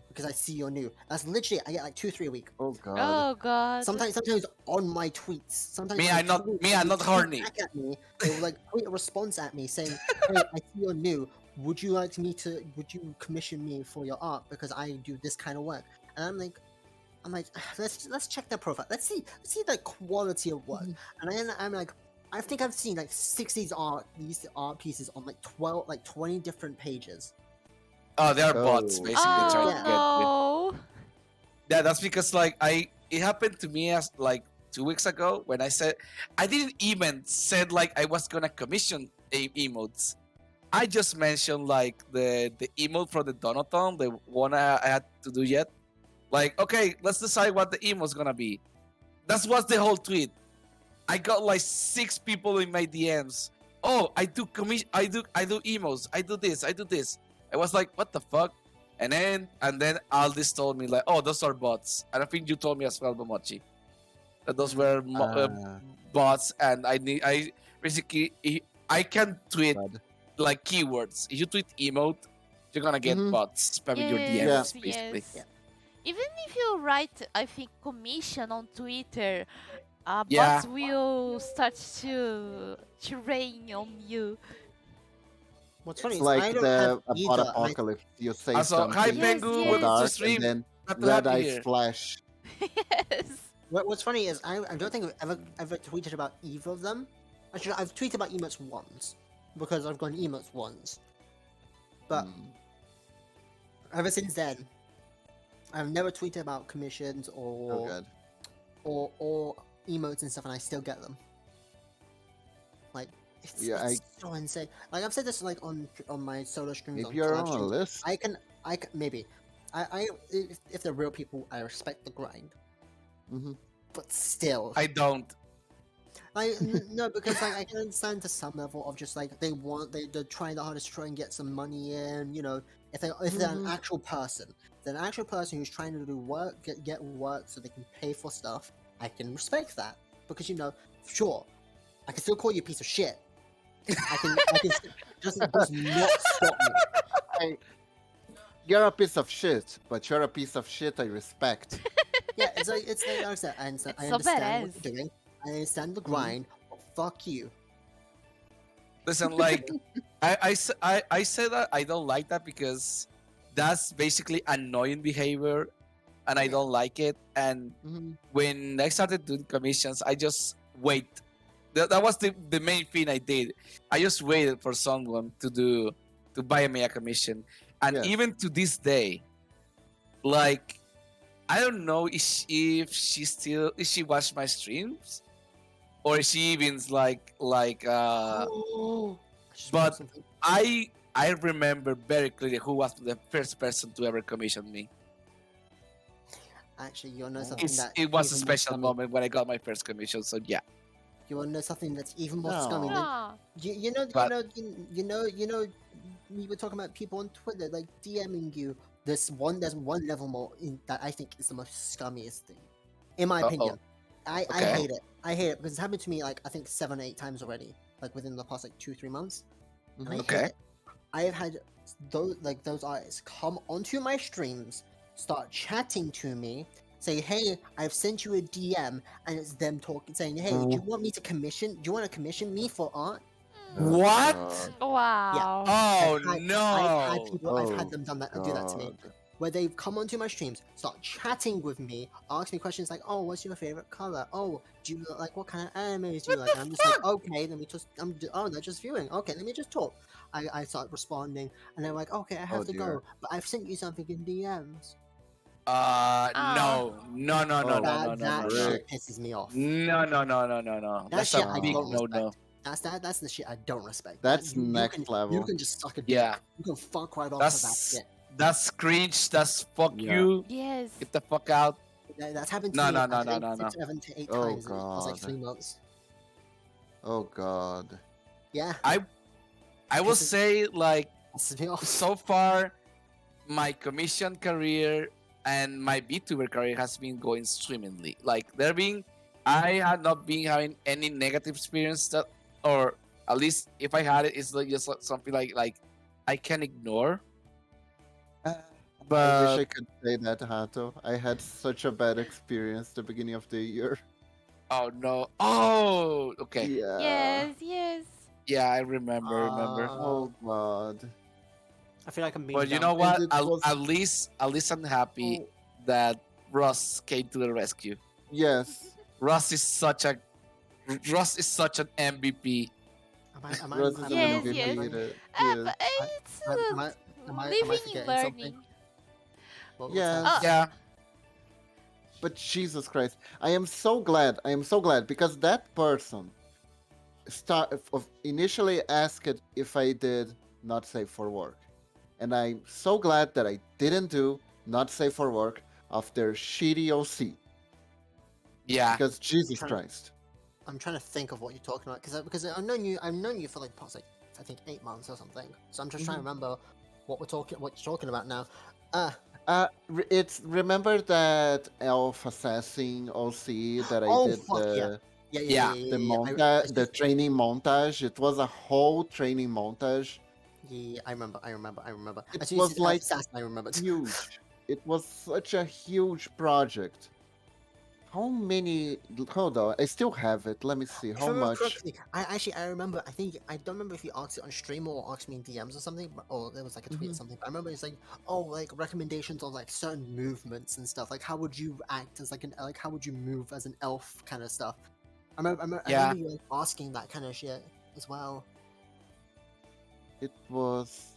Because I see you're new. That's literally I get like 2-3 a week. Oh God. Oh God. Sometimes on my tweets. Sometimes Me, when I I'm not. tweet, Me, I'm they not tweet horny. back at me. They will like tweet a response at me saying, "Hey, I see you're new. Would you Would you commission me for your art because I do this kind of work?" And I'm like, let's check their profile. Let's see the quality of work. And then I'm like, I think I've seen like 6 these art pieces on like 20 different pages. Oh, they are bots Oh. basically trying Oh to Yeah. get you. no. Yeah, that's because like it happened to me as like 2 weeks ago when I said I didn't even said like I was gonna commission emotes. I just mentioned like the emote from the Donaton, the one I had to do yet. Like, okay, let's decide what the emote's gonna be. That was the whole tweet. I got like 6 people in my DMs. Oh, I do emotes. I do this. I do this. I was like, what the fuck? And then Aldis told me like, oh, those are bots. And I think you told me as well, Momochi, that those were bots. And I basically I can tweet God. like keywords. If you tweet emote, you're gonna get Mhm. bots spamming your Yes, DMs basically. yes. Even if you write, I think, commission on Twitter, Yeah. bots will start to rain on you. What's funny It's is like I don't have a bot either. And apocalypse. You say Also, hi something Yes, Pengu, so welcome to yes. the dark, and stream. then Glad to have red you eyes here. flash. Yes. What's funny is I don't think I've ever tweeted about either of them. Actually, I've tweeted about emotes once because I've gone emotes once. But Mm. ever since then, I've never tweeted about commissions Oh God. or emotes and stuff, and I still get them. Like Yeah, it's so insane. Like I've said this like on my solo streams. Maybe on you're collab on a streams. list. I can maybe. If they're real people, I respect the grind. Mm-hmm. But still, I don't. no, because like I can understand to some level of just like they're trying the hardest to try and get some money in. You know, if they're an Mhm. actual person, they're an actual person who's trying to do work, get work so they can pay for stuff. I can respect that because sure, I can still call you a piece of shit. I can just not stop me. You're a piece of shit, but you're a piece of shit I respect. Yeah, it's like I said, I It's so understand what badass. you're doing. I understand the grind. But fuck you. Listen, like I say that I don't like that because that's basically annoying behavior, and I don't like it. And Mhm. when I started doing commissions, I just wait. That was the main thing I did. I just waited for someone to buy me a commission, and Yes. even to this day, like I don't know if she watched my streams, or if she even's like Oh, I just but wrote something. I remember very clearly who was the first person to ever commission me. Actually, you know something that It was a even more special funny. moment when I got my first commission. So yeah. You want to know something that's even more No. scummy than Ah. But- we were talking about people on Twitter like DMing you. There's one level more that I think is the most scummiest thing, in my opinion. I Okay. hate it. I hate it because it's happened to me like I think 7 or 8 times already, like within the past like 2-3 months, and I Mhm. Okay. hate it. I have had those artists come onto my streams, start chatting to me, say, "Hey, I've sent you a DM," and it's them talking, saying, "Hey, do you want me to commission? Do you want to commission me for art?" Oh, What? God. Wow. Oh I've had no! people, I've had Oh, them do that to me, God. where they've come onto my streams, start chatting with me, ask me questions like, "Oh, what's your favorite color? Oh, do you like what kind of animes do you What like?" the And I'm just like, fuck? "Okay, let me just, oh, they're just viewing. Okay, let me just talk." I start responding, and they're like, "Okay, I have Oh, to dear. go, but I've sent you something in DMs." No, no, no, no, Oh, no, no, That no, no, that no, shit pisses me off. no, no, no, no, no, no. That That's a shit I big don't no, respect. no. That's the shit I don't respect. That's You next can level. just suck a dick. Yeah. You can fuck right off of that That's shit. that's cringe. That's fuck Yeah. you. Yes. Get the fuck out. That's happened to No, me, no, I no, no, think, no, no. 7 to 8 Oh, times in the past like God. 3 months. Oh, God. Yeah, I will Pisses- say like pisses me off. so far, my commission career and my VTuber career has been going swimmingly. Like I have not been having any negative experience that, or at least if I had it, it's like just like something like I can ignore. I wish But I could say that, Hato. I had such a bad experience the beginning of the year. oh no, oh okay, Yeah. Yes, yes. yeah, I remember. Oh, God. I feel like I'm being But you dumb. know And what? it was. At least I'm happy Oh, that Ross came to the rescue. yes. Ross is such a Ross is such an MVP. Rose is an Yes, MVP. yes. He is. But it's Am I living and forgetting something? learning. What's that? Yes. Yeah, But Jesus Christ, I am so glad. I am so glad because that person initially asked if I did not safe for work, and I'm so glad that I didn't do not safe for work of their shitty OC yeah. because Jesus Trying to- Christ. I'm trying to think of what you're talking about because I've known you for like past like I think 8 months or something. So I'm just trying to remember what you're talking about now. It's remember that elf assassin OC that I Oh did fuck yeah. Yeah, Yeah. the montage, the training montage. It was a whole training montage. Yeah, I remember. It As soon as was you said like assassin, I remembered. huge. It was such a huge project. How many? Hold on, I still have it. Let me see. If I How remember much? correctly, I remember. I don't remember if you asked it on stream or asked me in DMs or something, or there was like a tweet or something. But I remember it's like, oh, like recommendations on like certain movements and stuff. Like how would you act as like how would you move as an elf kind of stuff. I remember Yeah. you like, asking that kind of shit as well. It was.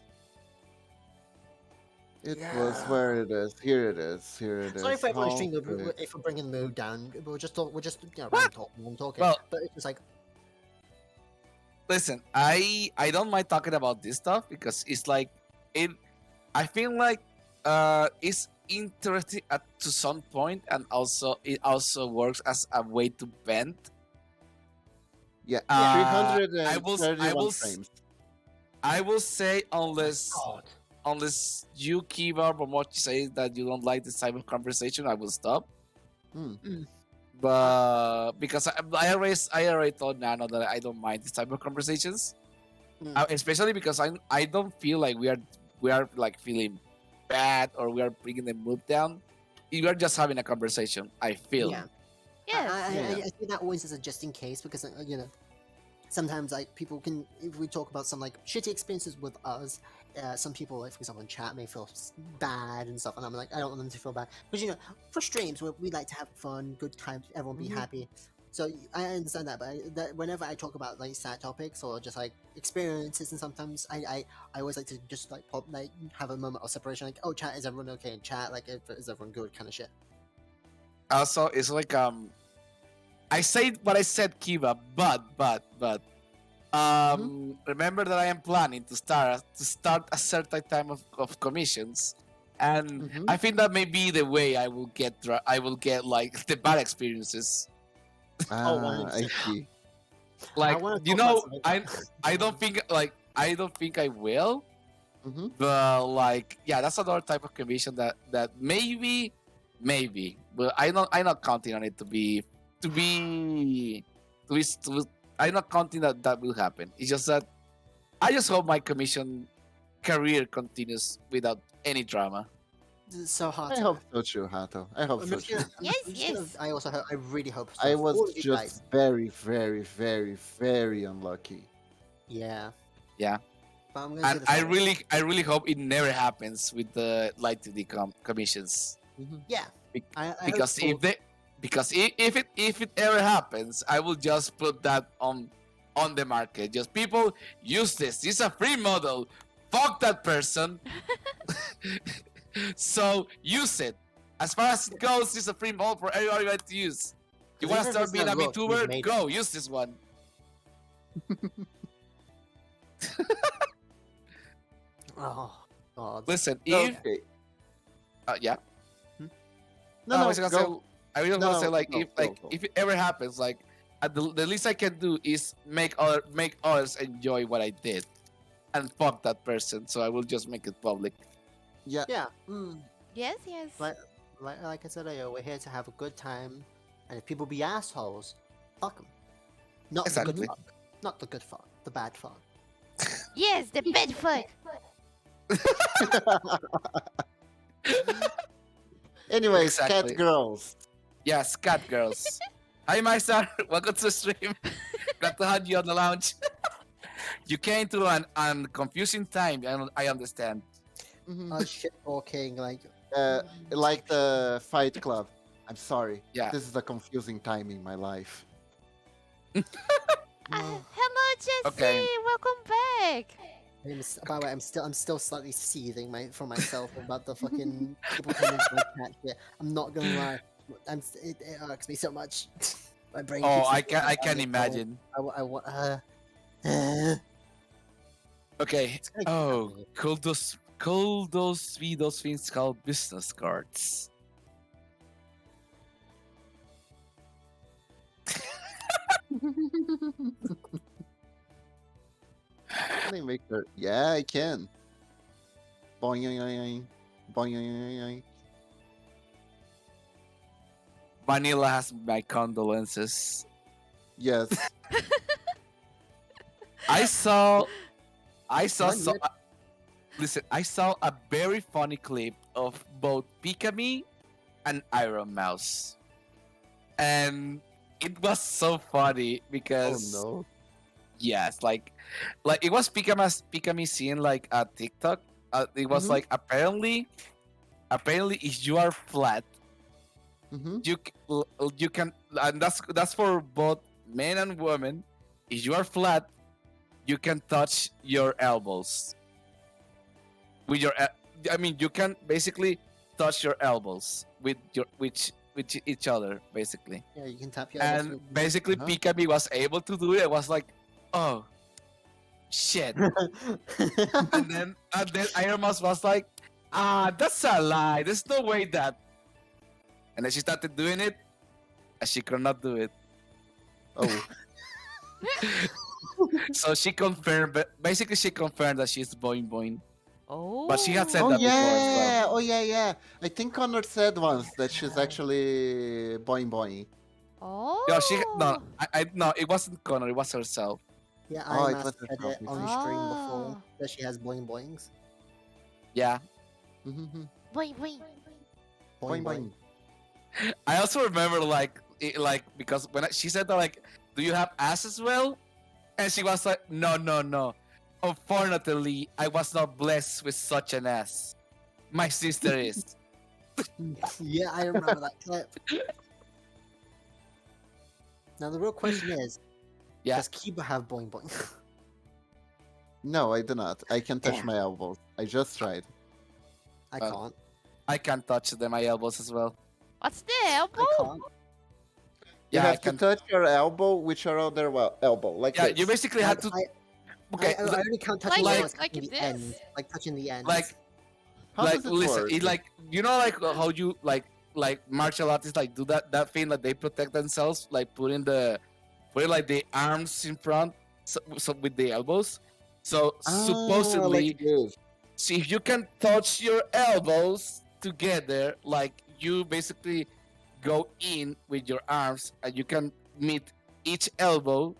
It was Yeah. where it is. Here it is. Here it is. Sorry if everyone's How stream quick. if we're bringing the mood down. We're just What? random talking. Well- but it's just like Listen, I don't mind talking about this stuff because it's like it. I feel like it's interesting to some point, and also it also works as a way to vent. Yeah, Uh, 331 frames. I will say unless God. unless you Kiba or Momochi say that you don't like this type of conversation, I will stop. Hmm. But because I already told Nano that I don't mind this type of conversations, especially because I don't feel like we are like feeling bad or we are bringing the mood down. We are just having a conversation. I feel. Yeah. Yes. I see that always as a just in case because sometimes like people can if we talk about some like shitty experiences with us, some people like for example in chat may feel bad and stuff, and I'm like I don't want them to feel bad because for streams we like to have fun, good times, everyone be happy. So I understand that, but that whenever I talk about like sad topics or just like experiences, and sometimes I always like to just like pop like have a moment of separation, like oh chat, is everyone okay in chat? Like is everyone good, kind of shit. Also, it's like I say what I said, Kiba, but remember that I am planning to start a certain time of commissions, and I think that may be the way I will get like the bad experiences. Oh, I 100%. see. Like wanna you talk about know, something. I don't think I will. Mhm. But like, yeah, that's another type of commission that maybe, but I'm not counting on it to be to I'm not counting that will happen. It's just that I just hope my commission career continues without any drama. So hard I to. hope so too, Hato. I hope I'm so just too. gonna. Yes, I'm just gonna. yes. I also. I really hope so. I For was all of you guys. just very, very, very, very unlucky. Yeah. Yeah, But I'm gonna say and this. Right I really hope it never happens with the light to the commissions. Yeah. Be- I hope because for. if it ever happens, I will just put that on the market. Just people use this. It's a free model. Fuck that person. So use it. As far as it goes, it's a free model for everybody to use. You 'Cause want even to if start it's being a not look, we've Vtuber? made it. Go use this one. Oh God. Listen, if Okay. yeah, No, I no, was gonna say, go. I was gonna say No, like go, if go, go. if it ever happens, like the least I can do is make others enjoy what I did, and fuck that person. So I will just make it public. Yeah. Yeah. Yes, yes. Like I said earlier, we're here to have a good time, and if people be assholes, fuck them. Not the Exactly. good fuck. Not the good fuck. The bad fuck. Yes, the bed fuck. Anyways, Exactly. cat girls. Yes, cat girls. Hi, Marsar. Welcome to the stream. Glad to have you on the lounge. You came to an confusing time. I understand. Shit talking like. Like the Fight Club. I'm sorry. Yeah. This is a confusing time in my life. Hello, Jesse. Okay. Welcome back. By the way, I'm still slightly seething for myself about the fucking people coming to my chat here. I'm not gonna lie, it irks me so much. My brain. Oh, keeps I can imagine. I want. Okay. It's gonna keep Oh, happening. could those be those things called business cards? Can I make her? Yeah, I can. Boing, boing. Vanilla has my condolences. Yes. I saw Not so, yet. listen, I saw a very funny clip of both Pikami and Iron Mouse. And it was so funny Oh because no. yes, like it was Pikami seeing like a TikTok. It was Mhm. like apparently if you are flat, Mm-hmm. you can, and that's for both men and women. If you are flat, you can touch your elbows with your. I mean, you can basically touch your elbows with each other, basically. Yeah, you can tap your elbows And with- basically, Uh-huh. Pikami was able to do it. I was like, oh shit. And then Iron Mouse was like, that's a lie. There's no way that. And then she started doing it, and she could not do it. Oh. So she confirmed, but basically she confirmed that she's boing boing. Oh. But she had said Oh that before as well. yeah. Oh yeah. I think Connor said once that she's actually boing boing. Oh. Yeah, she no, it wasn't Connor, it was herself. Yeah, Oh, I it was said herself, it you on see. stream before Oh. that she has boing boings. Yeah. Mm-hmm. Boing, boing. Boing boing. I also remember like because when she said that, like, do you have ass as well? And she was like, no. Unfortunately, I was not blessed with such an ass. My sister is. Yeah, I remember that clip. Now the real question is, Yeah. does Kiba have boing boing? No, I do not. I can touch Damn. my elbows. I just tried. I Well, can't. I can touch my elbows as well. What's the I elbow? can't. You Yeah, I have to can. touch your elbow with your other elbow, like Yeah, this. you basically had to. Okay, I only count touching Like it, this? Like touching the this? end, like touching the ends. like How like does it listen, work? it like, you know, like how you like martial artists like do that thing that they protect themselves, like putting the put like the arms in front, so with the elbows. So Like supposedly, this. see if you can touch your elbows together, like you basically go in with your arms, and you can meet each elbow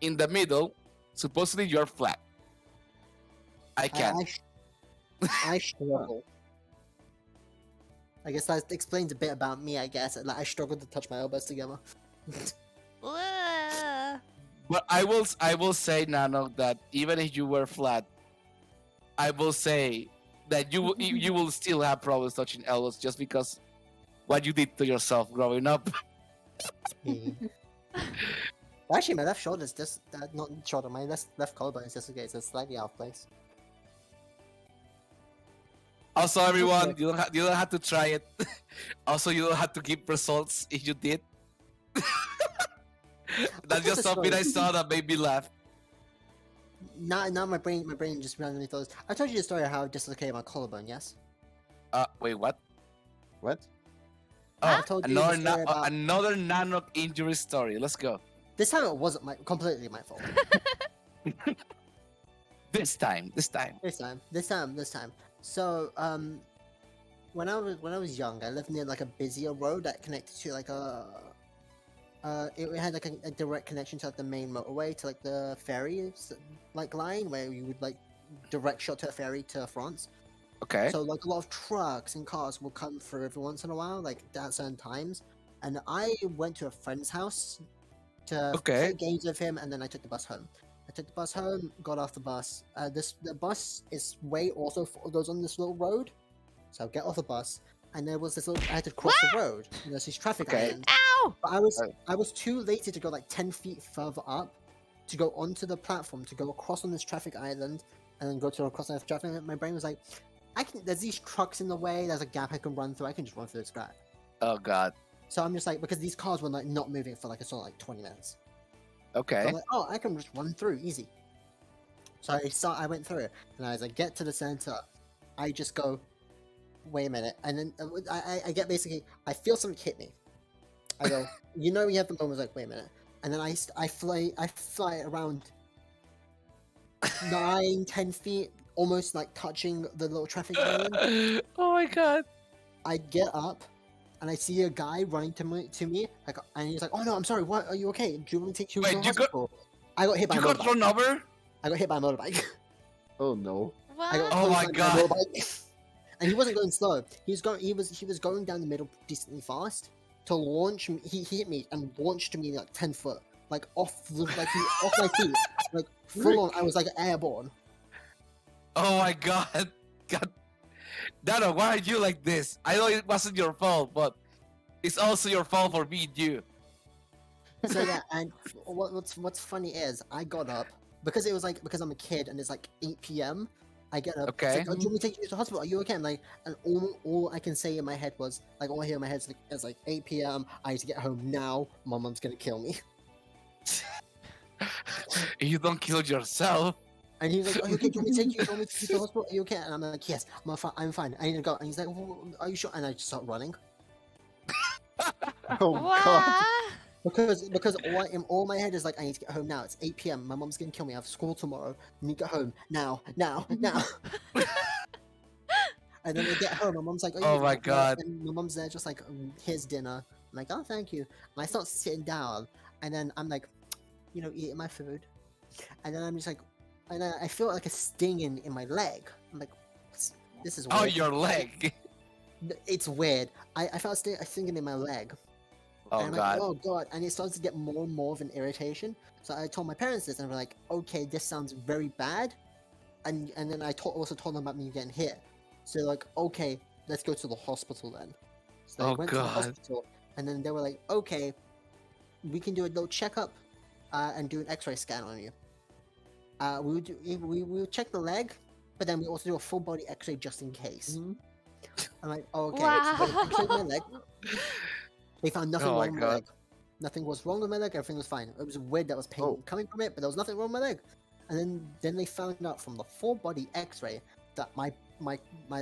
in the middle. Supposedly, you're flat. I I, can. I, sh- I struggle. I guess that explains a bit about me. I guess like I struggle to touch my elbows together. Whoa. But I will say, Nano, that even if you were flat, I will say that you will still have problems touching elbows just because what you did to yourself growing up. Yeah. Actually, my left shoulder is just not shoulder. My left collarbone is just okay. It's slightly out of place. Also, everyone, you don't have to try it. Also, you don't have to give results if you did. That's just something I saw that made me laugh. Now my brain just randomly thought. I told you the story of how I dislocated my collarbone. Yes. Wait, what? What? Oh, I told you the story about. another nano injury story. Let's go. This time it wasn't completely my fault. This time. This time. So when I was young, I lived near like a busier road that connected to like it had like a direct connection to like the main motorway to like the ferry like line where you would like direct shot to a ferry to France. Okay. So like a lot of trucks and cars will come through every once in a while, like at certain times. And I went to a friend's house to Okay. play games with him, and then I took the bus home. I took the bus home, got off the bus. The bus is way also goes on this little road, so I get off the bus, and there was this little. I had to cross the road, and there's these traffic Okay. islands. Ow! But I was too lazy to go like 10 feet further up to go onto the platform to go across on this traffic island, and then go to across the traffic. My brain was like, there's these trucks in the way. There's a gap I can run through. I can just run through this gap. Oh God. So I'm just like, because these cars were like not moving for like a sort of like 20 minutes. Okay. So I'm like, oh, I can just run through easy. So I went through, and as I get to the center, I just go, wait a minute, and then I get basically, I feel something hit me. I go, you have the moment like, wait a minute, and then I fly around 9-10 feet, almost like touching the little traffic island. Oh my God. I get up, and I see a guy running to me, like, and he's like, "Oh no, I'm sorry. What? Are you okay? Do you want me to take you to the hospital?" I got hit by a You got motorbike. run over? I got hit by a motorbike. Oh no. I got What? Oh my clotheslined by a God. motorbike. And he wasn't going slow. He was going down the middle decently fast to launch me. He hit me and launched me like 10 foot, like off my feet, like full on. I was like airborne. Oh my God. God. Nano, why are you like this? I know it wasn't your fault, but it's also your fault for being you. So yeah, and what's funny is I got up because I'm a kid and it's like 8 p.m. I get up. Okay. It's like, oh, do you want me to take you to the hospital? Are you okay? I'm like, and all I can say in my head was like, all I hear in my head is like 8 p.m. I need to get home now. My mom's gonna kill me. If you don't kill yourself. And he's like, are you okay? Do you want me to take you? Do you want me to take you to the hospital? Are you okay? And I'm like, yes, I'm fine. I need to go. And he's like, well, are you sure? And I just start running Oh God. because all my head is like, I need to get home now. It's 8 p.m. My mom's gonna kill me. I have school tomorrow. I need to get home now. And then I get home. My mom's like, Oh my God. And my mom's there, just like, here's dinner. I'm like, oh, thank you. And I start sitting down, and then I'm like, eating my food, and then I'm just like, and then I feel like a stinging in my leg. I'm like, this is weird. Oh, your leg. It's weird. I felt a stinging in my leg. Oh and I'm God. like, oh God. And it starts to get more and more of an irritation. So I told my parents this, and they're like, okay, this sounds very bad. And then I also told them about me getting hit. So they're like, okay, let's go to the hospital then. So they Oh, went to the God. hospital, and then they were like, okay, we can do a little checkup and do an X-ray scan on you. We will check the leg, but then we also do a full body X-ray just in case. I'm like, okay. So they X-rayed my leg. They found nothing Oh my wrong with my God. leg. Nothing was wrong with my leg. Everything was fine. It was weird that was pain coming from it, but there was nothing wrong with my leg. And then they found out from the full body X-ray that my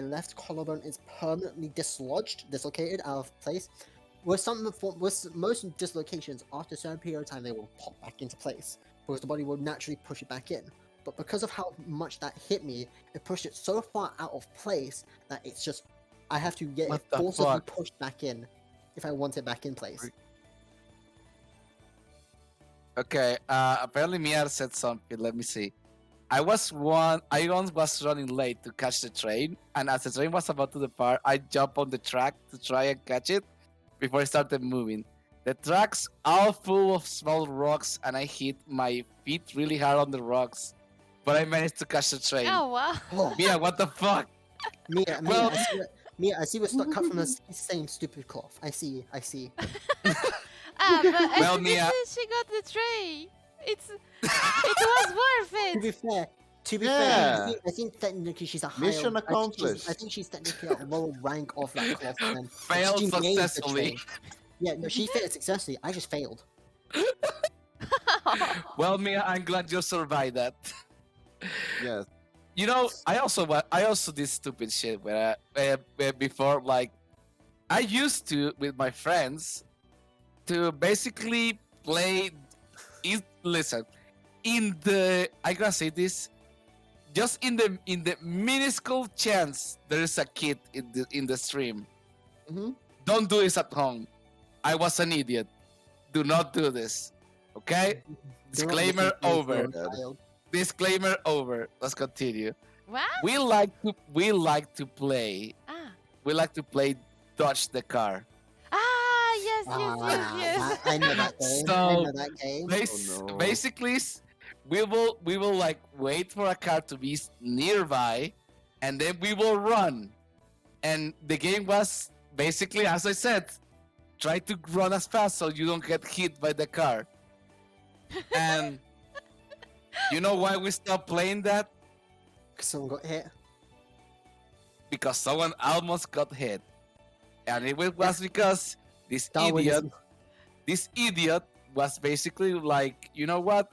left collarbone is permanently dislocated out of place. with most dislocations, after a certain period of time, they will pop back into place because the body will naturally push it back in. But because of how much that hit me, it pushed it so far out of place that it's just I have to get What it the forcibly fuck? pushed back in if I want it back in place. Okay. Apparently Mia said something. Let me see. I once was running late to catch the train, and as the train was about to depart, I jumped on the track to try and catch it before it started moving. The track's all full of small rocks, and I hit my feet really hard on the rocks, but I managed to catch the train. Oh wow. Oh, Mia, what the fuck? Mia, Well- I see we're cut from the same stupid cloth. I see. But at Well, least Mia- she got the tray. It was worth To be it. fair, Yeah. I think technically she's a higher. Mission I think accomplished. she's technically a lower rank of that cloth than Failed she made the successfully. train. Yeah, no, she failed successfully. I just failed. Well, Mia, I'm glad you survived that. Yes. You know, I also did stupid shit where before, like, I used to with my friends to basically play. Listen, I gotta say this, just in the minuscule chance there is a kid in the stream. Mm-hmm. Don't do this at home. I was an idiot. Do not do this. Okay? Do not Disclaimer listen to your over. own child. Disclaimer over. Let's continue. What? We like to play. Ah. We like to play dodge the car. Ah, yes. I know that game. I So, know that game. no. Basically, we will like wait for a car to be nearby, and then we will run. And the game was basically, as I said, try to run as fast so you don't get hit by the car. And you know why we stopped playing that? Someone got hit. Because someone almost got hit, and it was because Darwinism. this idiot was basically like, you know what?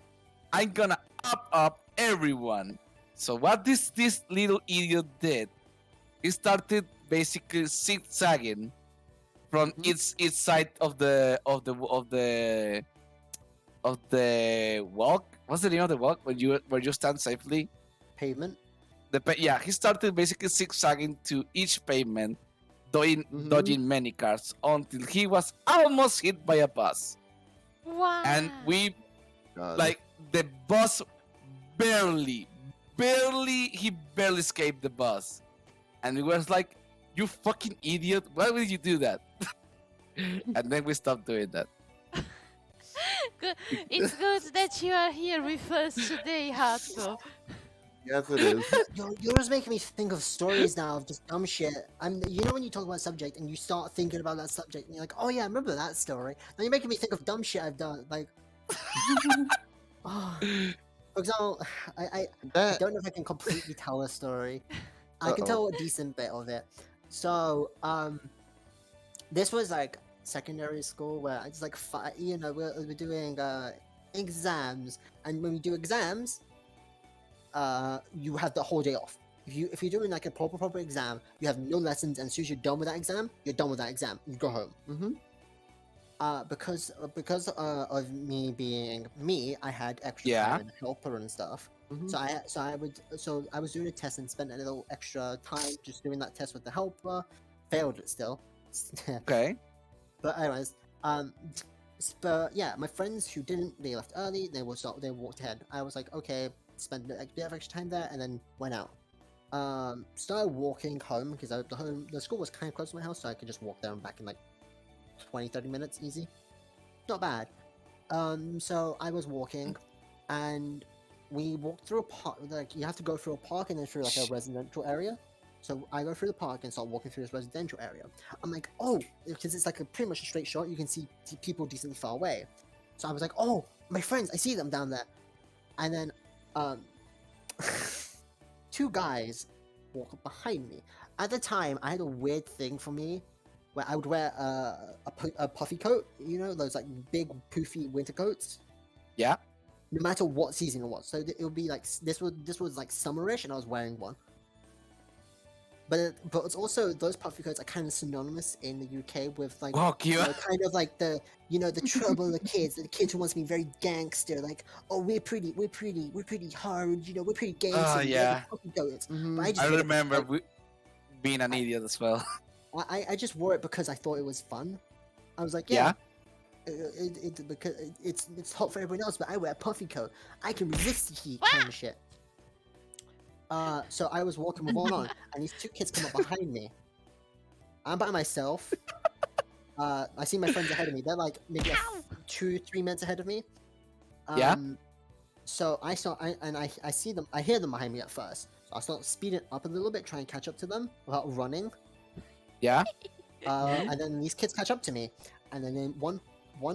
I'm gonna up everyone. So what this little idiot did, he started basically zigzagging from its side of the walk. What's the name of the walk where you stand safely? Pavement. He started basically zigzagging to each pavement, dodging many cars until he was almost hit by a bus. Wow. And we God. like the bus barely escaped the bus, and we was like, "You fucking idiot! Why would you do that?" And then we stopped doing that. Good. It's good that you are here with us today, Hato. Yes, it is. You're just making me think of stories now of just dumb shit. You know when you talk about a subject and you start thinking about that subject and you're like, oh yeah, I remember that story. Now you're making me think of dumb shit I've done. Like, oh. For example, I That don't know if I can completely tell a story. I can Uh-oh. tell a decent bit of it. So, this was like secondary school where I just like, we're doing exams, and when we do exams, you have the whole day off. If you're doing like a proper exam, you have no lessons, and as soon as you're done with that exam, you're done with that exam. You go home. Mm-hmm. Because of me being me, I had extra Yeah. time and helper and stuff. Mhm. So I was doing a test and spent a little extra time just doing that test with the helper. Failed it still. Okay. But anyways, but yeah, my friends who didn't, they left early. They walked ahead. I was like, okay, spend a bit of extra time there, and then went out. Started walking home because the school was kind of close to my house, so I could just walk there and back in like 20-30 minutes, easy. Not bad. So I was walking, and we walked through a park. Like you have to go through a park and then through like a residential area. So I go through the park and start walking through this residential area. I'm like, oh, because it's like pretty much a straight shot. You can see people decently far away. So I was like, oh, my friends, I see them down there. And then, two guys walk up behind me. At the time, I had a weird thing for me where I would wear a puffy coat. You know, those like big poofy winter coats. Yeah. No matter what season it was. So it would be like this was like summerish, and I was wearing one. but it's also those puffy coats are kind of synonymous in the UK with like Wow, you know, Kiba. kind of like the the trouble of kids, the kids who wants to be very gangster, like oh we're pretty hard, we're pretty gangster. We wear the Yeah. puffy coats. But Mhm. I just I wore it remember because, being an I- idiot as well. I just wore it because I thought it was fun. I was like, Yeah? because it's hot for everyone else, but I wear a puffy coat. I can resist the heat, kind of shit. So I was walking with one on, and these two kids come up behind me. I'm by myself. I see my friends ahead of me. They're like maybe Ow! 2-3 minutes ahead of me. Yeah? So I see them. I hear them behind me at first. So I start speeding up a little bit, try and catch up to them without running. Yeah? And then these kids catch up to me, and then one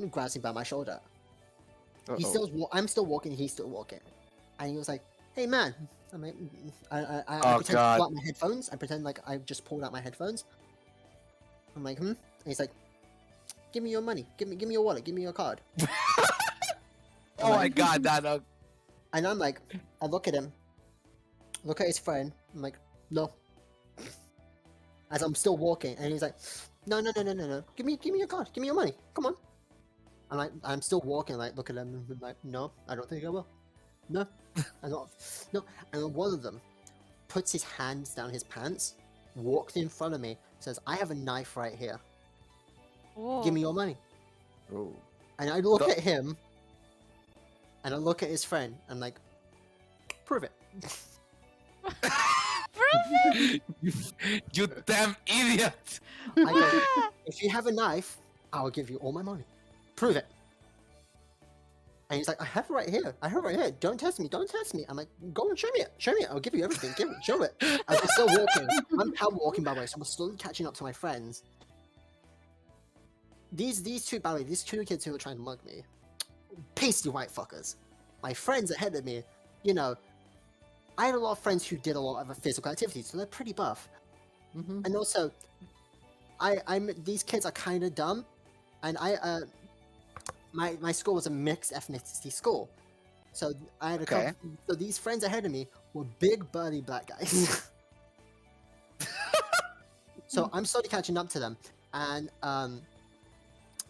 grabs me by my shoulder. I'm still walking. He's still walking, and he was like, "Hey man." I'm like, I Oh, pretend to God. pull out my headphones. I pretend like I just pulled out my headphones. I'm like, And he's like, "Give me your money. Give me your wallet. Give me your card." Oh my god, NanoG. And I'm like, I look at him, look at his friend. I'm like, no. As I'm still walking, and he's like, no. Give me your card. Give me your money. Come on. I'm still walking. Like, look at him. And I'm like, no, I don't think I will. No, I don't. No. And then one of them puts his hands down his pants, walks in front of me, says, "I have a knife right here. Whoa. Give me your money." Oh. And I look The- at him, and I look at his friend. I'm like, prove it. Prove it! You damn idiot. I go, Ah! if you have a knife, I'll give you all my money. Prove it. And he's like, I have it right here. I have it right here. Don't test me. Don't test me. I'm like, go and show me it. Show me it. I'll give you everything. Give it. Show it. I'm still walking. I'm power walking, by the way, so I'm slowly catching up to my friends. These two kids who were trying to mug me, pasty white fuckers. My friends ahead of me, I had a lot of friends who did a lot of physical activities, so they're pretty buff. Mm-hmm. And also, these kids are kind of dumb, and my school was a mixed ethnicity school, so I had a Okay. couple. So these friends ahead of me were big burly black guys. So I'm slowly catching up to them, and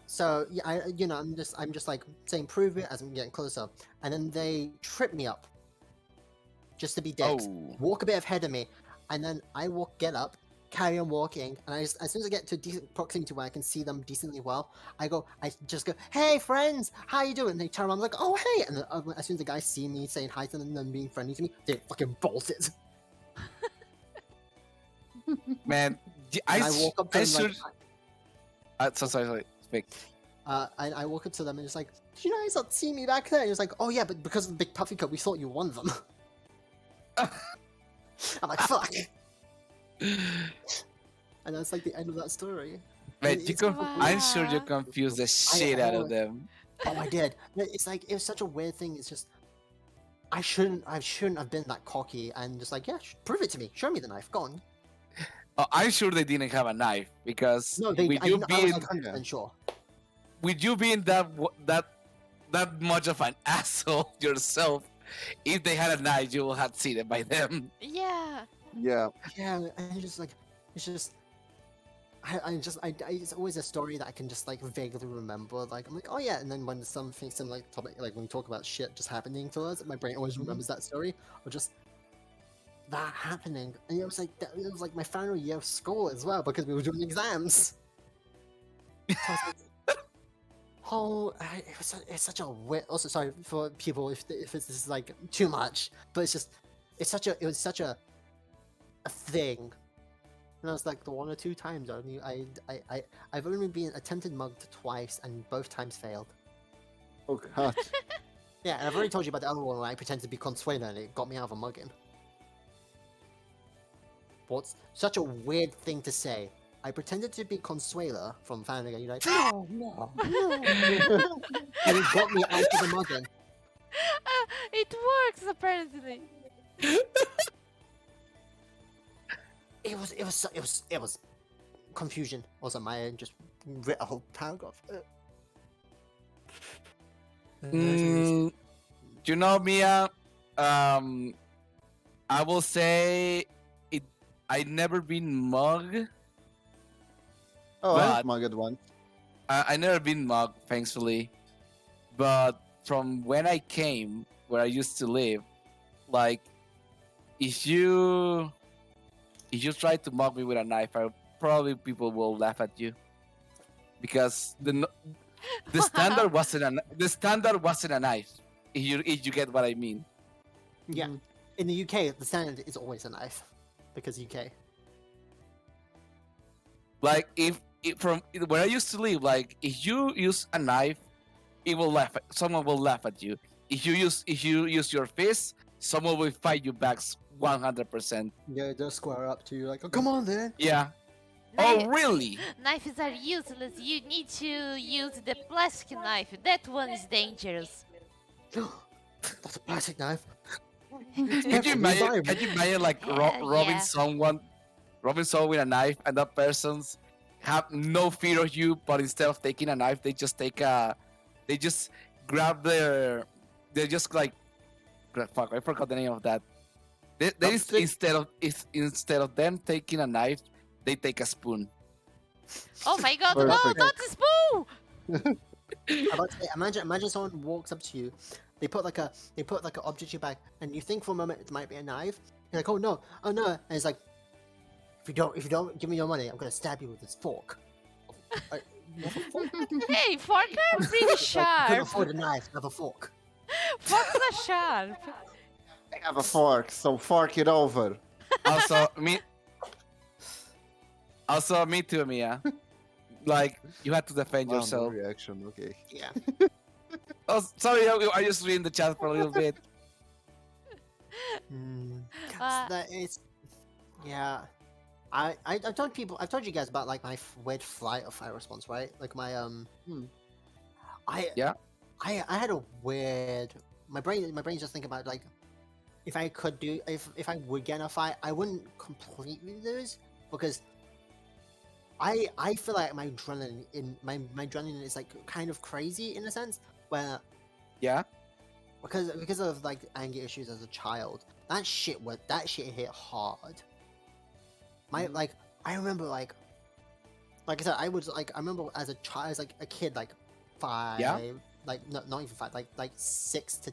so yeah, I'm just like saying prove it as I'm getting closer, and then they trip me up, just to be dicks. Oh. Walk a bit ahead of me, and then I get up, carry on walking, and as soon as I get to decent proximity where I can see them decently well, I just go, "Hey friends, how you doing?" And they turn around, I'm like, "Oh hey!" And then, as soon as the guys see me saying hi to them and them being friendly to me, they fucking bolted. Man, And I walk up to I them like, should. Sorry. Speak. and I walk up to them and it's like, "Did you guys not see me back there?" And it's like, "Oh yeah, but because of the big puffy coat, we thought you won them." I'm like, "Fuck." And that's like the end of that story. Man, It's- I'm sure you Wow. confused the shit out of them. Oh, I did. It's like it was such a weird thing. It's just I shouldn't have been that cocky and just like, yeah, prove it to me. Show me the knife. Go on. Oh, I'm sure they didn't have a knife because No, with I you was being like 100% sure. that much of an asshole yourself, if they had a knife, you would have seen it by them. Yeah. Yeah. Yeah, and it's just. It's always a story that I can just like vaguely remember. Like I'm like, oh yeah, and then when something similar topic, like when we talk about shit just happening to us, my brain always remembers that story, or just that happening. And it was like my final year of school as well because we were doing exams. So I was like, it's such a weird. Also, sorry for people if this is like too much, but it was such a thing. And I was like the one or two times only. I've only been attempted mugged twice, and both times failed. Oh god. Yeah, and I've already told you about the other one where I pretended to be Consuelo, and it got me out of a mugging. What's such a weird thing to say? I pretended to be Consuela from Family Guy. You're like, no, and it got me out of the mugging. It works apparently. It was confusion. Also, Maya just writ a whole paragraph. Mm, you know, Mia, I will say I never been mugged, Oh, I've but mugged once. I never been mugged, thankfully. But from when I came, where I used to live, like if you try to mug me with a knife, probably people will laugh at you because the Wow. standard wasn't the standard wasn't a knife. If you get what I mean. Yeah. Mhm. In the UK, the standard is always a knife because UK. Like if from where I used to live, like if you use a knife, someone will laugh at you. If you use your fist, someone will fight you back 100%. Yeah, they'll square up to you like, oh, come on then. Yeah. Knife, Oh really? knives are useless. You need to use the plastic knife. That one is dangerous. That's a plastic knife. Can It's you bad for the imagine? environment. Can you imagine like Hell robbing yeah. someone, with a knife, and that person's have no fear of you, but instead of taking a knife, they just grab they just like, fuck, I forgot the name of that. They Chopstick? instead of them taking a knife, they take a spoon. Oh my god, no, Perfect. not the spoon! I'm about to say, imagine someone walks up to you, they put like an object in your bag, and you think for a moment it might be a knife. You're like, oh no, and it's like, if you don't give me your money, I'm gonna stab you with this fork. You have a fork? Hey, forks are pretty Like, you couldn't sharp. afford a knife, have a fork. Forks are sharp. I have a fork, so fork it over. Also, me too, Mia. Like you had to defend Wow, no yourself. reaction. Okay. Yeah. Oh, sorry, I just reading the chat for a little bit. Mm. Uh, That is, yeah. I've told you guys about like my weird flight or fight response, right? Like my I Yeah. I had a weird. My brain's just thinking about like, if I would get in a fight, I wouldn't completely lose because I feel like my adrenaline is like kind of crazy in a sense where Yeah. because of like anger issues as a child, that shit hit hard. My like I remember like I said, I remember as a child, as like a kid, like 5, like not even 5, like 6 to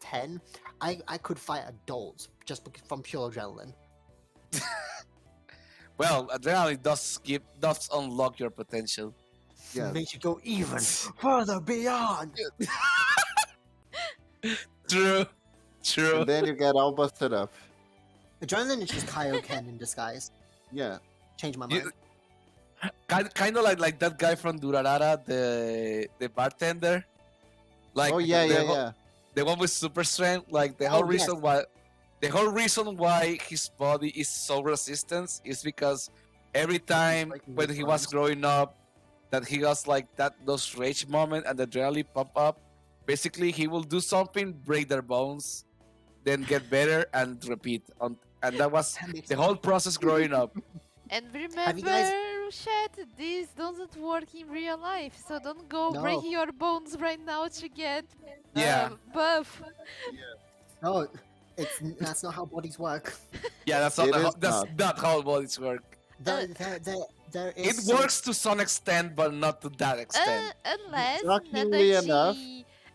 10, I could fight adults just from pure adrenaline. Well, adrenaline does unlock your potential. Yeah. Makes you go even further beyond. True. True. And then you get all busted up. Adrenaline is just Kaioken in disguise. Yeah. Change my You- mind. Kind of like that guy from Durarara, the bartender. Like Oh yeah, the, yeah, whole- yeah. the one with super strength. Like the Oh, whole reason why his body is so resistant is because every time breaking when his he was bones. growing up, that he was like those rage moment and the adrenaline pump up. Basically, he will do something, break their bones, then get better and repeat. And that was That makes the sense. whole process growing up. and Have you guys- remember, chat, this doesn't work in real life, so don't go No. breaking your bones right now to get Yeah. buff. No, that's not how bodies work. Yeah, that's not It the is ho- that's not how bodies work. There It is works to some extent, but not to that extent. Unless Shockingly enough.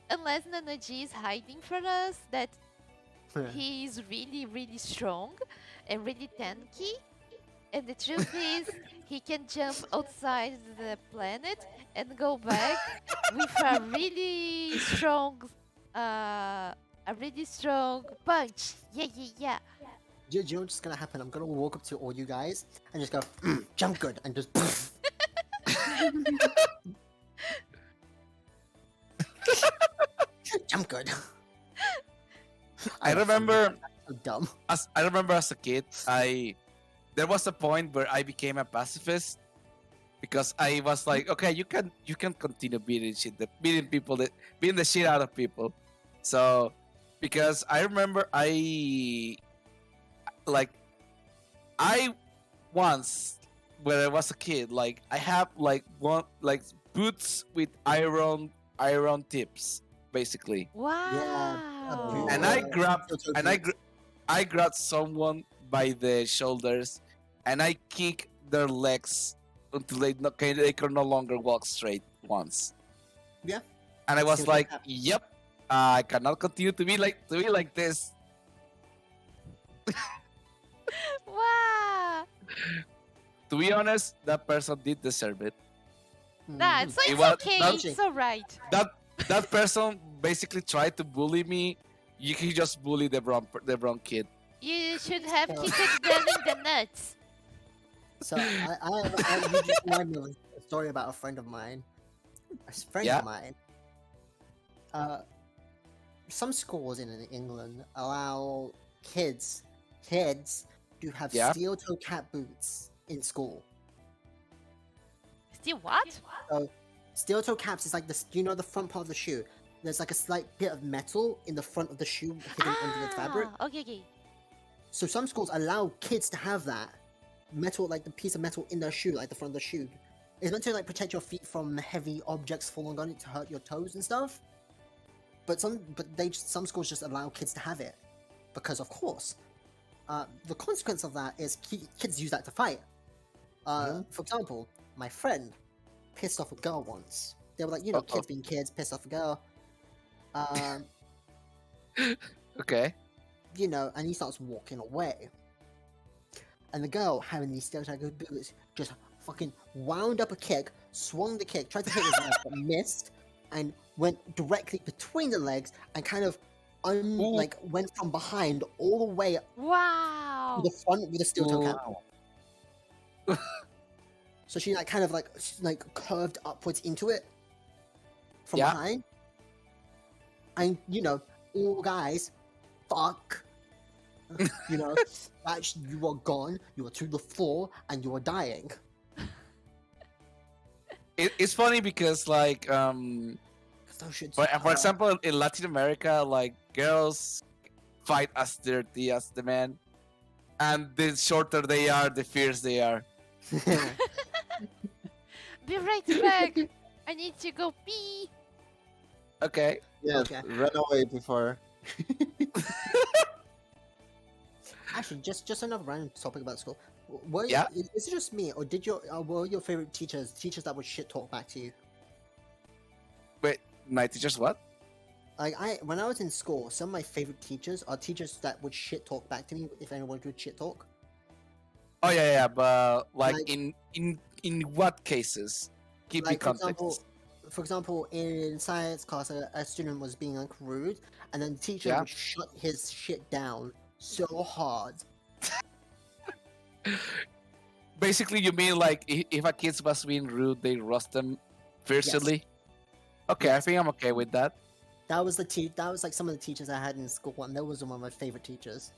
NanoG is hiding from us that some- he is really, really strong and really tanky. And the truth is, he can jump outside the planet and go back with a really strong punch. Yeah, yeah, yeah. Do you know what's gonna happen? I'm gonna walk up to all you guys and just go, jump good, and just. Jump good. I remember So dumb. I remember as a kid, there was a point where I became a pacifist because I was like, okay, you can continue beating the shit out of people. So because I remember like I once when I was a kid, like I have like boots with iron tips, basically. Wow. And I Oh. grabbed I grabbed someone by the shoulders and I kick their legs until they can no longer walk straight once. Yeah. And I was Steel toe like, cap. "Yep, I cannot continue to be like this." Wow. To be honest, that person did deserve it. Nah, Mhm. so It it's was okay. that It's alright. that person basically tried to bully me. He just bullied the wrong kid. You should have So, kicked them in the nuts. you just remind me of a story about a friend of mine. Yeah. Of mine. Some schools in England allow kids to have Yeah. steel toe cap boots in school. Still what? Steel toe caps is like this. You know the front part of the shoe. There's like a slight bit of metal in the front of the shoe hidden under the fabric. Okay. So some schools allow kids to have that metal, like the piece of metal in their shoe, like the front of the shoe. It's meant to like protect your feet from heavy objects falling on it to hurt your toes and stuff. But some schools just allow kids to have it because, of course, the consequence of that is kids use that to fight. For example, my friend pissed off a girl once. They were like, you know, Uh-oh. kids being kids, pissed off a girl. Okay. You know, and he starts walking away. And the girl, having these stereotypical boots, just fucking wound up a kick, swung the kick, tried to hit his leg, but missed, and went directly between the legs and kind of went from behind all the way to Wow. the front with a steel toe cap. Wow. So she kind of curved upwards into it from Yeah. behind. And you know, all guys, fuck. You know, you are gone, you are to the floor, and you are dying. It's funny because like Those shits for hurt. example in Latin America, like girls fight as dirty as the men, and the shorter they are, the fierce they are. Be right back. I need to go pee. Okay. Yes, Okay. run away before. Actually, just another random topic about school. Yeah. Is it just me, or were your favorite teachers that would shit talk back to you? Wait, my teachers what? Like when I was in school, some of my favorite teachers are teachers that would shit talk back to me if anyone would shit talk. Oh yeah, but like Like- in what cases? Keep the Like context. for example, in science class, a student was being like rude, and then the teacher Yeah. would shut his shit down so hard. Basically, you mean like if a kid was being rude, they roast them fiercely? Okay, I think I'm okay with that. That was that was like some of the teachers I had in school, and that was one of my favorite teachers.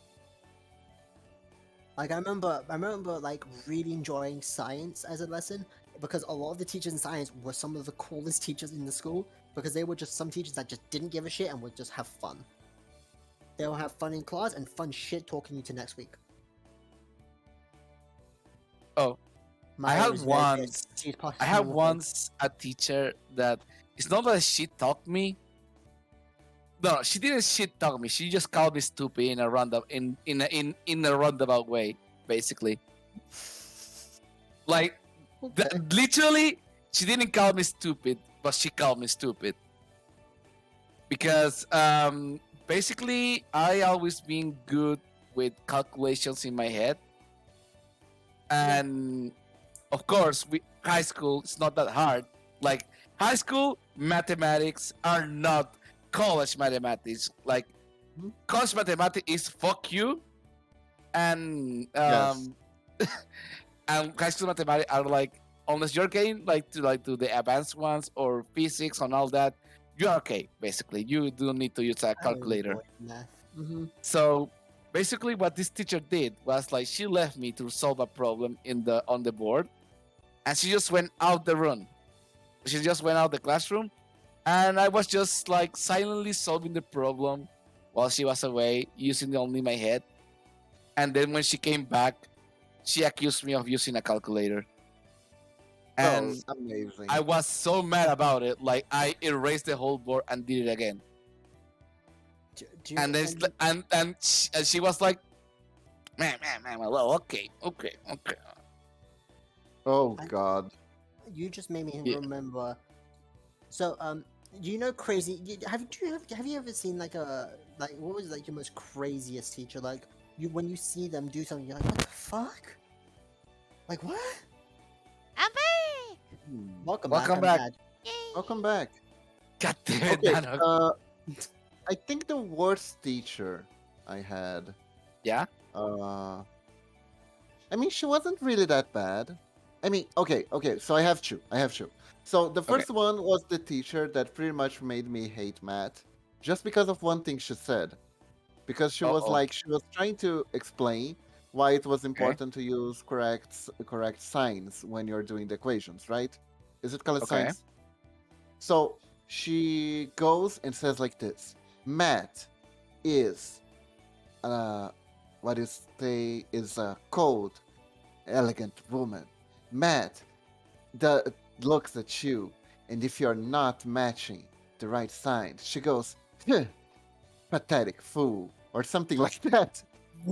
Like I remember like really enjoying science as a lesson because a lot of the teachers in science were some of the coolest teachers in the school because they were just some teachers that just didn't give a shit and would just have fun. They'll have fun in class and fun shit talking you to next week. Oh, I Maya had was very good. once. She was part- I she had was- once a teacher that it's not that she talked me. No, she didn't shit talk me. She just called me stupid in a roundabout way, basically. Like Okay. literally, she didn't call me stupid, but she called me stupid because basically I always been good with calculations in my head, and of course, high school it's not that hard. Like high school mathematics are not college mathematics. Like Mhm. college mathematics is fuck you, and Yes. and high school mathematics are like unless you're getting like to the advanced ones or physics and all that, you're okay. Basically, you don't need to use a calculator. Mm-hmm. So basically, what this teacher did was like she left me to solve a problem on the board, and she just went out the room. She just went out the classroom, and I was just like silently solving the problem while she was away, using only my head. And then when she came back, she accused me of using a calculator, and Oh, amazing. I was so mad about it. Like I erased the whole board and did it again. And then and she was like, Man. Well, okay. Oh I- God. You just made me Yeah. remember. So, do you know crazy? Have you ever seen like what was like your most craziest teacher? Like when you see them do something, you're like, what the fuck? Like what? I'm back! Welcome back. Welcome I'm back. glad. Yay! Welcome back. God damn it, Okay. Nano. I think the worst teacher I had. Yeah. I mean, she wasn't really that bad. I mean, okay. So I have two. So the Okay. first one was the teacher that pretty much made me hate math, just because of one thing she said. Because Uh-oh. she was trying to explain why it was Okay. important to use correct signs when you're doing the equations, right? Is it called Okay. signs? So she goes and says like this: math is uh what is they is a cold, elegant woman. Matt the, looks at you, and if you're not matching the right sign, she goes, "Huh, pathetic fool," or something like that.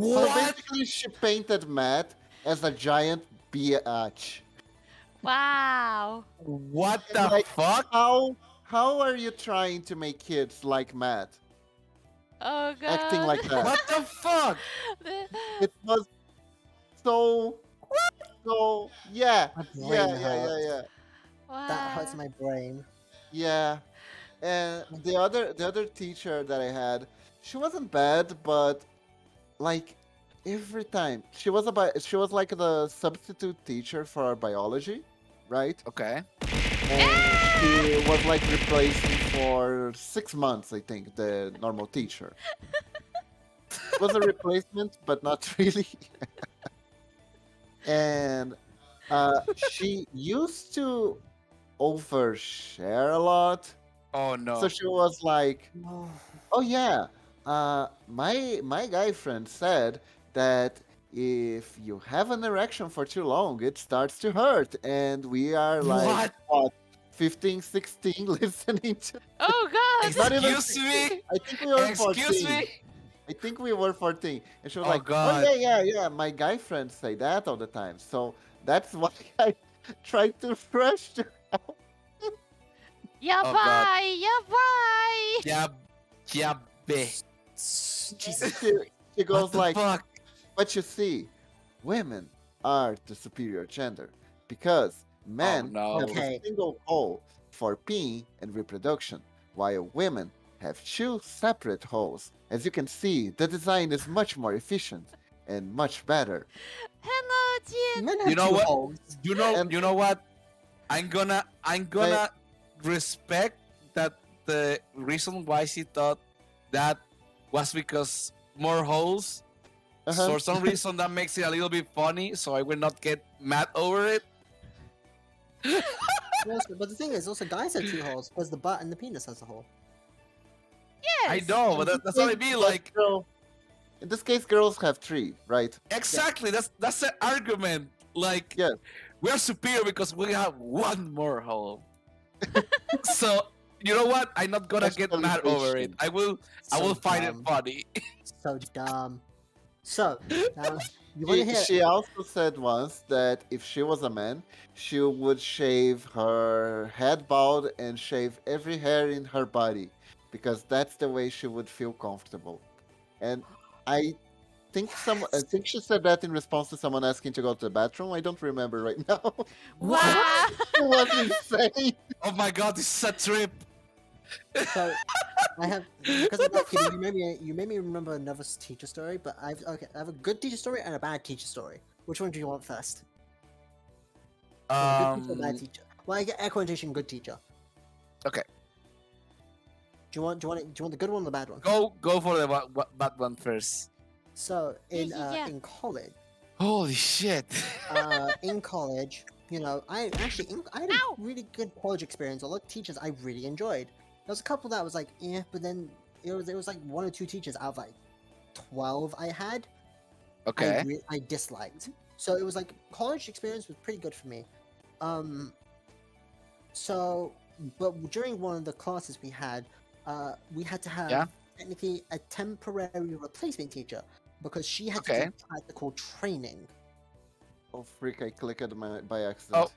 So What? basically, she painted Matt as a giant biatch. Wow! What And the like, fuck? how are you trying to make kids like Matt Oh acting god! like that? What the fuck? It was so yeah, My brain yeah, hurts. yeah. That hurts Wow! my brain. Yeah. And the other teacher that I had, she wasn't bad, but like every time she was like the substitute teacher for our biology, right? Okay. And she was like replacing for 6 months, I think, the normal teacher. It was a replacement, but not really. And she used to overshare a lot. Oh So no. she was like, No. "Oh yeah, my guy friend said that if you have an erection for too long, it starts to hurt." And we are like, What? what, 15, 16, listening to Oh not god! even Excuse 16. me? I think we were Excuse 14. me? I think we were 14. And she was Oh like, "Oh god. yeah. My guy friends say that all the time." So that's why I tried to rush to Oh god. Yabai! Yabai! Yeah. Yeah. Be. Jesus she, Christ. she What goes the like, fuck? "But you see, women are the superior gender because Oh men have no. a Okay. single hole for peeing and reproduction, while women have two separate holes. As you can see, the design is much more efficient and much better." Hello, Jin! Men You have know two what? holes. And You know what? I'm I, gonna respect that the reason why she thought that was because more holes. uh-huh. For some reason that makes it a little bit funny, so I will not get mad over it. But the thing is, also guys have two holes because the butt and the penis has a hole. I Yes! know, In but this that's what I case, mean. but Like, in this case, girls have three, right? exactly. That's the argument. Like, Yes. we're superior because we have one more hole. So you know what? I'm not gonna get mad over it. Specialization. I will So find it dumb. funny. So dumb. So, you want to She, hear? she also said once that if she was a man, she would shave her head bald and shave every hair in her body because that's the way she would feel comfortable. And I I think she said that in response to someone asking to go to the bathroom. I don't remember right now. What? Wow! It was insane. Oh my god, this is a trip. So, I have because of that, Kiba, you made me remember another teacher story. But I have a good teacher story and a bad teacher story. Which one do you want first? You want a good teacher or bad Um. teacher? Well, I get air quotation good teacher. Okay. Do you want the good one or the bad one? Go for the bad one first. So Yeah. in college, Holy shit. you know, I had a Ow! really good college experience. A lot of teachers I really enjoyed. There was a couple that was like, yeah, but then it was like one or two teachers out of like 12 I had. Okay. I disliked. So it was like college experience was pretty good for me. Um, so but during one of the classes we had to have Yeah. technically a temporary replacement teacher because she had to Okay. do practical training. Oh freak! I clicked by Oh. accident.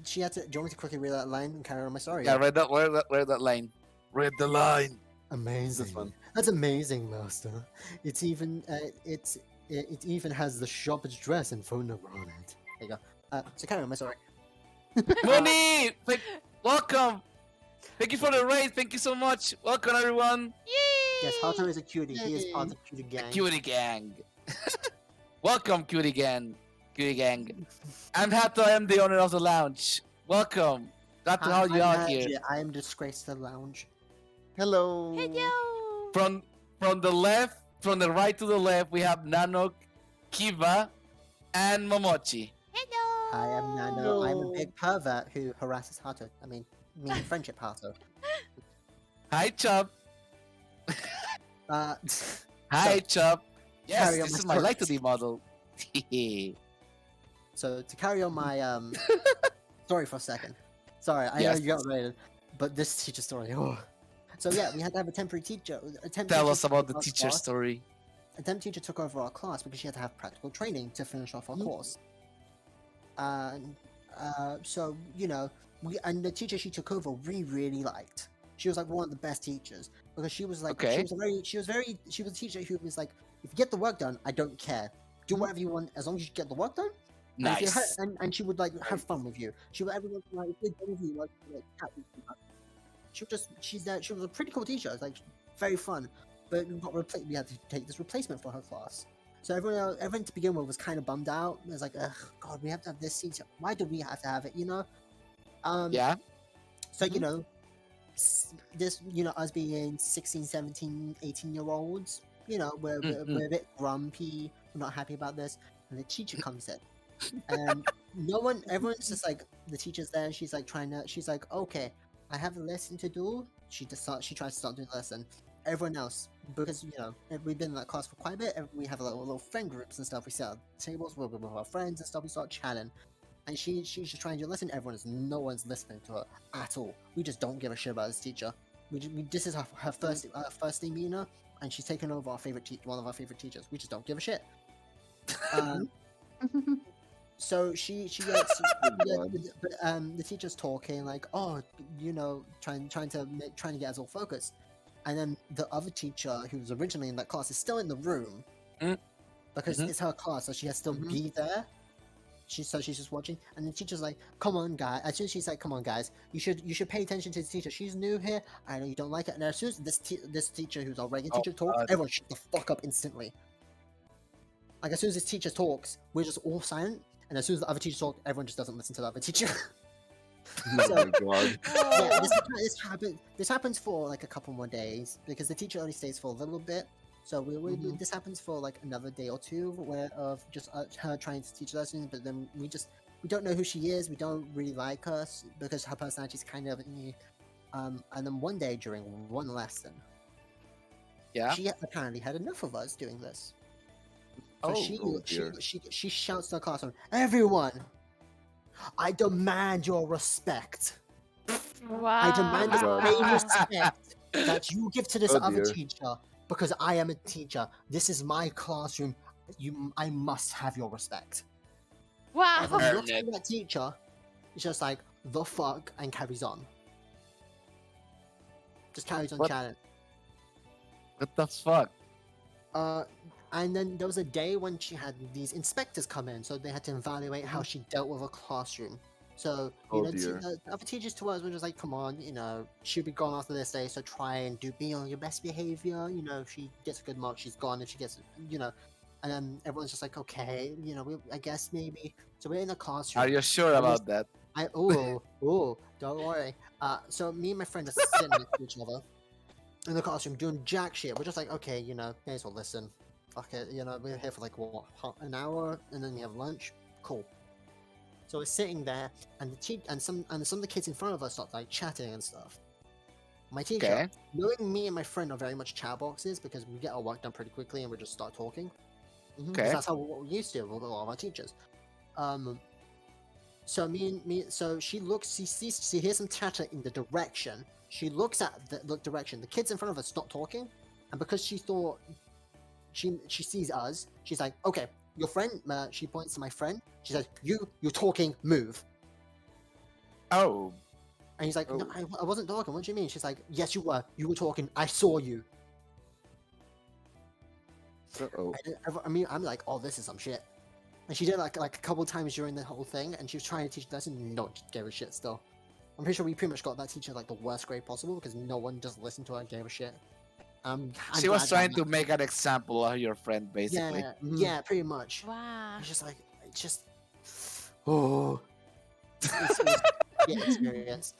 She had to. Do you want me to quickly read that line and carry on my story? Yeah, read that line. Read the line. Amazing. This one. That's amazing, Master. It's even it even has the shop address and phone number on it. There you go. So carry on my story. Moni, welcome. Thank you for the raid. Thank you so much. Welcome everyone. Yes, Yay! Hato is a cutie. He is part of the cutie The gang. cutie gang. Welcome, cutie gang. Cutie gang. I'm Hato. I am the owner of the lounge. Welcome. Glad to Hi, have you I'm out here. Magic. I am disgraced to the lounge. Hello. Hello! From the left, from the right to the left, we have NanoG, Kiba, and Momochi. Hello! Hi, I'm Nano. I'm a Hello. big pervert who harasses Hato. I mean friendship Hato. Hi, Chub. Uh, Hi, Chub. Yes, carry on this my is my story. Light to D model. so to carry on my story for a second. Sorry, I know Yes. you got rated, but this teacher story. Oh. So yeah, we had to have a temporary teacher. Tell us about the teacher story. A temp teacher took over our class because she had to have practical training to finish off our course. And so and the teacher she took over we really liked. She was like one of the best teachers because she was like Okay. she was a teacher who was like, if you get the work done, I don't care. Do whatever you want as long as you get the work done. And if you Nice. and she would like have fun with you. She would everyone like if you're done with you like chat with you. She would just she was a pretty cool teacher. It's like very fun. But we had to take this replacement for her class. So everyone to begin with was kind of bummed out. It was like, ugh, God, we have to have this teacher. Why do we have to have it? Yeah. So this us being 16, 17, 18-year-olds, we're a bit grumpy. We're not happy about this. And the teacher comes in, and everyone's just like, the teacher's there. And she's like she's like, okay, I have a lesson to do. She tries to start doing the lesson. Everyone else, because we've been in that class for quite a bit. We have little friend groups and stuff. We sit at tables with our friends and stuff. We start chatting, and she's just trying to do a lesson. No one's listening to her at all. We just don't give a shit about this teacher. This is her first day meeting her, and she's taken over one of our favorite teachers. We just don't give a shit. So she gets the teacher's talking like, oh, trying to get us all focused, and then the other teacher who was originally in that class is still in the room because it's her class, so she has to still be there. She's just watching, and the teacher's like, come on guys. As soon as she's like, come on guys, you should pay attention to the teacher. She's new here. I know you don't like it. And as soon as this teacher who's our regular teacher talks, God. everyone shut the fuck up instantly. Like as soon as this teacher talks, we're just all silent. And as soon as the other teacher talks, everyone just doesn't listen to the other teacher. Oh my god. Yeah, this happens for like a couple more days because the teacher only stays for a little bit. So this happens for like another day or two where of just her trying to teach lessons, but then we don't know who she is. We don't really like her because her personality is kind of and then one day during one lesson, Yeah. she apparently had enough of us doing this. So Oh, dear. she shouts to the classroom, everyone, I demand your respect. Wow! I demand the God. same respect that you give to this Oh, other dear. teacher because I am a teacher. This is my classroom. I must have your respect. Wow! Everyone Earn looks it. at that teacher. It's just like the fuck and carries on. Just carries on What? chatting. What the fuck? And then there was a day when she had these inspectors come in, so they had to evaluate how she dealt with her classroom. So, Oh, dear. the other teachers to us were just like, come on, she'll be gone after this day, so try and be on your best behavior. If she gets a good mark, she's gone. If she gets, and then everyone's just like, okay, I guess maybe. So we're in the classroom. Are you sure about that? Don't worry. So me and my friend are sitting next to each other in the classroom doing jack shit. We're just like, okay, may as well listen. Okay, we're here for like what, an hour, and then you have lunch. Cool. So we're sitting there, and some of the kids in front of us start like chatting and stuff. My teacher, Okay. knowing me and my friend are very much chatboxes because we get our work done pretty quickly and we just start talking. Mhm. Okay. That's what we used to with a lot of our teachers. So so she hears some chatter in the direction. She looks at the direction. The kids in front of us stop talking, and because she thought she sees us, she's like, okay, your friend. She points to my friend. She says, you're talking, move. Oh, And he's like, no, Oh. I wasn't talking. What do you mean? She's like, yes, you were. You were talking. I saw you. Uh-oh. I mean, I'm like, oh, this is some shit. And she did like a couple times during the whole thing, and she was trying to teach the lesson. No one gave a shit still. I'm pretty sure we pretty much got that teacher like the worst grade possible because no one just listened to her and gave a shit. I'm she was glad trying that- to make an example of your friend, basically. Yeah, Mhm. yeah, pretty much. Wow. It's just like, it's just, oh, yeah, experience.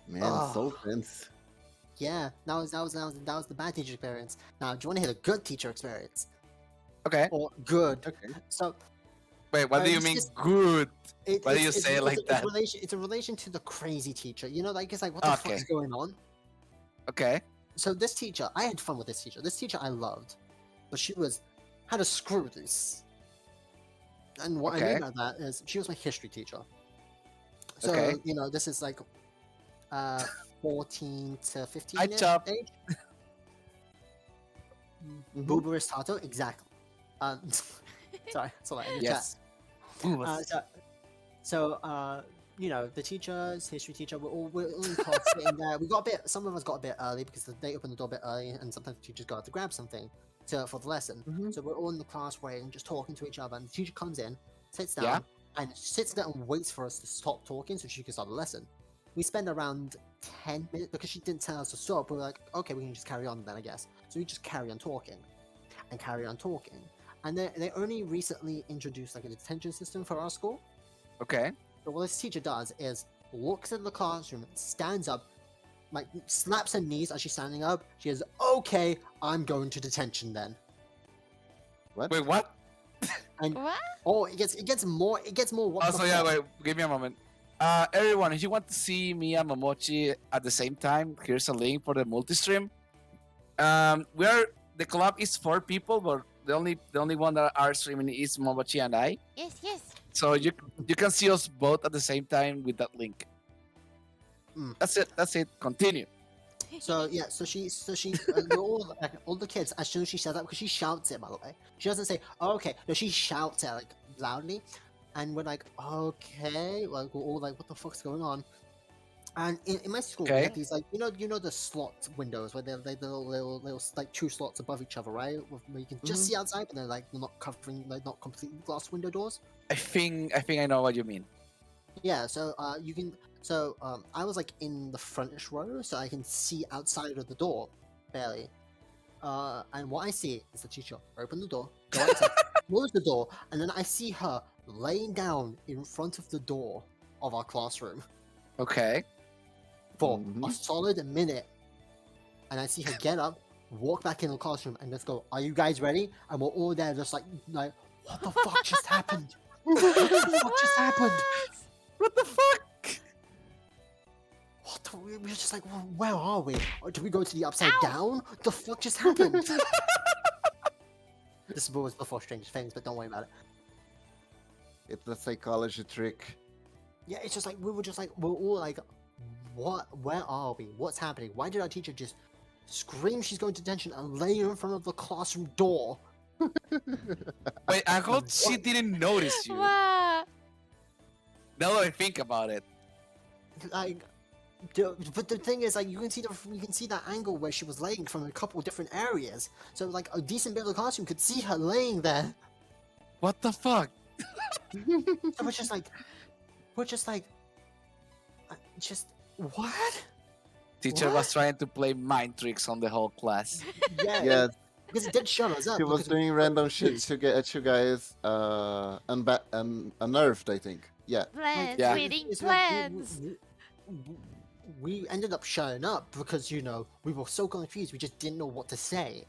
Man, Oh. so tense. Yeah, that was the bad teacher experience. Now, do you want to hear the good teacher experience? Okay. Or good? Okay. So, Wait, what do you this mean is- good? Why do you it's- say it like that? It's a relation to the crazy teacher. You know, like it's like what the Okay. fuck's going on? Okay. So this teacher, I had fun with this teacher. This teacher I loved, but she had a screw loose. And what I Okay. mean by that is she was my history teacher. So Okay. you know, this is like 14 to 15 Hi, Chop. age. Mhm. Booberist Hato, exactly. Sorry, that's all I in the Yes. you know, the teachers, history teacher, we're all in class sitting there. We got a bit. Some of us got a bit early because they opened the door a bit early, and sometimes the teachers go out to grab something for the lesson. Mhm. So we're all in the class waiting, just talking to each other. And the teacher comes in, sits down, Yeah. and sits there and waits for us to stop talking so she can start the lesson. We spend around 10 minutes because she didn't tell us to stop. We were like, okay, we can just carry on then, I guess. So we just carry on talking and carry on talking. And they only recently introduced like a detention system for our school. Okay. So what this teacher does is looks at the classroom, stands up, like slaps her knees as she's standing up. She goes, "Okay, I'm going to detention then." What? Wait, what? And What? oh, it gets more. What Also, the yeah, fuck? wait, give me a moment. Everyone, if you want to see me and Momochi at the same time, here's a link for the multi-stream. The club is 4 people, but the only one that are streaming is Momochi and I. Yes, yes. So you can see us both at the same time with that link. Mm. That's it. Continue. So yeah, so she we're all like, all the kids as soon as she says that because she shouts it by the way. She doesn't say oh, okay, no, she shouts it like loudly, and we're like okay, like we're all like what the fuck's going on? And in my school we Okay. have these like you know the slot windows where they're little like 2 slots above each other, right? Where you can just Mhm. see outside, but they're like not covering like not completely glass window doors. I think I know what you mean. Yeah, so you can. So I was like in the frontish row, so I can see outside of the door, barely. And what I see is the teacher open the door, go outside, close the door, and then I see her laying down in front of the door of our classroom Okay. for a Mhm. solid minute. And I see her get up, walk back in the classroom, and just go, "Are you guys ready?" And we're all there, just like, what the fuck just happened? What the fuck just happened? What the fuck? What the, we were just like, well, where are we? Or do we go to the upside down? The fuck just happened? This was before Stranger Things, but don't worry about it. It's a psychology trick. Yeah, it's just like we were just like we're all like, what? Where are we? What's happening? Why did our teacher just scream she's going to detention and lay in front of the classroom door? Wait, I hope she didn't notice you. Wow. Now that I think about it. Like, but the thing is, like, you can see that angle where she was laying from a couple different areas. So like a decent bit of the classroom could see her laying there. What the fuck? So we're just like, just what? Teacher What? was trying to play mind tricks on the whole class. Yeah, Yes, because it did shut us up. he was because- doing random shit to get you guys unnerved, I think. Yeah. Plans, Yeah. reading it's like plans. we ended up shutting up because we were so confused we just didn't know what to say.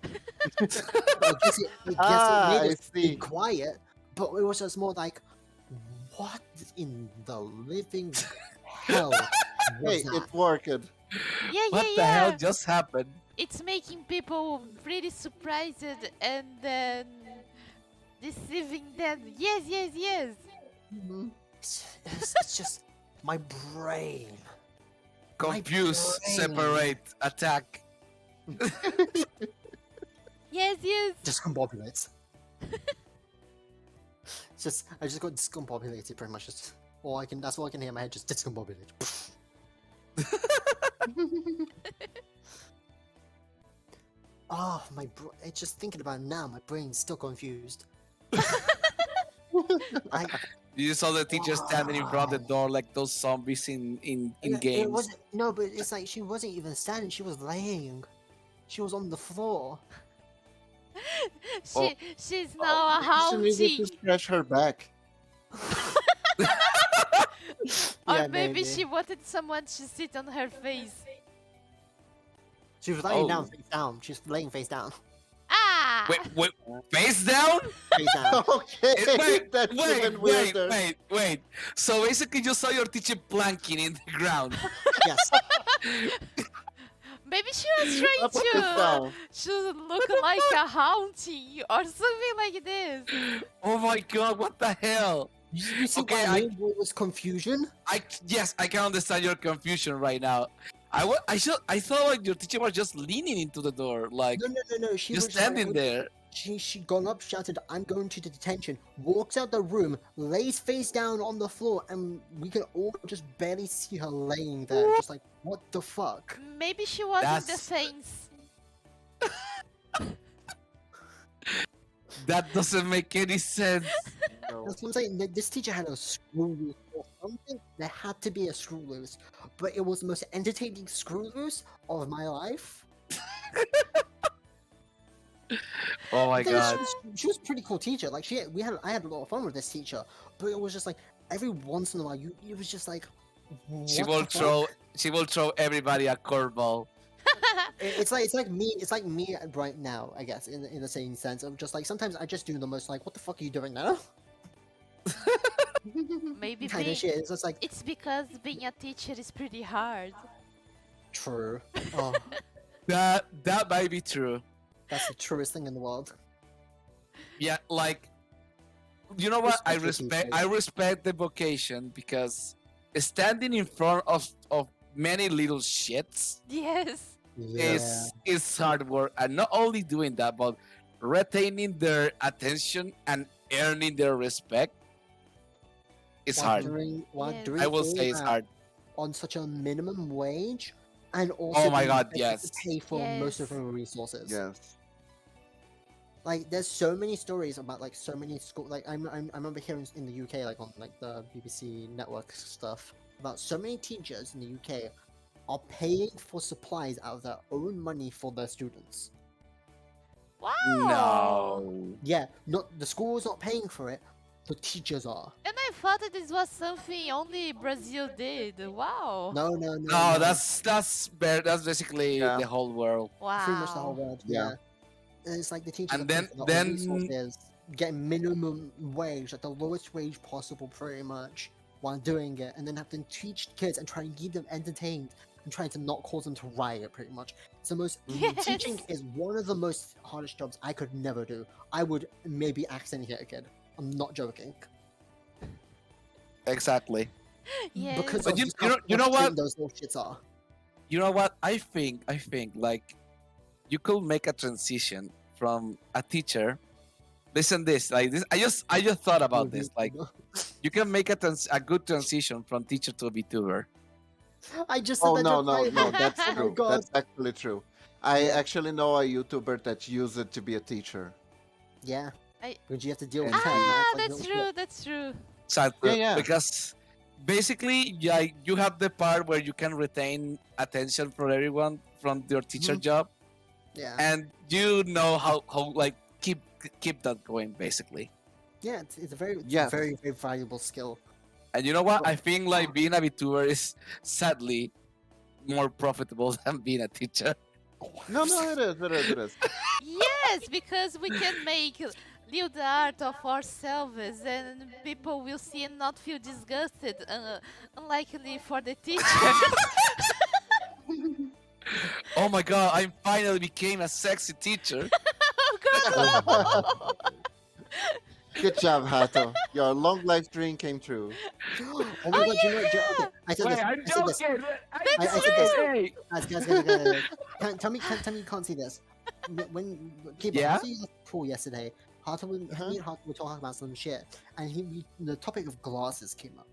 I guess it I made us be see. quiet, but it was just more like, what in the living hell was Hey, that? it worked. Yeah, What yeah, the yeah. hell just happened? It's making people really surprised and then deceiving them. Yes, yes, yes. Mhm. It's just my brain. Confuse, brain. separate, attack. Yes, yes. Discombobulates. It's just I just got discombobulated pretty much. Just all I can. That's all I can hear in my head. Just discombobulated. Oh my! It's just thinking about it now. My brain's still confused. I You saw the teacher standing in front of the Wow. door like those zombies in It games. wasn't. No, but it's like she wasn't even standing. She was laying. She was on the floor. She's now a She needed to haunting. scratch her back. Or Yeah, maybe she wanted someone to sit on her face. She was laying down Oh. face down. She's laying face down. Ah! Wait, face down? Face down. Okay, Wait, that's even weirder. wait. So basically, you saw your teacher planking in the ground. Yes. Maybe she was I trying put this down. to look like a haunting or something like this. Oh my god, what the hell? You see Okay, what I mean? It was confusion. Yes, I can understand your confusion right now. I thought like your teacher was just leaning into the door, like No. She just was just like, standing there. She gone up, shouted, "I'm going to the detention." Walks out the room, lays face down on the floor, and we can all just barely see her laying there, just like, what the fuck? Maybe she was in the That's- fence. That doesn't make any sense. No. That's what I'm saying. This teacher had a screw loose or something. There had to be a screw loose, but it was the most entertaining screw loose of my life. Oh my Then god. she was a pretty cool teacher. Like I had a lot of fun with this teacher, but it was just like every once in a while, it was just like, She what will the fuck? she will throw everybody a curveball. It's like me right now, I guess, in the same sense of just like sometimes I just do the most like, what the fuck are you doing now? Maybe Kind being, of shit. It's just like it's because being a teacher is pretty hard. true. Oh, That might be true. that's the truest thing in the world. Yeah, like you know what? I Respect the respect the vocation because standing in front of many little shits Yes. Yeah. is hard work, and not only doing that, but retaining their attention and earning their respect is hard. While Yes. doing I will all say it's that hard. on such a minimum wage, and also Oh my being god, expected to yes. pay for most of Yes. her resources. Yes. Like there's so many stories about like so many school like I remember hearing in the UK like on like the BBC network stuff about so many teachers in the UK are paying for supplies out of their own money for their students. Wow. No. Yeah, not the school is not paying for it, the teachers are. And I thought that this was something only Brazil did. Wow. No. No, that's basically Yeah. the whole world. Wow. pretty much the whole world. Yeah. Yeah. And it's like the teachers And are paying then- for their own then- resources, getting minimum wage, like the lowest wage possible, pretty much, while doing it, and then have to teach kids and try and keep them entertained and trying to not cause them to riot, pretty much. It's the most teaching Yes. is one of the most hardest jobs I could never do. I would maybe accidentally hit a kid. I'm not joking. Exactly. Yes. Because But of you- just you how know- you know frustrating what? those little shits are. You know what? I think like you could make a transition from a teacher. Listen this, like this. I just thought about this. Like you can make a good transition from teacher to a VTuber. I just said Oh that no, just no, now. no, that's Oh my true. God. That's actually true. I actually know a YouTuber that used it to be a teacher. Yeah. I- Because you have to deal with Ah, them. Ah, like that's little true. shit. That's true. Exactly. Yeah, yeah. Because basically, yeah, you have the part where you can retain attention from everyone from your teacher job, Yeah. and you know how like keep that going basically. Yeah, it's a very, Yes. very, very valuable skill. And you know what? I think like being a VTuber is sadly more profitable than being a teacher. No, it is. Yes, because we can make little art of ourselves and people will see and not feel disgusted, unlikely for the teacher. Oh my god! I finally became a sexy teacher. Oh, God. Good job, Hato. Your long life dream came true. Oh my god, okay, I said Wait, this. I'm I said this. joking. I said this. Hey. Guys. Tell me you can't see this. When Kiba, Yeah? after you left the pool yesterday, me and Hato were talking about some shit, and the topic of glasses came up.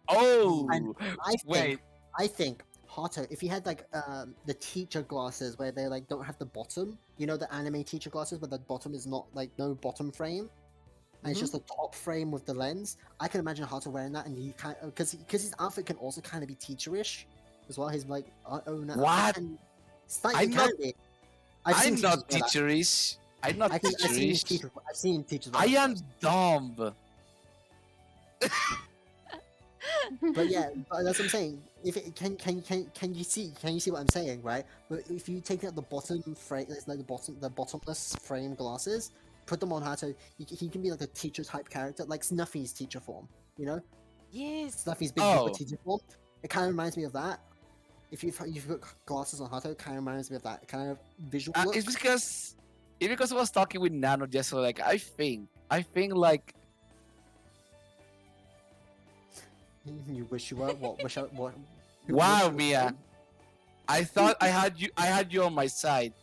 Oh, And wait. I think Hato, if he had like the teacher glasses where they like don't have the bottom, you know, the anime teacher glasses where the bottom is not like no bottom frame, and it's just the top frame with the lens. I can imagine Hato wearing that, and he kind because his outfit can also kind of be teacherish as well. His like own outfit What? can slightly I'm not- can be. I've seen I'm not teachers wear that. teacherish. I'm not I've seen teacherish. teachers. I've seen teachers. Wear I that am first. dumb. But yeah, but that's what I'm saying. If it, can you see what I'm saying, right? But if you take out the bottom frame, it's like the bottomless frame glasses, put them on Hato, he can be like a teacher type character, like Snuffy's teacher form. You know, Yes. Snuffy's big Oh. brother teacher form. It kind of reminds me of that. If you put glasses on Hato, it kind of reminds me of that kind of visual look. It's because I was talking with Nano yesterday. Like I think like You wish you were what? Wish I what? you wow, wish you were Mia. saying? I thought I had you on my side.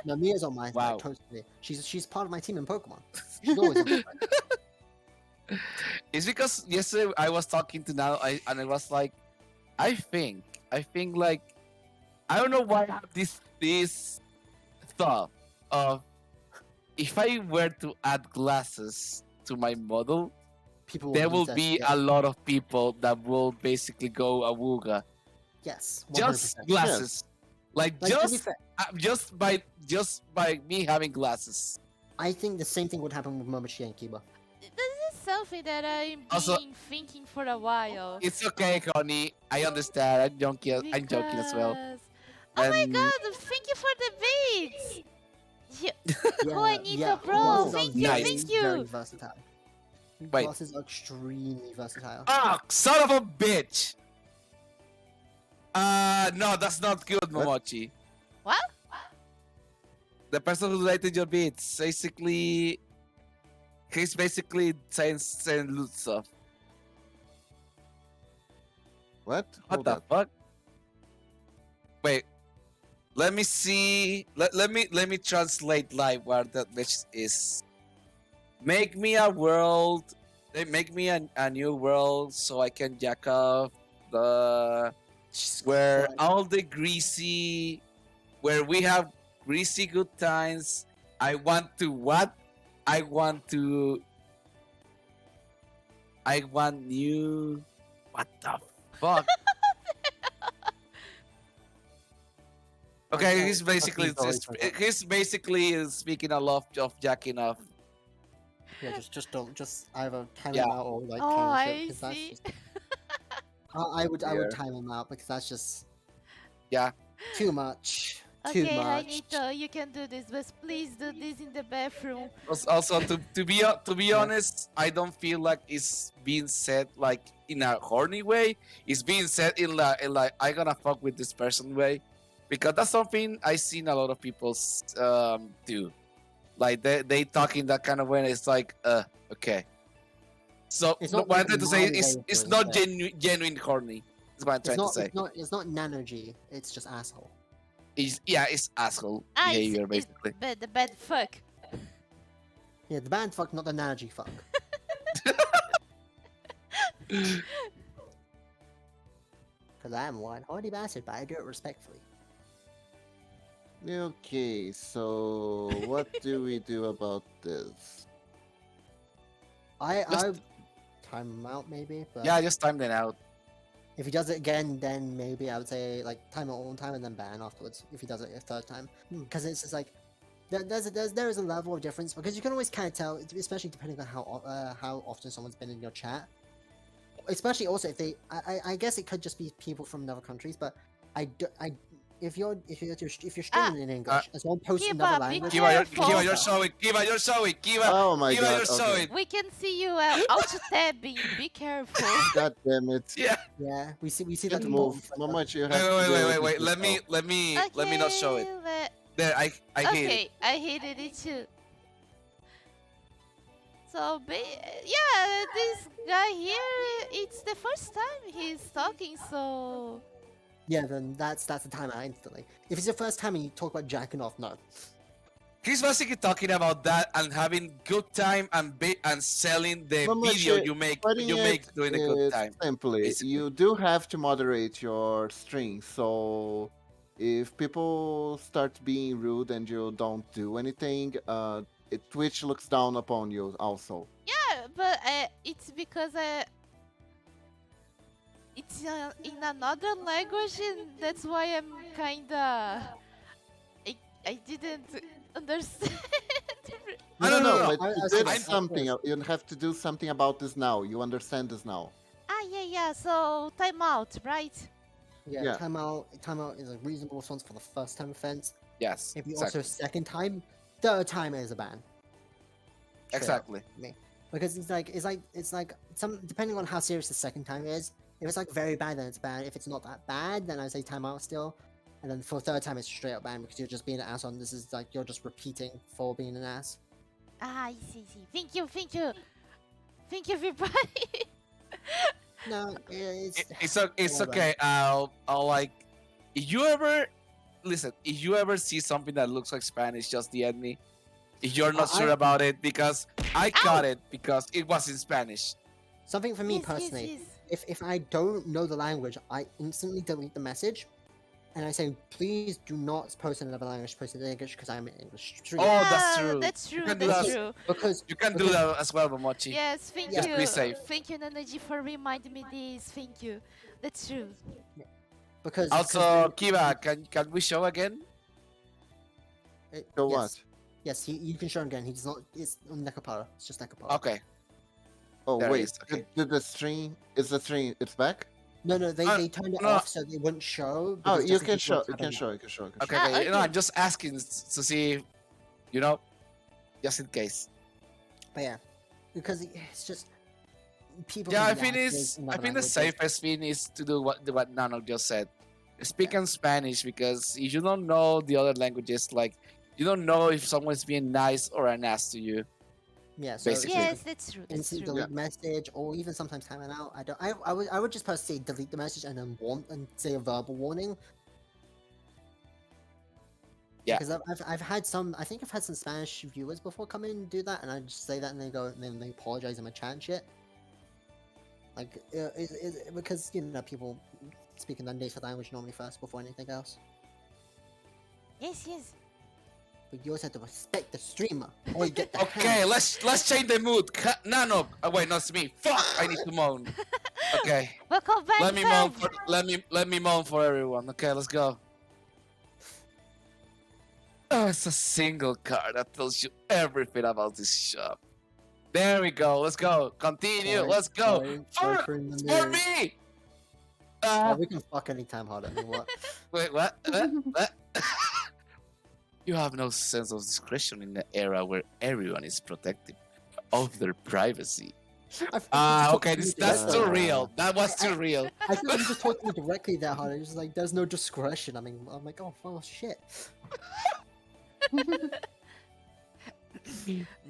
No, Mia's on my Wow. side totally. She's part of my team in Pokemon. She's always on my side. It's because yesterday I was talking to Nano and I was like, I think like I don't know why I have this thought of if I were to add glasses to my model, People there will use that be shit. a lot of people that will basically go awooga. Yes, 100%. Just glasses. Like Like, to be fair, just by me having glasses. I think the same thing would happen with Momochi and Kiba. This is something that I've Also- been thinking for a while. It's okay, Connie. I understand. I'm joking as well. Because- Oh my And- god, thank you for the beads! Oh, I need yeah, a bro. glasses are Thank you, very, thank you. Very versatile. Wait. Glasses are extremely versatile. Ah, son of a bitch! No, that's not good, What? Momochi. What? The person who rated your beats, he's basically saying loot stuff. What? What Hold the on. fuck? Wait, let me see. Let me translate live what that bitch is. Make me a world. Make me a new world so I can jack off the where Christ. all the greasy, where we have greasy good times. I want to what? I want new. What the fuck? Okay, he's basically speaking a lot of jacking off. Yeah, just don't either time Yeah. him out or like Oh, cancel it, I 'cause that's see. just, I would Yeah. time him out because that's just Yeah. too much. Too Okay, much. Anito, you can do this, but please do this in the bathroom. Also, to be honest, I don't feel like it's being said like in a horny way. It's being said in like I gonna fuck with this person way, because that's something I seen a lot of people do. Like they talk in that kind of way. And it's like okay. So It's what not I'm like trying to say my way is of it's doing not it. genuine horny. Is what I'm trying to say. It's not NanoG. It's just asshole. It's asshole Ah, behavior it's basically. the bad fuck. Yeah, the band fuck, not the NanoG fuck. Because I am one horny bastard, but I do it respectfully. Okay, so what do we do about this? I Just- time him out maybe, but Yeah, just time that out. if he does it again, then maybe I would say like time it one time and then ban afterwards. If he does it a third time, because it's just like there is a level of difference because you can always kind of tell, especially depending on how often someone's been in your chat. Especially also if they, I guess it could just be people from other countries, but if you're streaming in English and someone posts Kiba, another be language, careful. Kiba, you're showing. Kiba, Oh my Kiba, god, you're okay. showing. We can see you auto tabbing. Be careful. God damn it. Yeah. yeah, we see that Just the move. bottom Momochi, you have Wait, to wait, deal wait, with wait, wait. this Let me yourself. let me not show it. There, I hit it. Okay, I hated it too. So, yeah, this guy here, it's the first time he's talking, so. Yeah, then that's the timeout instantly. If it's your first time and you talk about jacking off, no. He's basically talking about that and having good time and selling the video Momochi, putting you it make during a good is time. simply, basically. you do have to moderate your string. So if people start being rude and you don't do anything, Twitch looks down upon you also. Yeah, but it's because it's in another language, and that's why I'm kinda. I didn't understand. No, no, no, no. But I you was did saying, something. yes. You have to do something about this now. You understand this now. Yeah. So timeout, right? Yeah, Yeah. timeout is a reasonable response for the first time offense. Yes, If you exactly. also second time, third time is a ban. Straight up, Exactly. me. Because it's like some depending on how serious the second time is. If it's like very bad, then it's bad. If it's not that bad, then I say timeout still. And then for third time, it's straight up ban because you're just being an ass on. This is like you're just repeating for being an ass. I see. Thank you, everybody. No, it's It's whatever. okay. I'll like if you ever listen, if you ever see something that looks like Spanish, just DM me. If you're not I- sure about it, because I Ow! caught it because it was in Spanish. Something for me Yes. personally. If I don't know the language, I instantly delete the message, and I say, please do not post in another language, post in English because I'm an English streamer. Oh, that's Yeah, true. that's You true. can do That's that. true. Because You can do because- that as well, Momochi. Yes, thank Just you. be safe. Thank you, NanoG, for reminding me this. Thank you. That's true. because Also, Kiba, can we show again? So yes, what? yes, you can show him again. He's not. It's Nekopara. It's just Nekopara. Okay. Oh There it wait, is, okay. did the stream? Is the stream? It's back. No, they Uh, turned it no. off so they wouldn't show. Oh, because you just in can case show. what's You can happening. show. You can show. You can Okay, show. okay. No, okay. I'm just asking to see, you know, just in case. But yeah, because it's just people. Yeah, can I be think assholes in I other think the languages. safest thing is to do what Nano just said. Speak in Spanish, because if you don't know the other languages, like you don't know if someone's being nice or an ass to you. Yeah, so it's basically. like Yes, that's true. That's instant true. delete message, or even sometimes time it out. I would just post say delete the message and then say a verbal warning. Yeah. Because I've had some. I think I've had some Spanish viewers before come in and do that, and I just say that and they go and then they apologize in my chat and shit. Like, because you know people speak in their native language normally first before anything else. Yes. But you also have to respect the streamer, or you get the Okay, hand. let's change the mood. Nano. Oh, wait, not me. Fuck! I need to moan. Okay. Welcome back, Let me moan fam. for let me moan for everyone. Okay, let's go. Oh, it's a single card that tells you everything about this shop. There we go. Let's go. Continue. Let's go. For me. Oh, we can fuck anytime harder. I mean, what? Wait, what? What? You have no sense of discretion in the era where everyone is protective of their privacy. Okay, that's too real. That was too real. I feel like you just talked to me directly that hard. It's just like there's no discretion. I mean, I'm like, oh, well, shit.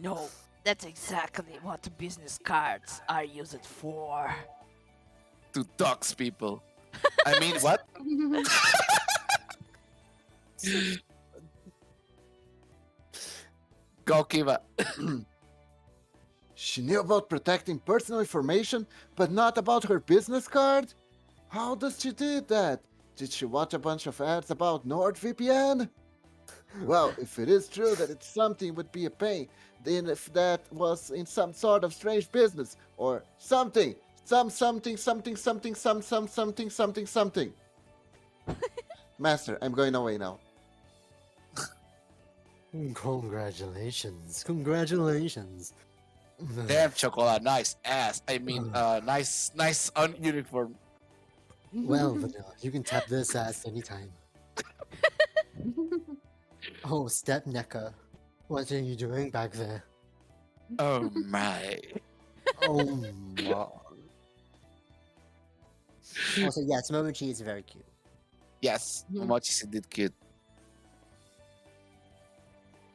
No, that's exactly what business cards are used for. To dox people. I mean, what? Go, Kiba. She knew about protecting personal information, but not about her business card? How does she do that? Did she watch a bunch of ads about NordVPN? Well, if it is true that it's something would be a pain, then if that was in some sort of strange business, or something, something. Master, I'm going away now. Congratulations. Damn, Chocolate. Nice ass. I mean, nice on uniform. Well, Vanilla, you can tap this ass anytime. Oh, Step Necker. What are you doing back there? Oh my. Oh my. Also, yes, Momochi is very cute. Yes, Momochi is indeed cute.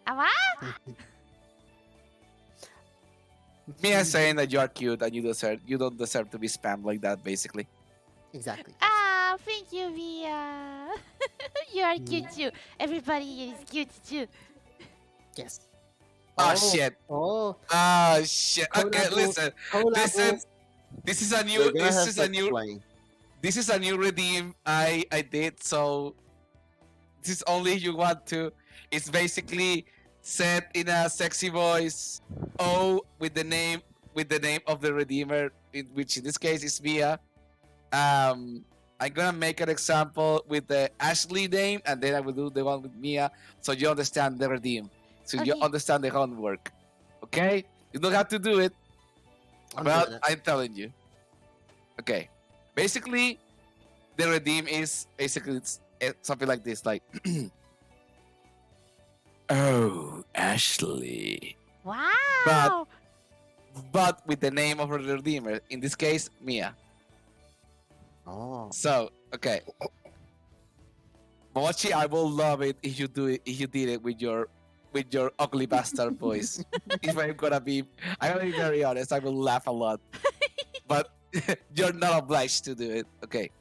Awa? Mia saying that you are cute and you don't deserve to be spammed like that, basically. Exactly. Ah, thank you, Mia. You are cute Mm, too. Everybody is cute too. yes. Oh Oh, shit. oh, Oh shit. Okay, collabo, listen. collabo. This is a You're new gonna have to explain. this is a new redeem I did, so this is only if you want to. It's basically said in a sexy voice. Oh, with the name of the redeemer, which in this case is Mia. Um, I'm gonna make an example with the Ashley name, and then I will do the one with Mia, so you understand the redeem, so you Okay. understand the homework. Okay, you don't have to do it, I'm but doing it. I'm telling you. Okay, basically, the redeem is basically something like this, like, oh, Ashley, but Wow. with the name of the redeemer. In this case, Mia. Oh. So, okay. Momochi, I will love it if you do it if you did it with your ugly bastard voice. If I'm gonna be very honest, I will laugh a lot. But you're not obliged to do it. Okay.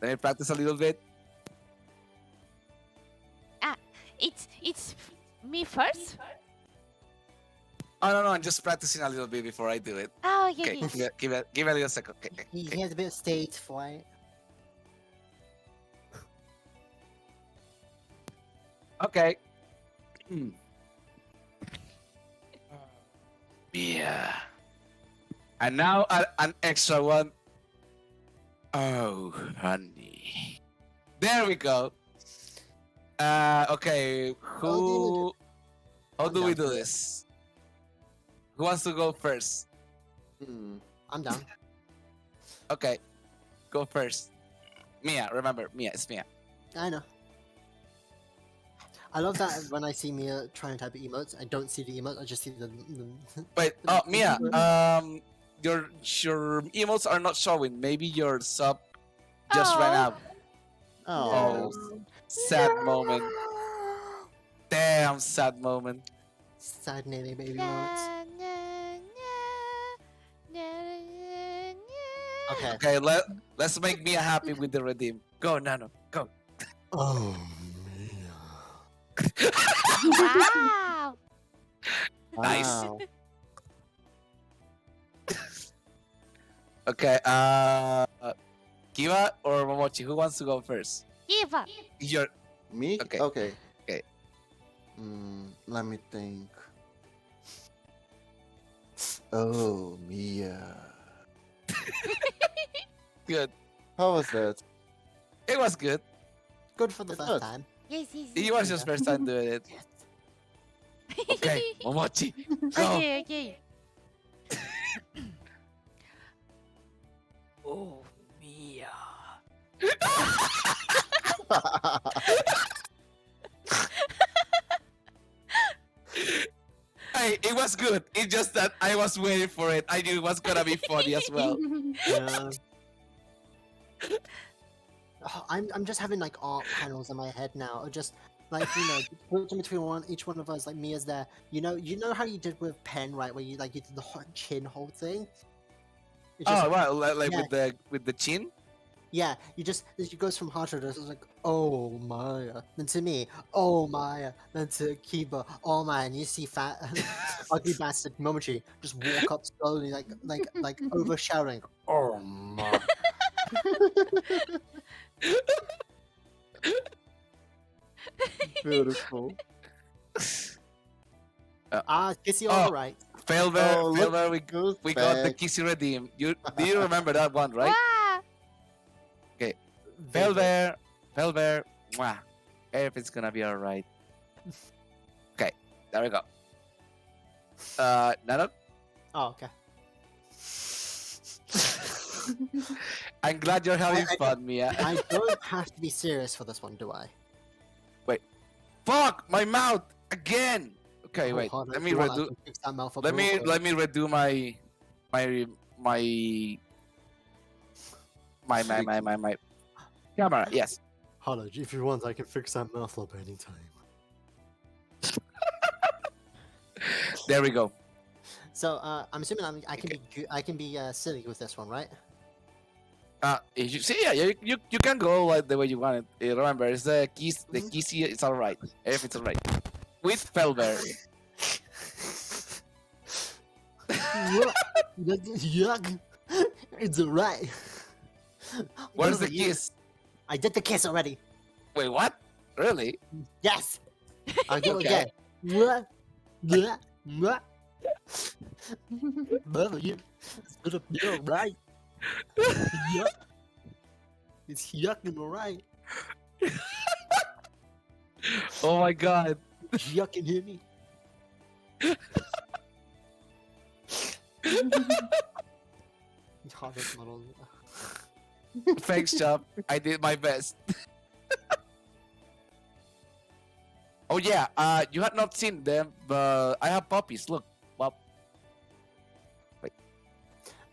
Let me practice a little bit. It's me first. Oh no, I'm just practicing a little bit before I do it. Oh, yeah, Okay, yeah. give it a little second. Okay, He okay. has a bit of stage fright. Okay. Yeah. And now an extra one. Oh, honey. There we go. Okay. How I'm do we down do for it. this? Who wants to go first? Hmm. I'm down. Okay, go first. Mia, remember, Mia, it's Mia. I know. I love that when I see Mia trying to type emotes, I don't see the emotes, I just see the Wait, the Mia, number. your emotes are not showing. Maybe your sub just ran Oh. out. Oh. Oh, sad moment. Damn, sad moment. Sad nanny baby moments. Na, na, na, na, na, na. Okay. Okay, let's make Mia happy with the redeem. Go, Nano, go. Oh, Wow. Nice. Wow. Okay, Kiba or Momochi, who wants to go first? Kiba. Your Me? Okay. Okay. Okay. Let me think. Oh, Mia. Good. How was that? It was good. good for the It first was. time. Yes, yes, It yes. was just first time doing it. Yes. Okay, Momochi, go. Okay, okay. Oh, Mia. Hey, it was good. It's just that I was waiting for it. I knew it was gonna be funny as well. Yeah. Oh, I'm just having like art panels in my head now, or just like switching between each one of us. Like Mia's there. You know how you did with pen, right? Where you did the chin hold thing. It just Oh wow, like yeah. with the chin. Yeah, it goes from Hato to it's like, oh Maya, then to me, oh Maya, then to Kiba, oh Maya, and you see fat ugly bastard Momochi just walk up slowly, like overshadowing, oh Maya. Beautiful. Kissy on Oh, the right. Failware, Oh, look Failware. who's We got the back. Kissy redeem. Do you remember that one, right? Wow. Vaguely. Failware, Failware. Mwah. Everything's gonna be alright. Okay, there we go. Nano, Oh, okay. I'm glad you're having I- fun, Mia. I don't have to be serious for this one, do I? Fuck my mouth again. Okay, Oh, wait. hold on, Let if me you want, I redo. can fix that mouth up Let real me quick. let me redo my my camera. Yes. Hold on, if you want, I can fix that mouth up anytime. There we go. So I'm assuming I can Okay. I can be silly with this one, right? If you see, yeah, you can go like the way you want it. Remember, it's the keys. The Mhm. keys here. It's all right. Everything's all right. With Felber. Yuck. Yuck. It's alright. Where's What the about you? kiss? I did the kiss already. Wait, what? Really? Yes. I'll do it Okay. again. Mwah, mwah, mwah. What about you? It's gonna be alright. Yuck. It's yucking alright. Oh my god. Yuck and hear me. Hato's not on. Thanks, Chop. I did my best. Oh yeah. You had not seen them, but I have puppies. Look, Pop.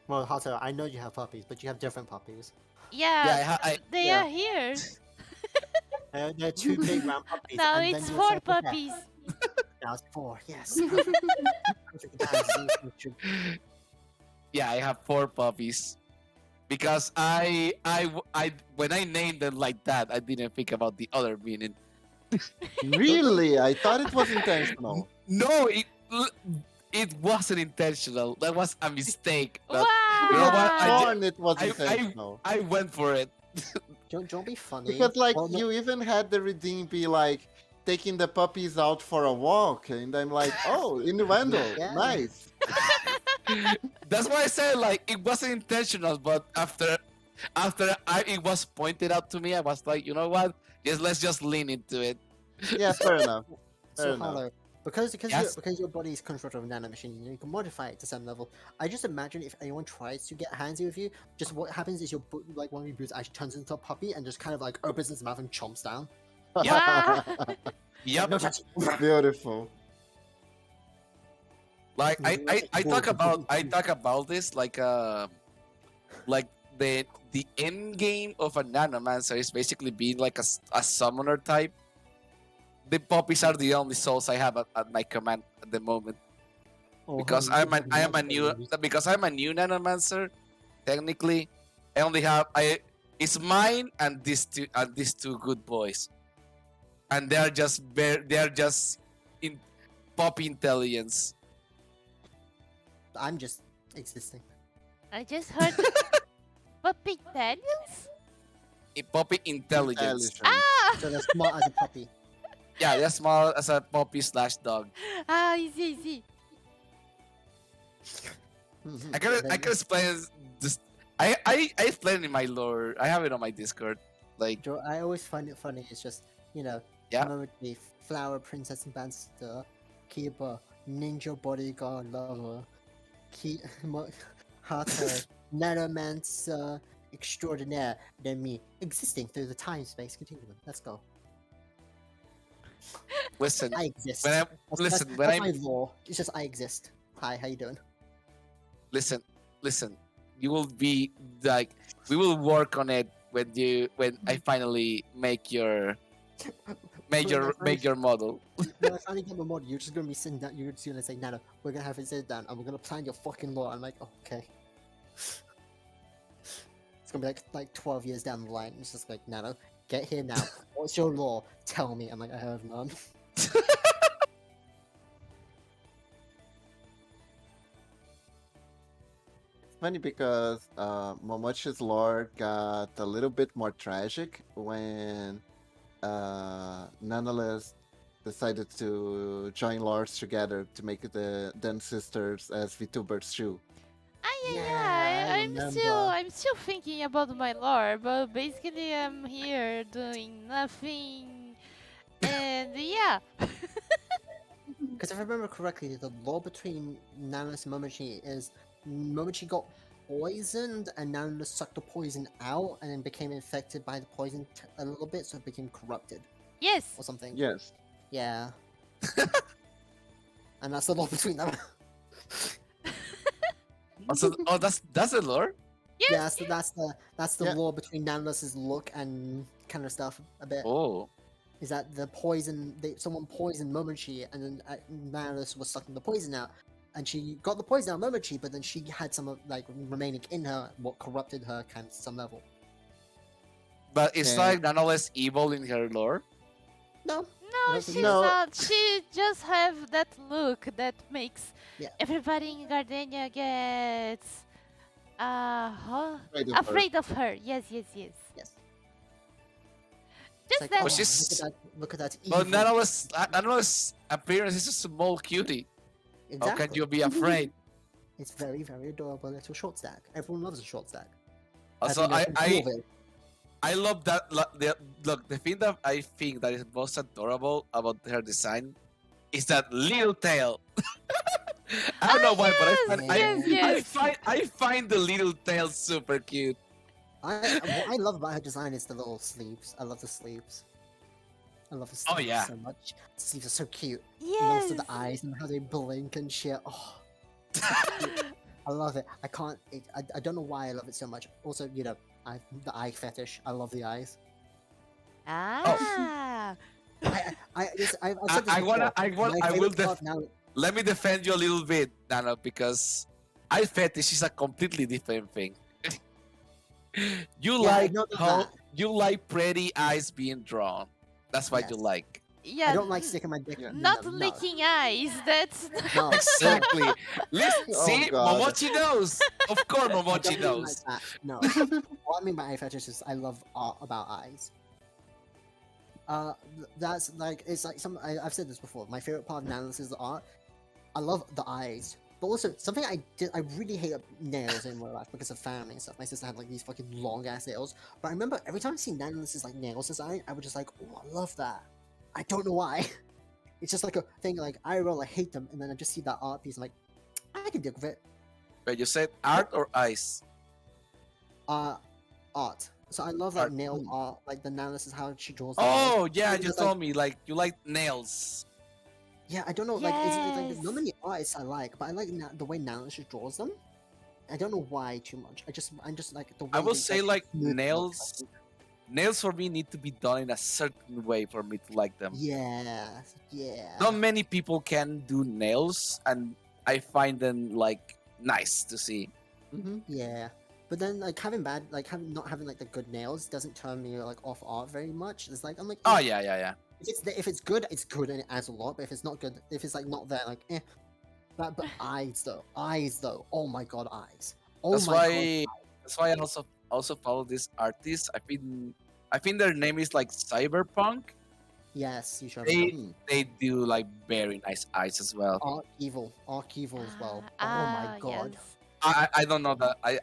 Well, Hato, I know you have puppies, but you have different puppies. Yeah, they yeah. are here. They're two big round puppies. Now and it's then you 4 said, "Yeah." puppies. Now it's 4. Yes. Perfect balance. Yeah, I have 4 puppies. Because when I named them like that, I didn't think about the other meaning. Really? I thought it was intentional. No, it wasn't intentional. That was a mistake. But Wow. you know what? Darn, it was I- intentional. I went for it. Don't be funny. Because like Well, no- you even had the redeem be like taking the puppies out for a walk, and I'm like, oh, innuendo, Yeah. nice. That's why I said like it wasn't intentional. But after it was pointed out to me, I was like, you know what? Let's just lean into it. Yeah, fair enough. So Fair enough. Hato, because Yes. your body is constructed of nano machine, you can modify it to some level. I just imagine if anyone tries to get handsy with you, just what happens is like one of your boots actually turns into a puppy and just kind of like opens its mouth and chomps down. Wow. Yep. No touching. Beautiful. Like I talk about this like the end game of a nanomancer is basically being like a summoner type. The puppies are the only souls I have at my command at the moment. Oh, Because honey, you I have am a new babies. because I'm a new nanomancer. Technically, I only have it's mine and these two good boys, and they are just in puppy intelligence. I'm just existing. I just heard puppy Daniels? In puppy intelligence. Intelligent. Ah! So they're smart as a puppy. Yeah, they're small as a puppy / dog. Ah, easy. I can explain this. I explain in my lore. I have it on my Discord. Like Joe, I always find it funny. It's just, Yeah. Momochi, Flower Princess Ambassador, Kiba, Ninja Bodyguard Lover, Hato, Nanomancer Extraordinaire, then me, existing through the time-space continuum. Let's go. listen, I exist. when I That's, listen that's, when that's I my law. It's just I exist. Hi, how you doing? listen. You will be like we will work on it when I finally make your model. When I finally get my mod, you're just gonna be sitting down. You're just gonna say, "Nana, we're gonna have it sit down, and we're gonna plan your fucking law." I'm like, oh, okay. It's gonna be like 12 years down the line. It's just like, Nana, get here now. What's your law? Tell me. I'm like, I have none. Funny because Momochi's lore got a little bit more tragic when Nonetheless decided to join lores together to make the Den sisters as VTubers too. Yeah, I remember. I'm still thinking about my lore, but basically I'm here doing nothing. And yeah. Because if I remember correctly, the law between Nanolis and Momochi is Momochi got poisoned and Nanolis sucked the poison out and then became infected by the poison a little bit, so it became corrupted Yes. or something. Yes. Yeah. And that's the law between them. Also, that's a lore. Yes. Yeah, so that's the Yeah. law between Nanolis's look and kind of stuff a bit. Oh, Is that the poison? Someone poisoned Momochi, and then Nanolis was sucking the poison out, and she got the poison out of Momochi, but then she had some of like remaining in her, what corrupted her kind of some level. But it's Yeah. like nonetheless evil in her lore. No, I No, don't think she's so. No. not. She just have that look that makes Yeah. everybody in Gardenia gets Afraid of her. afraid of her. Yes, yes, yes. Yes. Just It's like, that. oh, she's- look at that But evil. nonetheless appearance is a small cutie. How Exactly. can you be afraid? It's very, very adorable little short stack. Everyone loves a short stack. Also, think that's cool of it. I love that. Look, the thing that I think that is most adorable about her design is that little tail. I don't know why, but I find the little tail super cute. What I love about her design is the little sleeves. I love the sleeves. I love the sleeves Oh, yeah. so much. The sleeves are so cute. And Yes. also the eyes and how they blink and shit. Oh, I love it. I can't. I don't know why I love it so much. Also, you know, the eye fetish. I love the eyes. Ah. I've said this I wanna. before. My I will. favorite part now. Let me defend you a little bit, Nano, because eye fetish is a completely different thing. You Yeah, I like know about how that. you like pretty eyes being drawn. That's what you Yes. like. Yeah. I don't like sticking my dick. Yeah. in Not them, licking eyes. That's. No, Exactly. Listen, Oh, see, God. Momochi knows. Of course, I Momochi don't mean knows. like that. No. What I mean by eye fetish is I love art about eyes. That's like it's like I've said this before. My favorite part of analysis is the art. I love the eyes, but also something I really hate nails in real life because of family and stuff. My sister had like these fucking long ass nails, but I remember every time I see Nanalis's like nails design, I was just like, oh, I love that. I don't know why. It's just like a thing. Like I really hate them, and then I just see that art piece. I'm like, I can deal with it. But you said art or eyes? Art. So I love like Art. nail art, like the Nanalis how she draws. The nails. Oh yeah, It's you just, told me like you like nails. Yeah, I don't know. Like, it's like Yes. not many artists I like, but I like the way Nanalis draws them. I don't know why too much. I'm just like the way. I will they, say like smooth look, nails. Nails for me need to be done in a certain way for me to like them. Yeah, yeah. Not many people can do nails, and I find them like nice to see. Yeah, but then like having not having like the good nails doesn't turn me like off art very much. It's like I'm like, Oh yeah, yeah, yeah. if it's good, it's good and it adds a lot. But if it's not good, if it's like not there, like eh. But eyes though, oh my god, eyes. Oh That's my why. god. That's why I also follow this artist. I think their name is like Cyberpunk. Yes, you should. They do like very nice eyes as well. Arc evil as well. Oh Ah, my god. yes. I don't know that I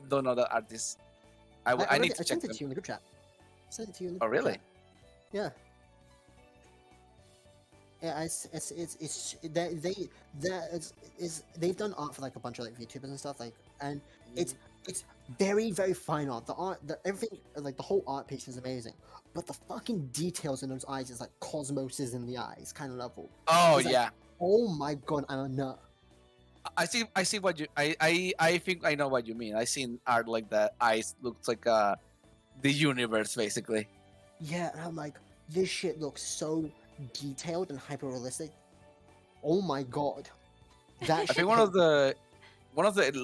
don't know that artist. I need to I check sent it them. to you in the group chat. I sent it to you in the Oh group really? chat. Yeah. Yeah, they've done art for like a bunch of like VTubers and stuff like, and it's very very fine art. The art, everything like the whole art piece is amazing, but the fucking details in those eyes is like cosmoses in the eyes kind of level. Oh It's like, yeah. oh my god, I'm a nut. I see what you I think I know what you mean. I seen art like that. Eyes looks like the universe basically. Yeah, and I'm like, this shit looks so detailed and hyper realistic. Oh my god. That I shit think one of the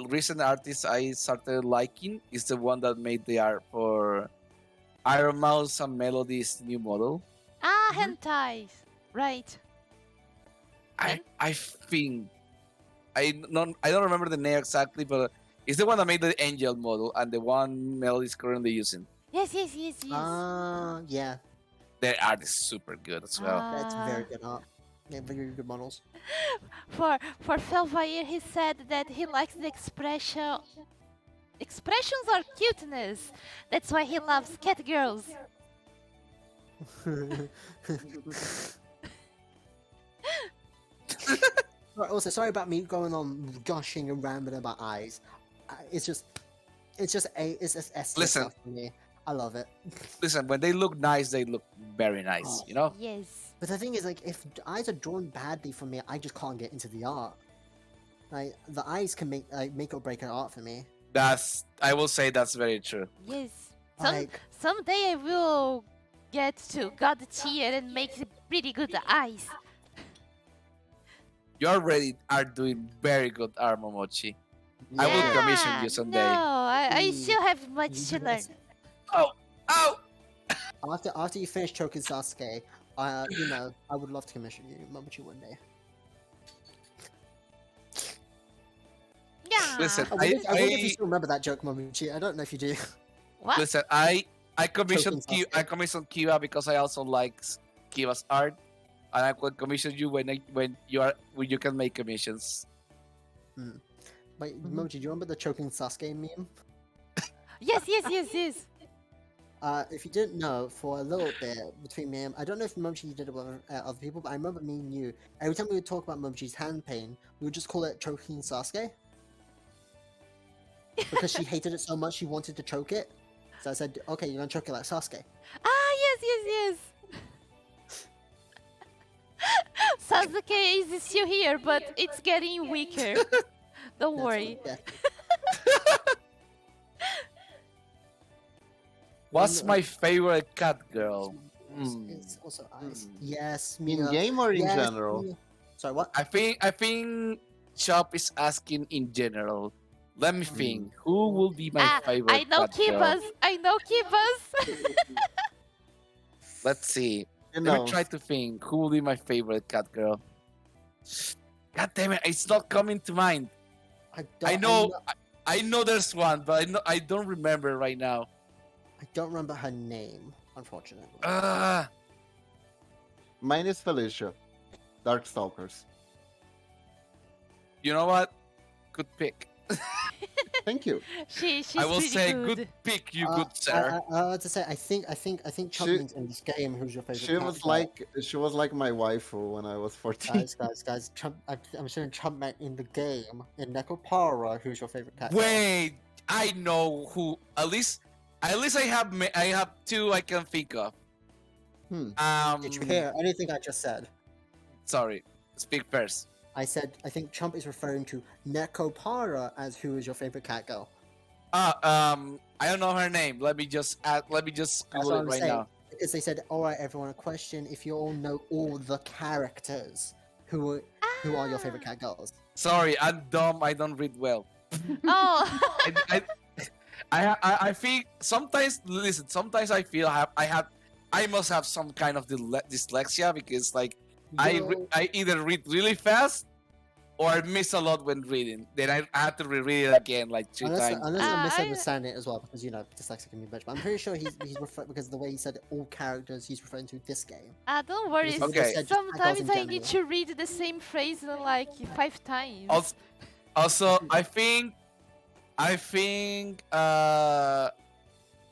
recent artists I started liking is the one that made the art for Iron Mouse and Melody's new model. Ah, Mhm. hentai. Right. I think I don't remember the name exactly, but it's the one that made the Angel model and the one Melody is currently using. Yes, yes, yes, yes. yeah, Their art is super good as well. that's very Ah. good art. Yeah, very good models. For Felvair, he said that he likes the expressions are cuteness. That's why he loves cat girls. Also, sorry about me going on gushing and rambling about eyes. It's just S Listen. stuff for me. I love it. Listen, when they look nice, they look very nice. You know. Yes. But the thing is, like, if eyes are drawn badly for me, I just can't get into the art. Like, the eyes can make or break an art for me. I will say that's very true. Yes. Like, Someday I will get to God tier and make pretty good eyes. You already are doing very good, Momochi. I will Yeah. commission you No, someday. I Mm, still have much to you learn. guys- Oh, oh! After you finish choking Sasuke, I would love to commission you, Momochi, one day. Yeah. Listen, I wonder if you still remember that joke, Momochi. I don't know if you do. What? listen. I Choking commissioned Sasuke. I commissioned Kiba because I also like Kiba's art, and I will commission you when you can make commissions. But Mhm. Momochi, do you remember the choking Sasuke meme? Yes, yes, yes, yes. If you didn't know, for a little bit between me and I don't know if Momochi did it with other people, but I remember me and you. Every time we would talk about Momochi's hand pain, we would just call it choking Sasuke because she hated it so much she wanted to choke it. So I said, "Okay, you're gonna choke it like Sasuke." Ah, yes, yes, yes. Sasuke is still here, but it's getting weaker. Don't worry. Yeah. What's my favorite cat girl? It's also ice. Hmm. Yes, In Mia. game or in Yes, general? Mia. Sorry, what? I think Chop is asking in general. Let me think. Who will be my Ah, I favorite know cat girl? Kibas. I know Kibas. Let's see. You Let me know, try to think. Who will be my favorite cat girl? God damn it! It's not coming to mind. I know. I know there's one, but I don't remember right now. I don't remember her name, unfortunately. mine is Felicia. Darkstalkers. You know what? Good pick. Thank you. She's I will pretty say good. good pick, you good sir. I had to say, I think Chump She- means in this game. Who's your favorite? She was like my waifu when I was 14. guys. Chump, I'm saying Chump meant in the game in Nekopara. Who's your favorite cat? girl? Wait, I know who. At least I have two I can think of. Did you hear anything I just said? Sorry. Speak first. I said I think Chump is referring to Nekopara as who is your favorite cat girl. I don't know her name. Let me just That's Google what it I'm right saying. now. Because they said, "All right, everyone, a question: if you all know all the characters, who are your favorite cat girls?" Sorry, I'm dumb. I don't read well. Oh. I, I think sometimes listen. Sometimes I feel I must have some kind of dyslexia because like Yo, I either read really fast or I miss a lot when reading. Then I have to reread it again like three times. unless I'm I misunderstanding it as well, because dyslexia can be a bitch. But I'm pretty sure he's because of the way he said all characters, he's referring to this game. don't worry. Because he Okay. just said just cat girls Sometimes in I need general. to read the same phrase like 5 times. Also, I think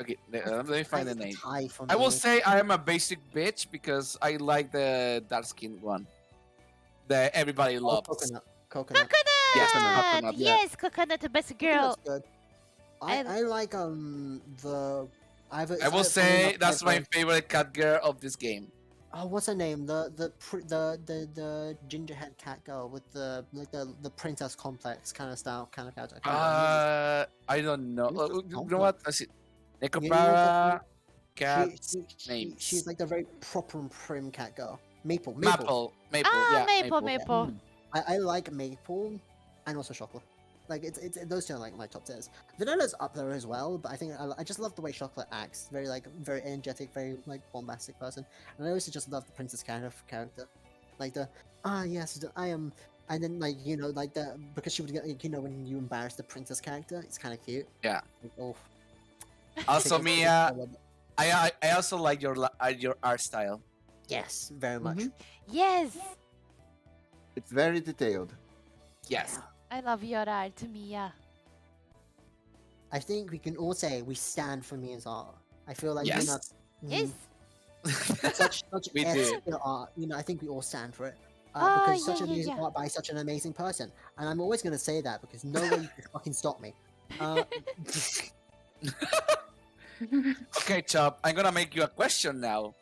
okay, let me find the name. Tie for I will me. say I am a basic bitch because I like the dark skinned one that everybody Oh, loves. coconut. Coconut! Yes, coconut, yeah. Yes, coconut, the best girl. Coconut's good. I- I like the. I will say that's my favorite cat girl of this game. Oh, what's her name? The gingerhead cat girl with the the princess complex kind of style kind of character. I don't know. Princess You know what? I see. You know Nekopara cat she's names. like the very proper and prim cat girl. Maple. Maple. Ah, Yeah, Maple. I like Maple and also Chocolate. Like it's those two are like my top tiers. Vanilla's up there as well, but I think I just love the way Chocolate acts. Very energetic, very like bombastic person. And I also just love the princess kind of character, like yes, I am. And then like like the because she would get like, when you embarrass the princess character, it's kind of cute. Yeah. Like, oh. Also, tickles- Mia, I love it. I also like your art style. Yes, very much. Mhm. Yes. It's very detailed. Yes. I love your art, Mia. I think we can all say we stand for Mia's art. I feel like Yes. Yes. such We S do. tier art. I think we all stand for it. Oh, Because such yeah, a yeah, music yeah. art by such an amazing person, and I'm always gonna say that because no one can fucking stop me. Okay, Chop, I'm gonna make you a question now.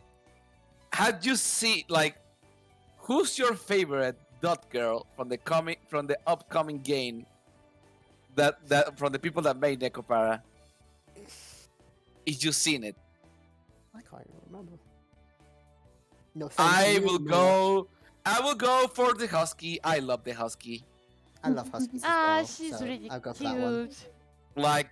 Had you seen like who's your favorite dot girl from the upcoming game that from the people that made Nekopara? If you seen it, I can't even remember. No, thank I you, will Mia. go I will go for the husky. I love the husky. I love huskies as Ah, well, she's so really I'll go for that one. cute. Like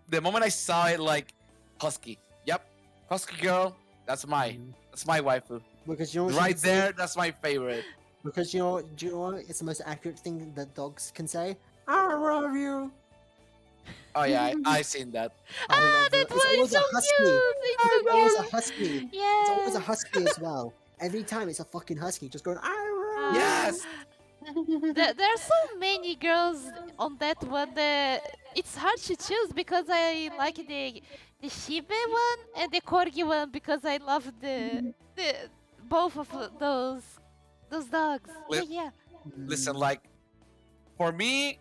the moment I saw it, like husky. Yep, husky girl. That's my Mhm. that's my waifu. Because you know what she Right can say? there, that's my favorite. Because do you know what? It's the most accurate thing that dogs can say. I love you. Oh yeah, I seen that. I Ah, love that you. It's one is always so a husky. cute. It's It's so always a cute. husky. It's always a Yes. husky as well. Every time it's a fucking husky just going, I love you. Yes. There are so many girls on that one that it's hard to choose because I like the Shiba one and the Corgi one because I love the both of those dogs. Yeah, Li- yeah. Listen, Mm, like for me,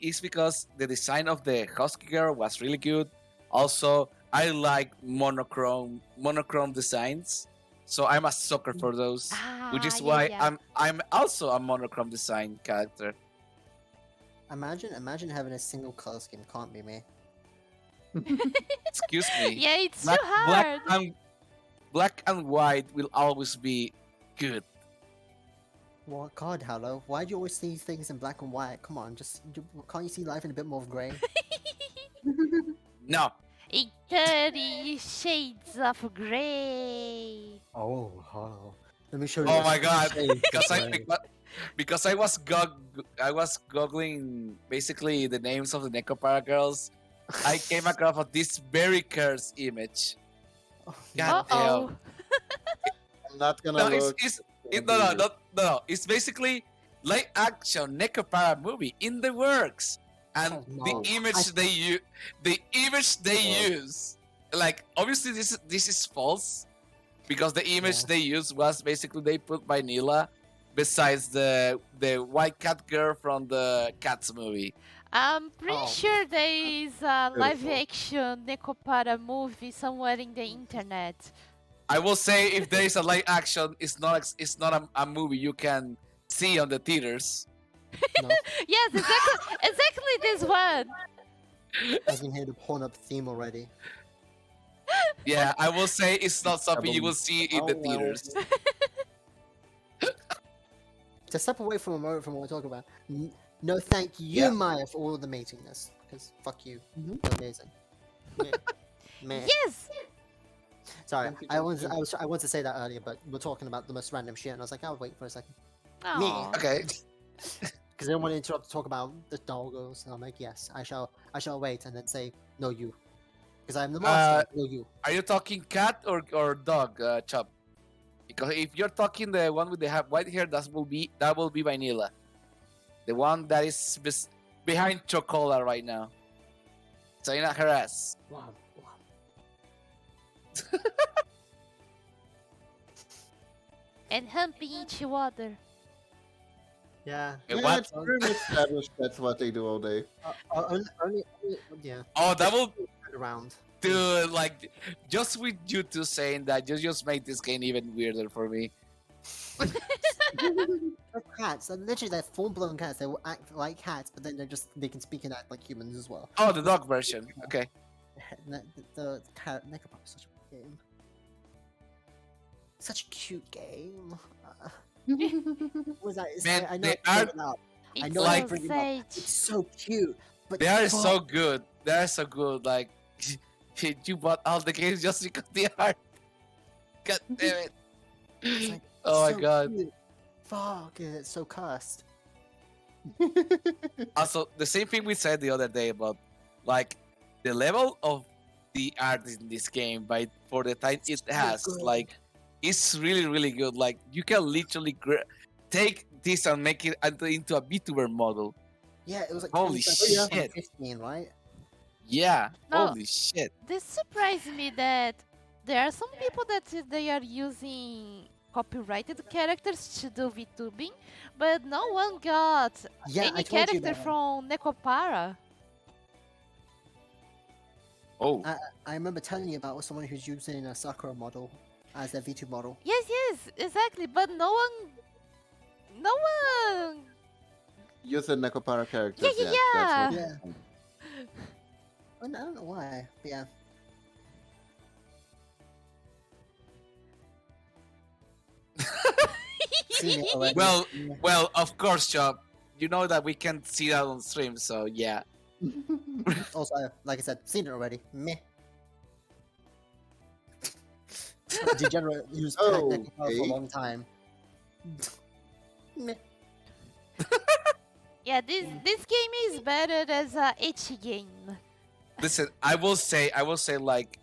it's because the design of the husky girl was really good. Also, I like monochrome designs, so I'm a sucker for those. Which Ah, is yeah, why yeah. I'm also a monochrome design character. imagine having a single color scheme. Can't be me. Excuse me. Yeah, it's too Black black hard. and black and white will always be good. What God, hello? Why do you always see things in black and white? Come on, can't you see life in a bit more of grey? No, In 30 shades of gray. Oh. Let me show you. oh a my god, shade because of grey. because I was googling basically the names of the Nekopara girls. I came across this very cursed image. Oh, God no. Uh-oh. damn. I'm not gonna No, look. no, no, no, no. It's basically live action Nekopara movie in the works, and Oh, the no. image they use, Oh. use, like obviously this is false because the image Yeah. they used was basically they put vanilla besides the white cat girl from the Cats movie. I'm pretty Oh. sure there is a live Beautiful. action Nekopara movie somewhere in the internet. I will say if there is a live action, it's not a movie you can see on the theaters. No, Yes, exactly this one. I can hear the Pornhub theme already. Yeah, I will say it's not something you will see in the Oh, well. theaters. To step away from a moment from what we're talking about, no thank you, Yeah. Maya, for all the matiness. Because fuck you. You're amazing. Meh. Meh. Yes. Sorry, Thank you, I thank wanted, you. I wanted to say that earlier, but we're talking about the most random shit, and I was like, I'll wait for a second. Aw. Okay. Because I didn't want to interrupt to talk about the doggos, and I'm like, yes, I shall wait, and then say, no, you. Because I'm the master, no, you. Are you talking cat or dog, Chop? Because if you're talking the one with the white hair, that will be vanilla. The one that is behind Chocola right now. Saying her ass. Wow. And humping each other. Yeah. And Yeah, what? it's pretty established. That's what they do all day. Only, yeah. Oh, that will Around. do like just with you two saying that just made this game even weirder for me. They're cats. Literally, they're full-blown cats. They will act like cats, but then they can speak and act like humans as well. Oh, the dog version. Okay. The cat Nekopara is such a good game. Such a cute game. What was that? Man, I know they I are bring it up. I It's know like- I so bring it up. It's sage. so cute, but They are fuck, so good. They are so good. Like you bought all the games just because they are. God damn it. it's like, Oh my so god. cute. Fuck, it's so cursed. Also, the same thing we said the other day about like the level of the art in this game by for the time it So has, good. like it's really good. Like you can literally take this and make it into a VTuber model. Yeah, it was like Holy 2013, shit. 2015, right? Yeah, No. holy shit. This surprised me that there are some people that they are using copyrighted characters to do VTubing, but no one got Yeah, I any told you character that. from Nekopara. Oh, I remember telling you about someone who's using a Sakura model as their VTube model. Yes, exactly, but no one. Use the Nekopara characters. Yeah. That's what- Yeah. I don't know why, but yeah. seen it already. Well, Yeah. well, of course, Chop. You know that we can't see that on stream, so yeah. Also, like I said, seen it already. Meh. Degenerate used Nekopara for a Okay. long time. Meh. Yeah, this game is better as a ecchi game. Listen, I will say, like,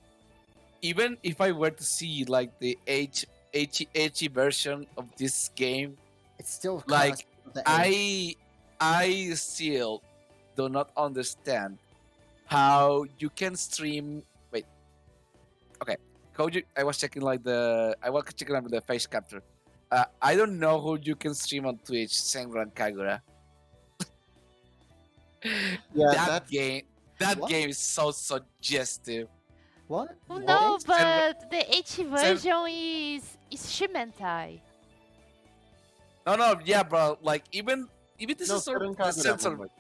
even if I were to see like the H version of this game, It's still like cursed with the age. I still do not understand how you can stream. Wait, okay. How you? I was checking out the face capture. I don't know who you can stream on Twitch. Senran Kagura. Yeah, That that's game. What? Game is so suggestive. What? Oh, What no, is- but the ecchi Sen- version is Shimentai. No, yeah, bro. Like even this no is sort of Karen the Kagura, censor. Momochi.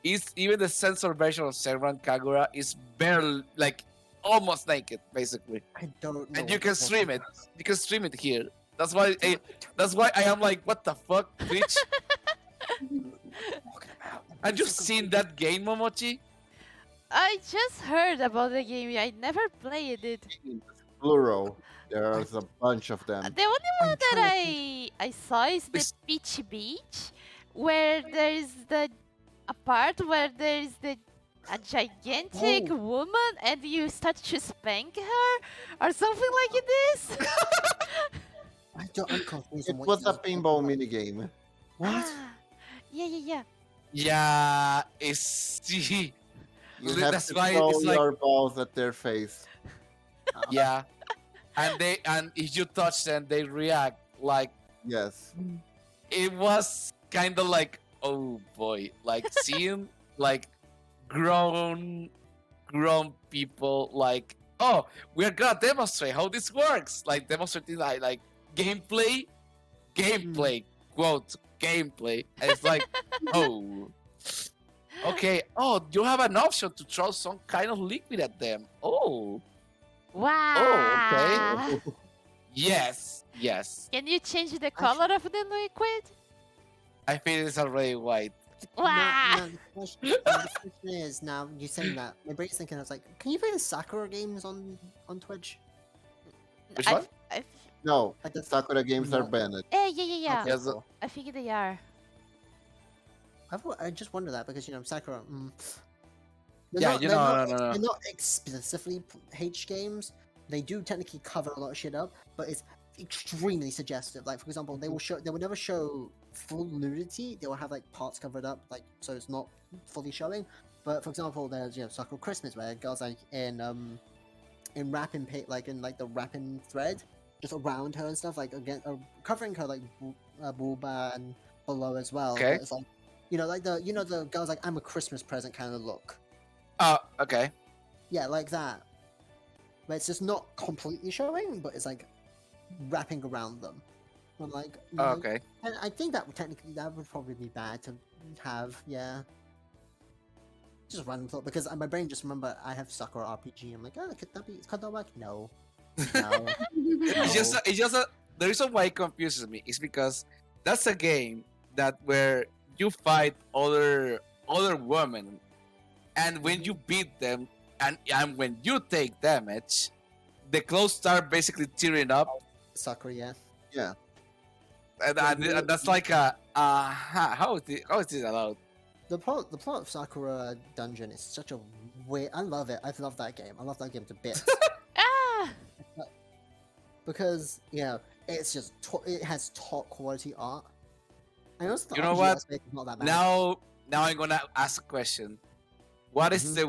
Is even the censored version of Senran Kagura is barely like almost naked, basically. I don't know. And you what can the fuck stream it. You can stream it here. That's why. That's why I am like, what the fuck, Twitch? you're talking about. Have you seen that game, Momochi? I just heard about the game. I never played it. Plural. There's a bunch of them. The only I'm one that trying to I saw is the This- Peach Beach, where there is a part where there is a gigantic Oh. woman and you start to spank her or something like this. I'm confused. It on what was you a guys are talking pinball about. minigame. What? Ah, yeah. Yeah, it's You Well, have that's to why throw it's like- your balls at their face. yeah, and if you touch them, they react like Yes. it was kind of like, oh boy, like seeing like grown people like, oh, we're gonna demonstrate how this works, like demonstrating like gameplay quote gameplay, and it's like, oh, okay, oh, you have an option to throw some kind of liquid at them. Oh, Wow. okay. yes, Can you change the color of the liquid? I think it's already white. Wow. No, the question is now you saying that my brain's thinking I was like, can you play the Sakura games on Twitch? Which I one? f- I f- No, Like the Sakura games are No. banned. yeah. Okay, Yes, cool. I think they are. I just wonder that because Sakura. Yeah, they're no. They're not explicitly H games. They do technically cover a lot of shit up, but it's extremely suggestive. Like for example, they will never show full nudity. They will have like parts covered up, like so it's not fully showing. But for example, there's Sakura Christmas where girls like in wrapping like in like the wrapping thread just around her and stuff like again covering her like booba and below as well. Okay. But it's like like the girls like I'm a Christmas present kind of look. Oh, okay. Yeah, like that. But it's just not completely showing, but it's like wrapping around them. But like, Oh, okay. and I think that would probably be bad to have. Yeah. Just a random thought because my brain just remember I have Sakura RPG. I'm like, oh, could that work? No. No. It's just the reason why it confuses me is because that's a game that where you fight other women, and when you beat them, and when you take damage, the clothes start basically tearing up, Sakura, yeah. Yeah. and that's like how is this allowed? The plot of Sakura Dungeon is such a weird. I love it. I love that game. I love that game to bits. Ah. Because it's just it has top quality art. I know the You know RPG what? aspect is not that bad. Now I'm gonna ask a question. What is Mhm. the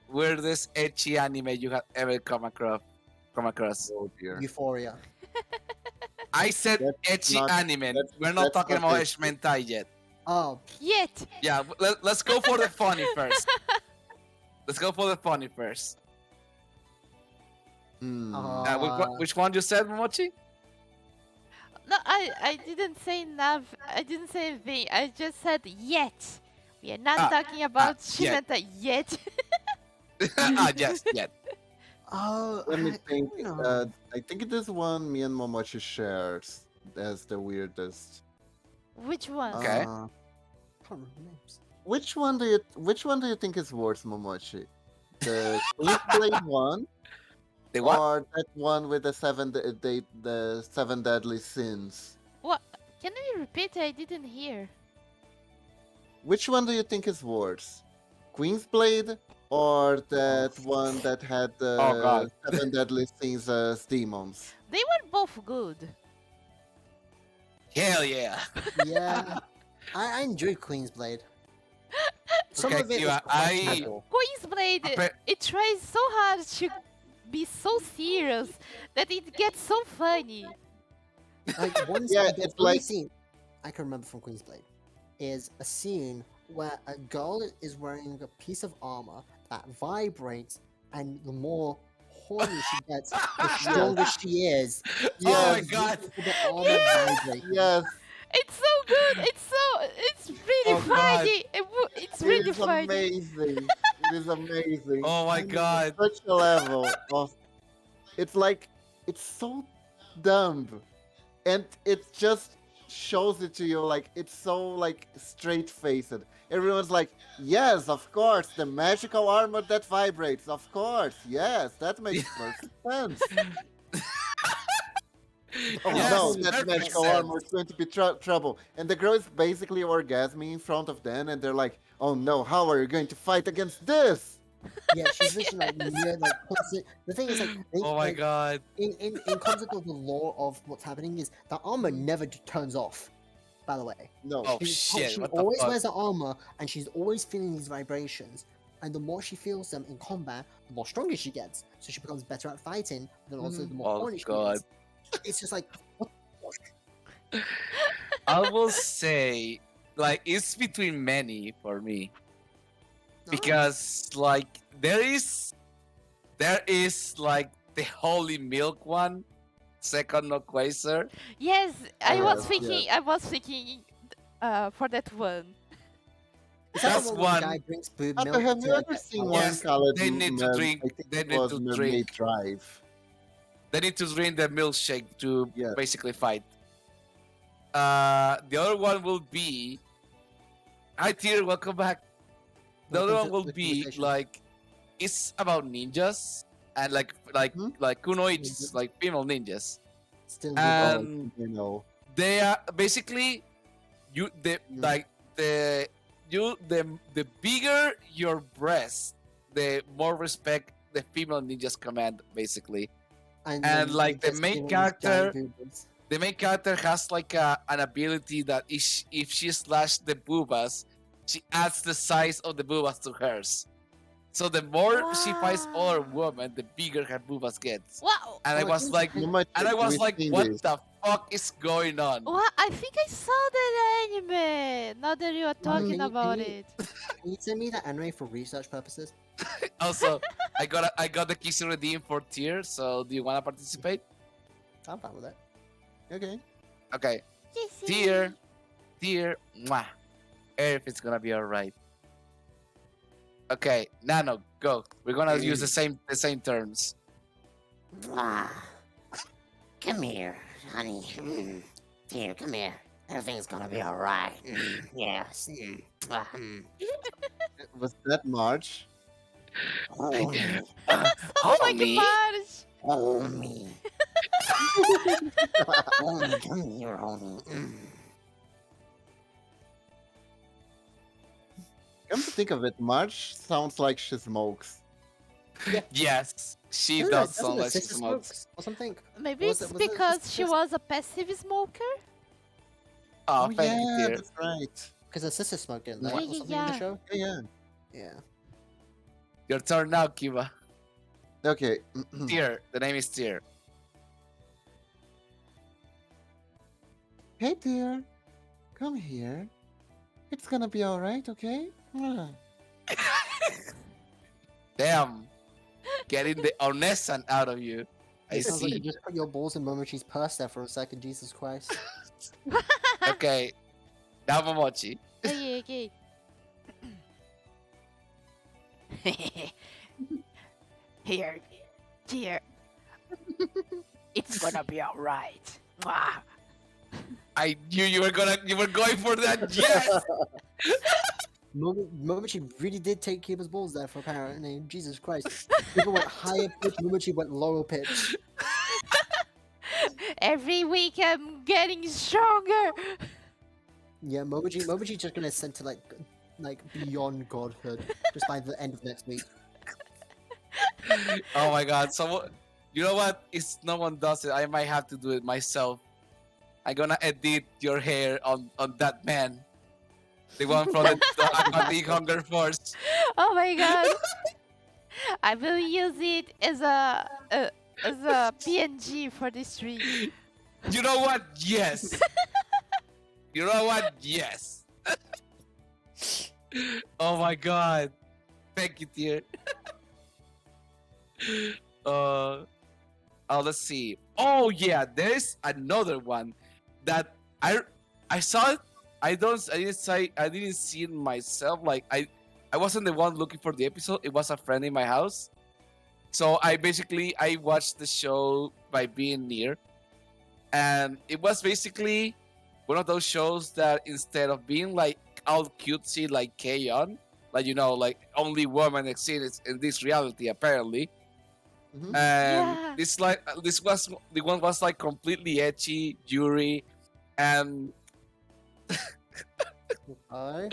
weirdest ecchi anime you have ever come across? Oh dear. Euphoria. I said That's ecchi not- anime. that's- We're not that's talking not about it. hentai yet. Oh, Yet. Yeah, let's go for the funny first. Let's go for the funny first. Hmm. Which one you said, Momochi? No, I didn't say enough. I didn't say anything. I just said yet. We are not talking about yet. Shimeta yet. Yes. oh. Let me think. don't know. I think it is one me and Momochi shares. as the weirdest. Which one? Okay. Can't remember names. Which one do you think is worse, Momochi? The Queen's Blade one, The what? or that one with the the seven deadly sins? What? Can you repeat? I didn't hear. Which one do you think is worse? Queen's Blade or that Oh. one that had Oh, the God. seven deadly sins as demons? They were both good. Hell yeah. Yeah, I enjoyed Queen's Blade. Some Okay, of it Kiba, was quite I- evil. Queen's Blade, Appa- it tries so hard to be so serious that it gets so funny. Like one Yeah, scene, it's the only like- scene I can remember from Queen's Blade is a scene where a girl is wearing a piece of armor that vibrates, and the more horny she gets, the stronger she is. Oh my Yes. God. The armor vibrates. Yes, It's so good. It's really Oh, God. funny. It's it really is funny. amazing. It is amazing. Oh my And God. Such a level of it's like it's so dumb, and it just shows it to you like it's so like straight faced. Everyone's like, yes, of course, the magical armor that vibrates, of course, yes, that makes perfect sense. Oh Yes, no, that perfect magical sense. armor is going to be trouble. And the girl is basically orgasming in front of them, and they're like, oh no, how are you going to fight against this? Yeah, she's literally like near like constant. The thing is like, Oh my like, God. in concept of the law of what's happening is the armor never turns off. By the way, No. Oh she shit, what the always fuck? wears the armor, and she's always feeling these vibrations. And the more she feels them in combat, the more stronger she gets. So she becomes better at fighting. But then also, the more Oh, horny she God. gets. It's just like, what the fuck? I will say, like, it's between many for me. No. Because, like, there is like the holy milk one, second no quasar. Yes, I Oh, was yes, thinking. I was thinking. For that one. Is that That's the one where one- the guy drinks boob Hato, milk? have you to ever get seen power? one Yes, called they need to drink- I think they it need was to Mermaid drink. Drive. They need to drink the milkshake to Yeah. basically fight. The other one will be. Hi, Tyr, welcome back. The other Welcome one to will the be conversation. like, it's about ninjas and like Hmm? kunoids, Ninjas. like female ninjas. Still And You know. they are basically you the Mm. like the you the bigger your breast, the more respect the female ninjas command basically. and then like the just main feeling these giant character- boobas. The main character has like an ability that if she slashes the boobas, she adds the size of the boobas to hers. So the more she fights other Wow. women, the bigger her boobas gets. Wow. And I Oh, was like, interesting. what the fuck is going on? Well, I think I saw that anime. Now that you are talking Can about you- it. Can you send me that anime for research purposes? Also, I got the keys to redeem for tier. So do you want to participate? I'm fine with that. Okay. Okay, Dear. Mwah. Everything's gonna be alright. Okay, Nano, go. We're gonna use the same terms. Come here, honey. Here, come here. Everything's gonna be alright. Yes. Was that March? Hold me. Oh my me? gosh. Hold me. Hold me. Come here, homie. Come to think of it, March sounds like she smokes. Yes, she Isn't does it- sound doesn't like she Sister smokes. Smokes or something? Maybe Was it's it- was it because she just- was a passive smoker. Oh, thank yeah, you, dear. that's right. Because her sister smoked it, Yeah, right? Or yeah, something in the yeah. show? Yeah. Yeah. Your turn now, Kiba. Okay. Tyr. The name is Tyr. Hey, dear. Come here. It's gonna be alright, okay? Damn. Getting the Onesan out of you. I It sounds like see. you just put your balls in Momochi's purse there for a second, Jesus Christ. Okay. Now Momochi. Okay, okay. Here, dear. It's gonna be alright. Mwah. I knew you were going for that. Yes. Momochi really did take Kiba's balls there for apparently. Jesus Christ. Kiba went higher pitch, Momochi went lower pitch. Every week I'm getting stronger. Yeah, Momochi just gonna ascend to like beyond godhood just by the end of next week. Oh my God. So you know what? If no one does it, I might have to do it myself. I'm gonna edit your hair on that man. The one from the Aquatic Hunger Force. Oh my god. I will use it as a PNG for this stream. You know what? Yes. You know what? Yes. Oh my God. Thank you, dear. Let's see. Oh yeah, there's another one that I saw it. I didn't see it myself. Like I wasn't the one looking for the episode. It was a friend in my house. So I watched the show by being near, and it was basically one of those shows that instead of being like all cutesy like K-On, like like only women exist in this reality apparently. Mhm. And Yeah. the one was like completely etchy, Yuri, and Alright.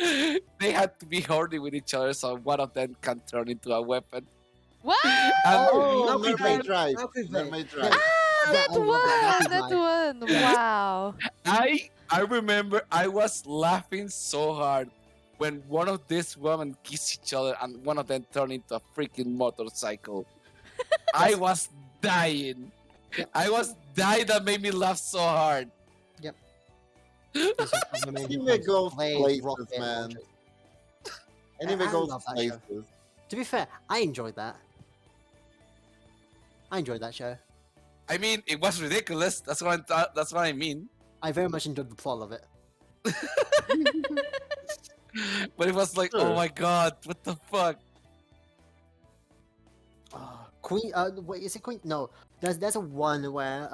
they had to be horny with each other so one of them can turn into a weapon. What? And Oh, Oh, now we Mermaid play. Drive. Now we play. Mermaid Yeah, Drive. Ah, yeah, that I love that. one. That's That one. Yeah. Wow. I remember I was laughing so hard when one of these women kiss each other and one of them turned into a freaking motorcycle. I was dying. Yep. I was dying. That made me laugh so hard. This is amazing. Anime goes Blade, places, rocket, man. launchers. Anime I goes love that show. places. To be fair, I enjoyed that. I enjoyed that show. I mean, it was ridiculous. That's what I mean. I very much enjoyed the plot of it. But it was like, oh Sure. my god, what the fuck? Queen. Wait, is it Queen? No, there's a one where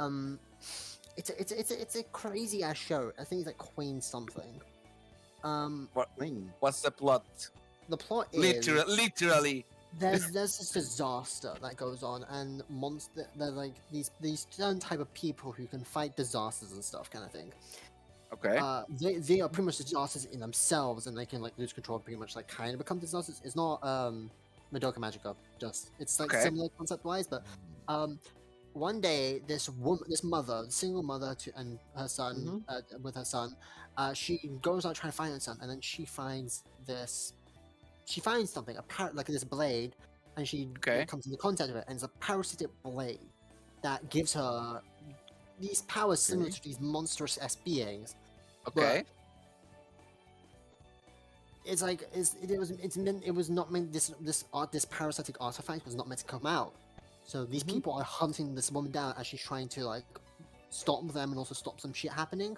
it's a crazy ass show. I think it's like Queen something. Queen. What's the plot? The plot is Literally. there's this disaster that goes on, and they're like these certain type of people who can fight disasters and stuff, kind of thing. Okay. They are pretty much disasters in themselves, and they can like lose control, pretty much like kind of become disasters. It's not Madoka Magica, just it's like Okay. similar concept wise, but one day this mother, single mother and her son, with her son, she goes out trying to find her son, and then she finds something, like this blade, and she Okay. comes into contact with it, and it's a parasitic blade that gives her these powers similar to these monstrous beings. Okay. It's like it was not meant this parasitic artifact was not meant to come out. So these people are hunting this woman down as she's trying to like stop them and also stop some shit happening.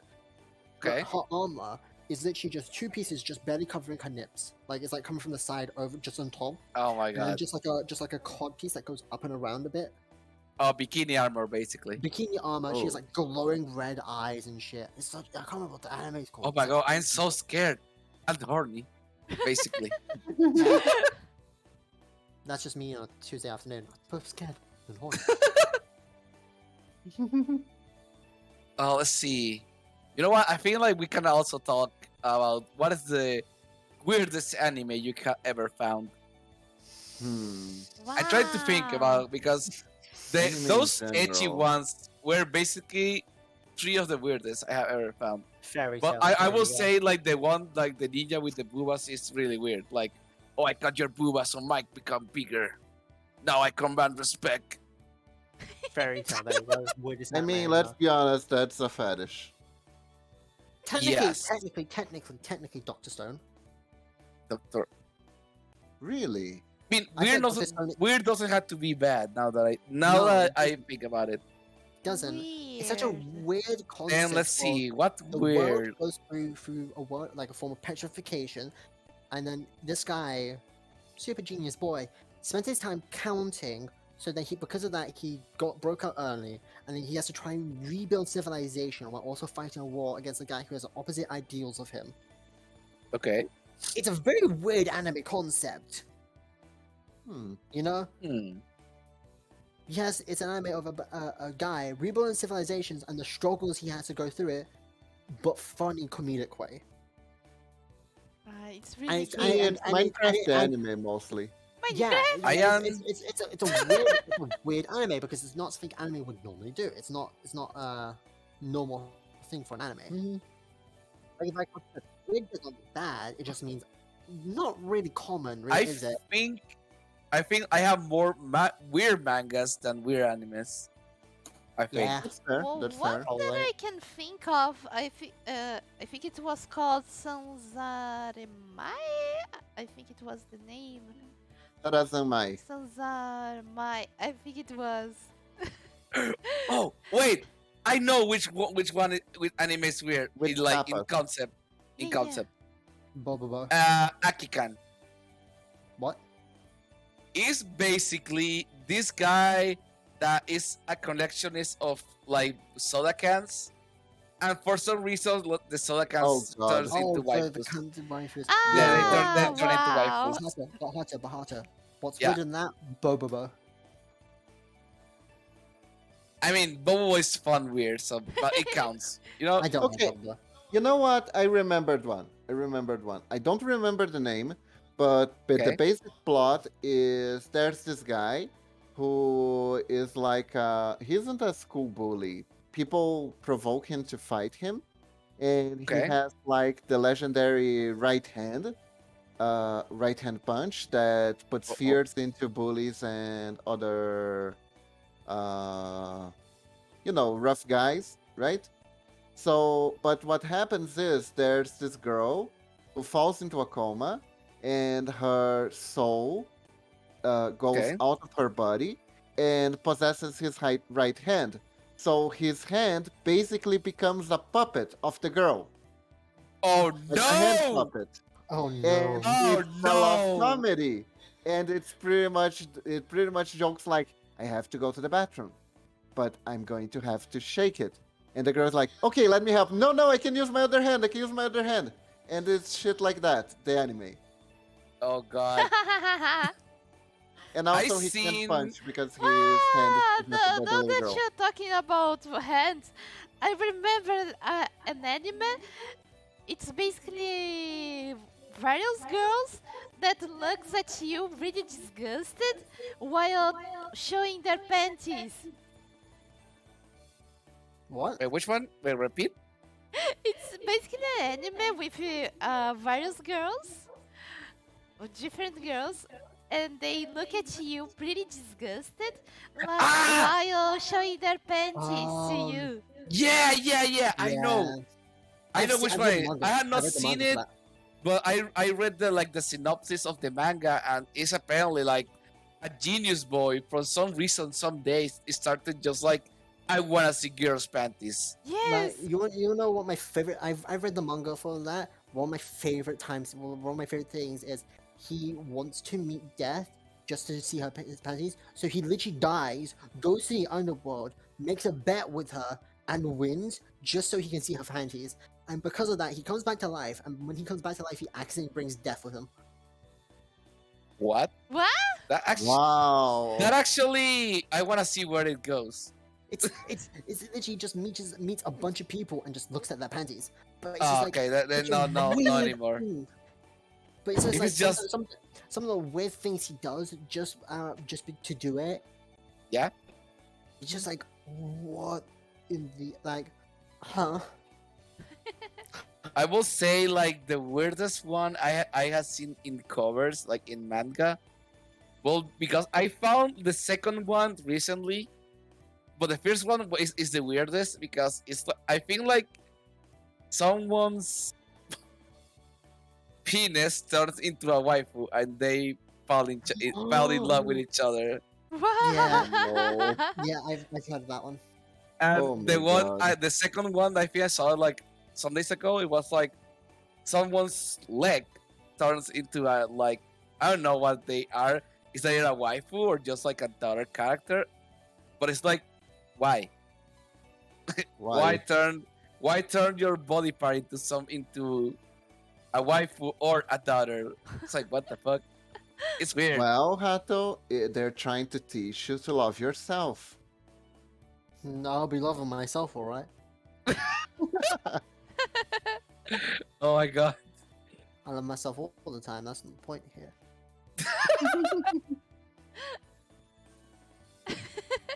But Okay. her armor is literally just two pieces, just barely covering her nips. Like it's like coming from the side over, just on top, Oh my and then god. just like a cod piece that goes up and around a bit. Oh, bikini armor basically. Bikini armor. She has Oh. like glowing red eyes and shit. It's such, I can't remember what the anime is called. Oh my It's god, like- I'm so scared. I'm horny. Basically. That's just me on a Tuesday afternoon. I'm so scared and horny. Oh, let's see. You know what? I feel like we can also talk about what is the weirdest anime you ever found. I tried to think about because Anime in those edgy general. ones were basically three of the weirdest I have ever found. Fairy But tale. I will say like the one like the ninja with the boobas is really weird. Like, oh, I cut your boobas so Mike become bigger. Now I command respect. fairy tale. There you go. Weirdest I anime mean, ever. let's be honest, that's a fetish. Yes. Technically, Doctor Stone. Doctor. Really? I mean, I weird said doesn't Doctor Stone weird doesn't have to be bad. Now that No, I think about it. doesn't. It's such a weird concept. And let's of see what The weird. world goes through a word like a form of petrification, and then this guy, super genius boy, spent his time counting So then because of that, he got broke up early, and then he has to try and rebuild civilization while also fighting a war against a guy who has the opposite ideals of him. Okay. It's a very weird anime concept, Hmm. you know? Hmm. Yes, it's an anime of a guy rebuilding civilizations and the struggles he has to go through it, but fun in comedic way. It's And really it's, good. It's Minecraft anime mostly. yeah, Minecraft. I am. it's a weird anime because it's not something anime would normally do. It's not a normal thing for an anime. Mhm. Like weird does not mean bad. It just means not really common, I really, is it? think I have more weird mangas than weird animes. I think. Yeah, That's fair. Well, That's one fair. that probably. I can think of, I think it was called Sanzaremai. I think it was the name. Tarazamai. Sanzaremai. I think it was. Oh wait, I know which one with anime is weird. With In like in tapas. concept. In Yeah, concept. Bobo. Akikan What? is basically this guy that is a collectionist of like soda cans, and for some reason the soda cans God. turns into Oh, the waifus. country waifus. Yeah, they Yeah, turn into wow. waifus. Bahata. What's Yeah. weirder than that? Bobo. I mean, Bobo is fun weird, so but it counts. You know? I don't Okay. know Bobo. You know what? I remembered one. I don't remember the name, but the Okay. basic plot is there's this guy who is like he isn't a school bully. People provoke him to fight him, and he Okay. has like the legendary right hand punch that puts Uh-oh. fears into bullies and other rough guys, right? So, but what happens is there's this girl who falls into a coma, and her soul goes Okay. out of her body and possesses his right hand. So his hand basically becomes a puppet of the girl, Oh like a hand no! puppet, Oh and no. Oh it's a love no! comedy, and it pretty much jokes like, I have to go to the bathroom, but I'm going to have to shake it. And the girl's like, okay, let me help. No, I can use my other hand. And it's shit like that, the anime. Oh god. And I also he can't seen- punch because his hand is possessed by the Now little that girl. you're talking about hands, I remember an anime. It's basically various girls that looks at you really disgusted while showing their panties. What? Wait, which one? Wait, repeat? It's basically an anime with various girls, or different girls, and they look at you pretty disgusted while showing their panties to you. Yeah. I know. Yeah. I know I've which read the one. manga. I had I not read the seen manga for it, that. but I read the synopsis of the manga, and it's apparently like a genius boy. For some reason, some days it started just like, I wanna see girls' panties. Yes. Like, you know what my favorite? I've read the manga for that. One of my favorite times, one of my favorite things is he wants to meet death just to see his panties. So he literally dies, goes to the underworld, makes a bet with her, and wins just so he can see her panties. And because of that, he comes back to life. And when he comes back to life, he accidentally brings death with him. What? What? That actually, Wow. I wanna see where it goes. It's literally just meets a bunch of people and just looks at their panties. But it's Oh, just like okay, then such a no weird anymore. thing. But it's just If like it's just- some of the weird things he does just to do it. Yeah? It's just like, what in the like, huh? I will say like the weirdest one I have seen in covers, like in manga. Well, because I found the second one recently, but the first one is the weirdest because I think like someone's penis turns into a waifu and they fall in love with each other. Yeah. no. Yeah, I've heard of that one. And Oh my God. the second one, I think I saw it like some days ago. It was like someone's leg turns into a like, I don't know what they are, is that a waifu or just like a daughter character? But it's like, why? Why Why? turn your body part into a waifu or a daughter? It's like, what the fuck? It's weird. Well, Hato, they're trying to teach you to love yourself. I'll be loving myself, all right. Oh my god. I love myself all the time. That's the point here.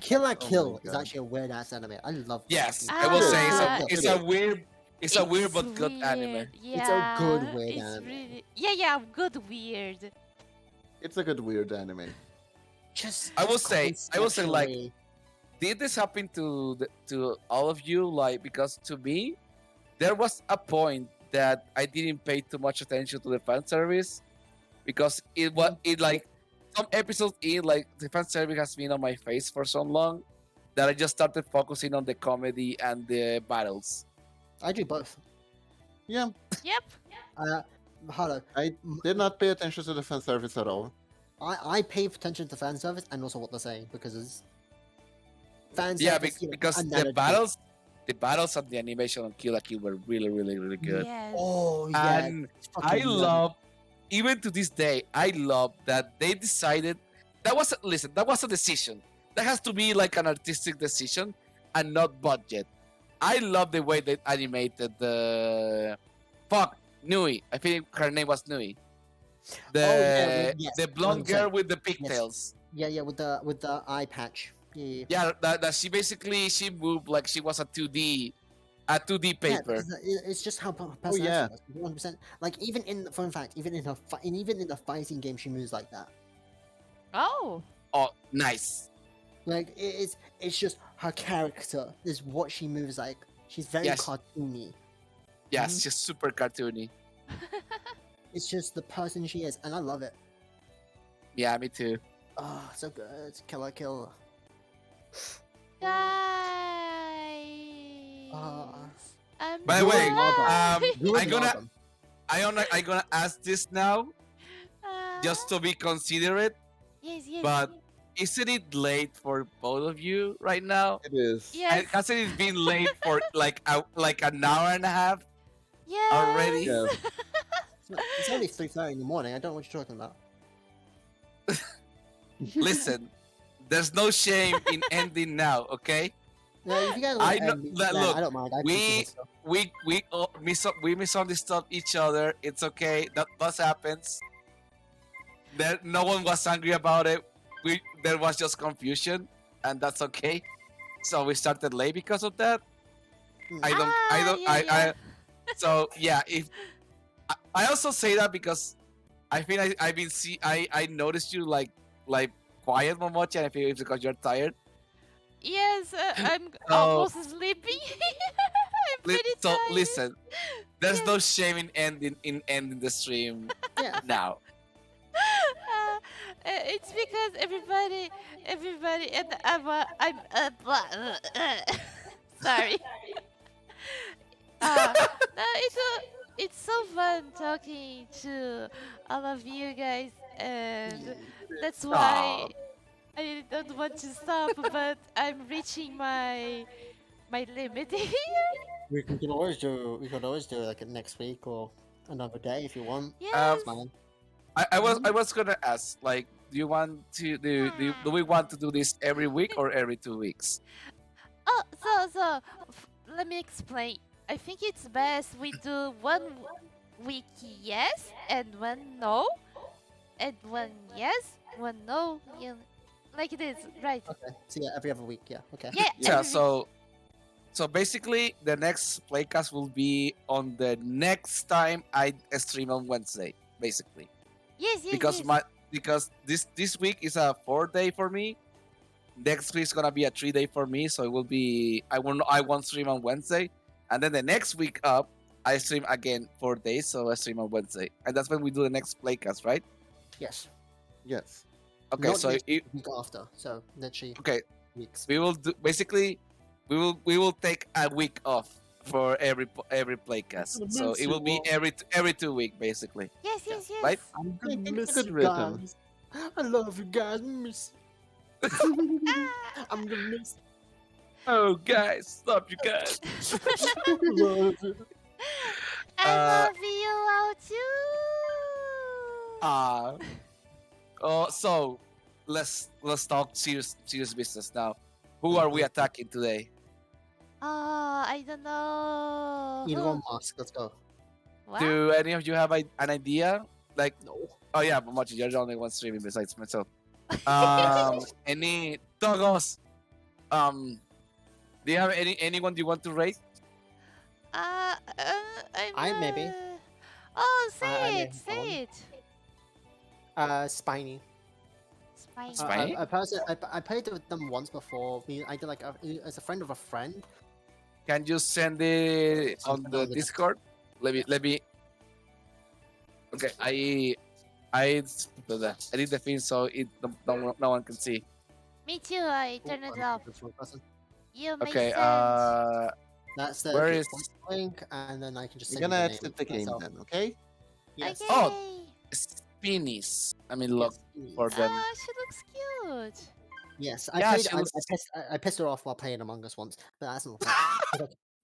Kill la my Kill is God. actually a weird ass anime. I love. Yes, fucking- I will Ah, say yeah. it's a weird It's but good anime. weird, It's a good yeah, weird it's anime. Really, yeah, good weird. It's a good weird anime. Just. I will say, like, conceptually- did this happen to all of you? Like, because to me, there was a point that I didn't pay too much attention to the fan service because it like some episodes in like the fan service has been on my face for so long that I just started focusing on the comedy and the battles. I do both. Yeah, Yep. Hello. I did not pay attention to the fan service at all. I pay attention to fan service and also what they're saying because it's fan Yeah, service. You know, because and the then it's- battles and the animation on Kill la Kill were really, really, really good. Yes. Oh yeah. And it's fucking I nutty. love, even to this day, I love that they decided that was a decision. That has to be like an artistic decision and not budget. I love the way they animated the Nui. I think her name was Nui. Yes, The blonde 100%. girl with the pigtails. Yeah, with the eye patch. Yeah. Yeah, that she basically she moved like she was a 2D Yeah, paper. because it's just how personality yeah. was, 100%. Like even in fun fact, even in her even in the fighting game, she moves like that. Oh. Oh, nice. Like it's just her character is what she moves like. She's very Yes. cartoony. Yes, she's super cartoony. It's just the person she is, and I love it. Yeah, me too. Oh, so good. Kill la Kill. Guys. I'm By the way, back. Good I'm gonna Malcolm. I'm gonna ask this now just to be considerate, Yes, yes. but isn't it late for both of you right now? It is. yes. And hasn't it been late for like an hour and a half yes. already? Yeah. It's only 3:30 in the morning. I don't know what you're talking about. Listen, there's no shame in ending now, okay? No, if you guys I want know- to end, that- yeah, look, I don't mind. I we- appreciate stuff. We misunderstood each other. It's okay. That happens. No one was angry about it. There was just confusion, and that's okay. So we started late because of that. I don't. yeah. So yeah, if I also say that because I think I've been I noticed you like quiet, Momochi, and I feel it's because you're tired. Yes, I'm So- almost sleepy. I'm pretty So tired. listen, there's Yes. no shame in ending the stream Yeah. now. It's because everybody, and I'm sorry. No, it's so fun talking to all of you guys, and that's why I don't want to stop, but I'm reaching my limit here. We can always do. We could always do it like next week or another day if you want. Yes. It's fine. I was gonna ask, like, do you want to do we want to do this every week or every 2 weeks? Oh, let me explain. I think it's best we do 1 week yes and 1 no, and 1 yes, 1 no, like this, right? Okay. So yeah, every other week. Yeah. Okay. Yeah. Yeah. every week. So basically, the next playcast will be on the next time I stream on Wednesday, basically. Yes, Because yes. because this week is a 4-day for me. Next week is gonna be a 3-day for me, so it will be I won't stream on Wednesday, and then the next week up I stream again 4 days, so I stream on Wednesday, and that's when we do the next playcast, right? Yes. Yes. Okay, Not so next week after. So literally okay, weeks. we will do basically we will take a week off for every playcast, so it will be every 2 week basically. Yes, yes, yes. Right? Good rhythm. I love you guys. Miss. Ah, I'm gonna miss. Oh, guys, stop, you guys. Love you. I Uh, love you all too. uh, so let's talk serious business now. Who are we attacking today? I don't know. Elon Who? Musk. Let's go. What? Do any of you have an idea? Like, No. oh yeah, Momochi, you're the only one streaming besides myself. Yes. Any Dogos? Do you have anyone you want to raise? I maybe. Oh, I say may it, have one. say it. Spiny. Spiny. Spiny? I played with them once before. I did like as a friend of a friend. Can you send it I'll on send it the on the Discord? Let me. Okay, I did the thing so no one can see. Me too. I Oh, turn it I'm off. looking for a person. You may Okay, send. That's the where is? Discord link, and then I can just We're send you gonna the name exit the game myself. then, okay? Yes. Okay. Oh, Spinnies. I mean, look Yes. for them. Ah, she looks cute. Yes, Yeah, played. she looks. I pissed her off while playing Among Us once, but that's not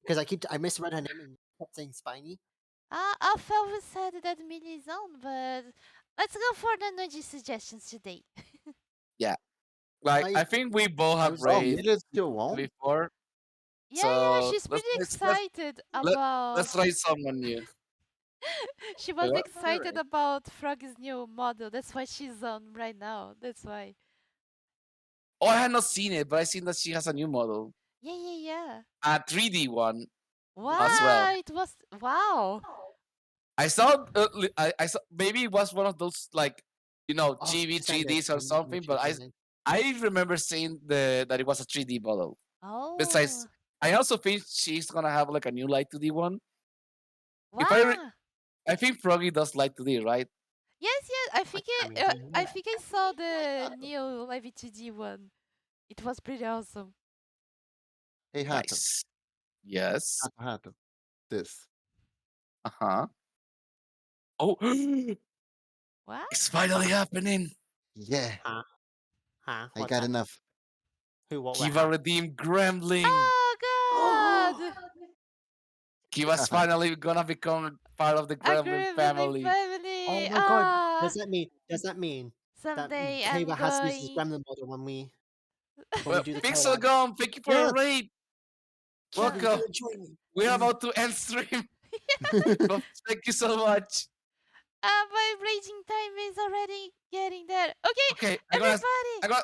because I misread her name and kept saying Spiny. I felt we said that mini zone, but let's go for the NanoG suggestions today. Yeah, like I I think we both I have was Oh, raised Mila still won't? before, Yeah, yeah, so she's pretty excited let, about. let's raise someone new. She Wait, was what? excited about Frog's new model. That's why she's on right now. That's why. Oh, I had not seen it, but I seen that she has a new model, Yeah, yeah, yeah. a 3D one as well. Wow, it was wow. I saw, I saw maybe it was one of those like oh GB send it. 3Ds or I'm gonna something, but change my name. I remember seeing that it was a 3D model. Oh, Besides, I also think she's gonna have like a new Light 2D one. If wow. I think Froggy does Light 2D, right? Yes, yes. Amazing. I think I saw the new Live 2D one. It was pretty awesome. Hey, Hato. Nice. Yes. Hato. This. Uh huh. Oh, What? it's finally happening. Yeah, Huh? Huh? I What's got that? enough. Who? What? Where? Kiva How? redeemed Gremlin. Oh God! Kiva's finally gonna become part of the A Gremlin gremlin family. Oh family. my God! Ah, Does that mean that someday I'm Kayla has to use his going. gremlin model when we Well, do the Pixel collab? Gum, thank you for a Yes, raid. Kiba, you Welcome. gotta join me. We're about to end stream. But thank you so much. My raging time is already getting there. Okay, Okay, I everybody. got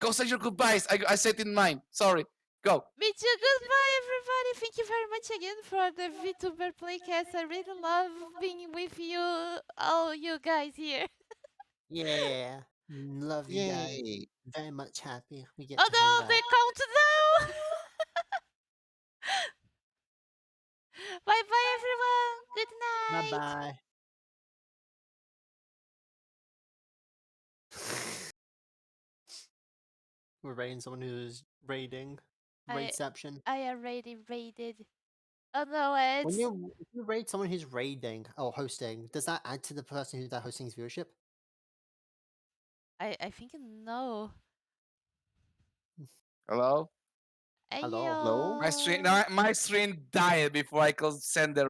go say your goodbyes. I said in mine. Sorry. Go. Me too. Goodbye, everybody. Thank you very much again for the VTuber Playcast. I really love being with you, all you guys here. Yeah, love you guys. Yay. Very much happy we get Oh to hang no, out. the countdown. Bye bye, everyone. Good Bye night. bye. We're raiding someone who's raiding. I Raidception. I already rated. Oh no, When it's if you raid someone who's raiding or hosting, does that add to the person who's that hosting's viewership? I think no. Hello. Hello. Hello? My screen died before I could send the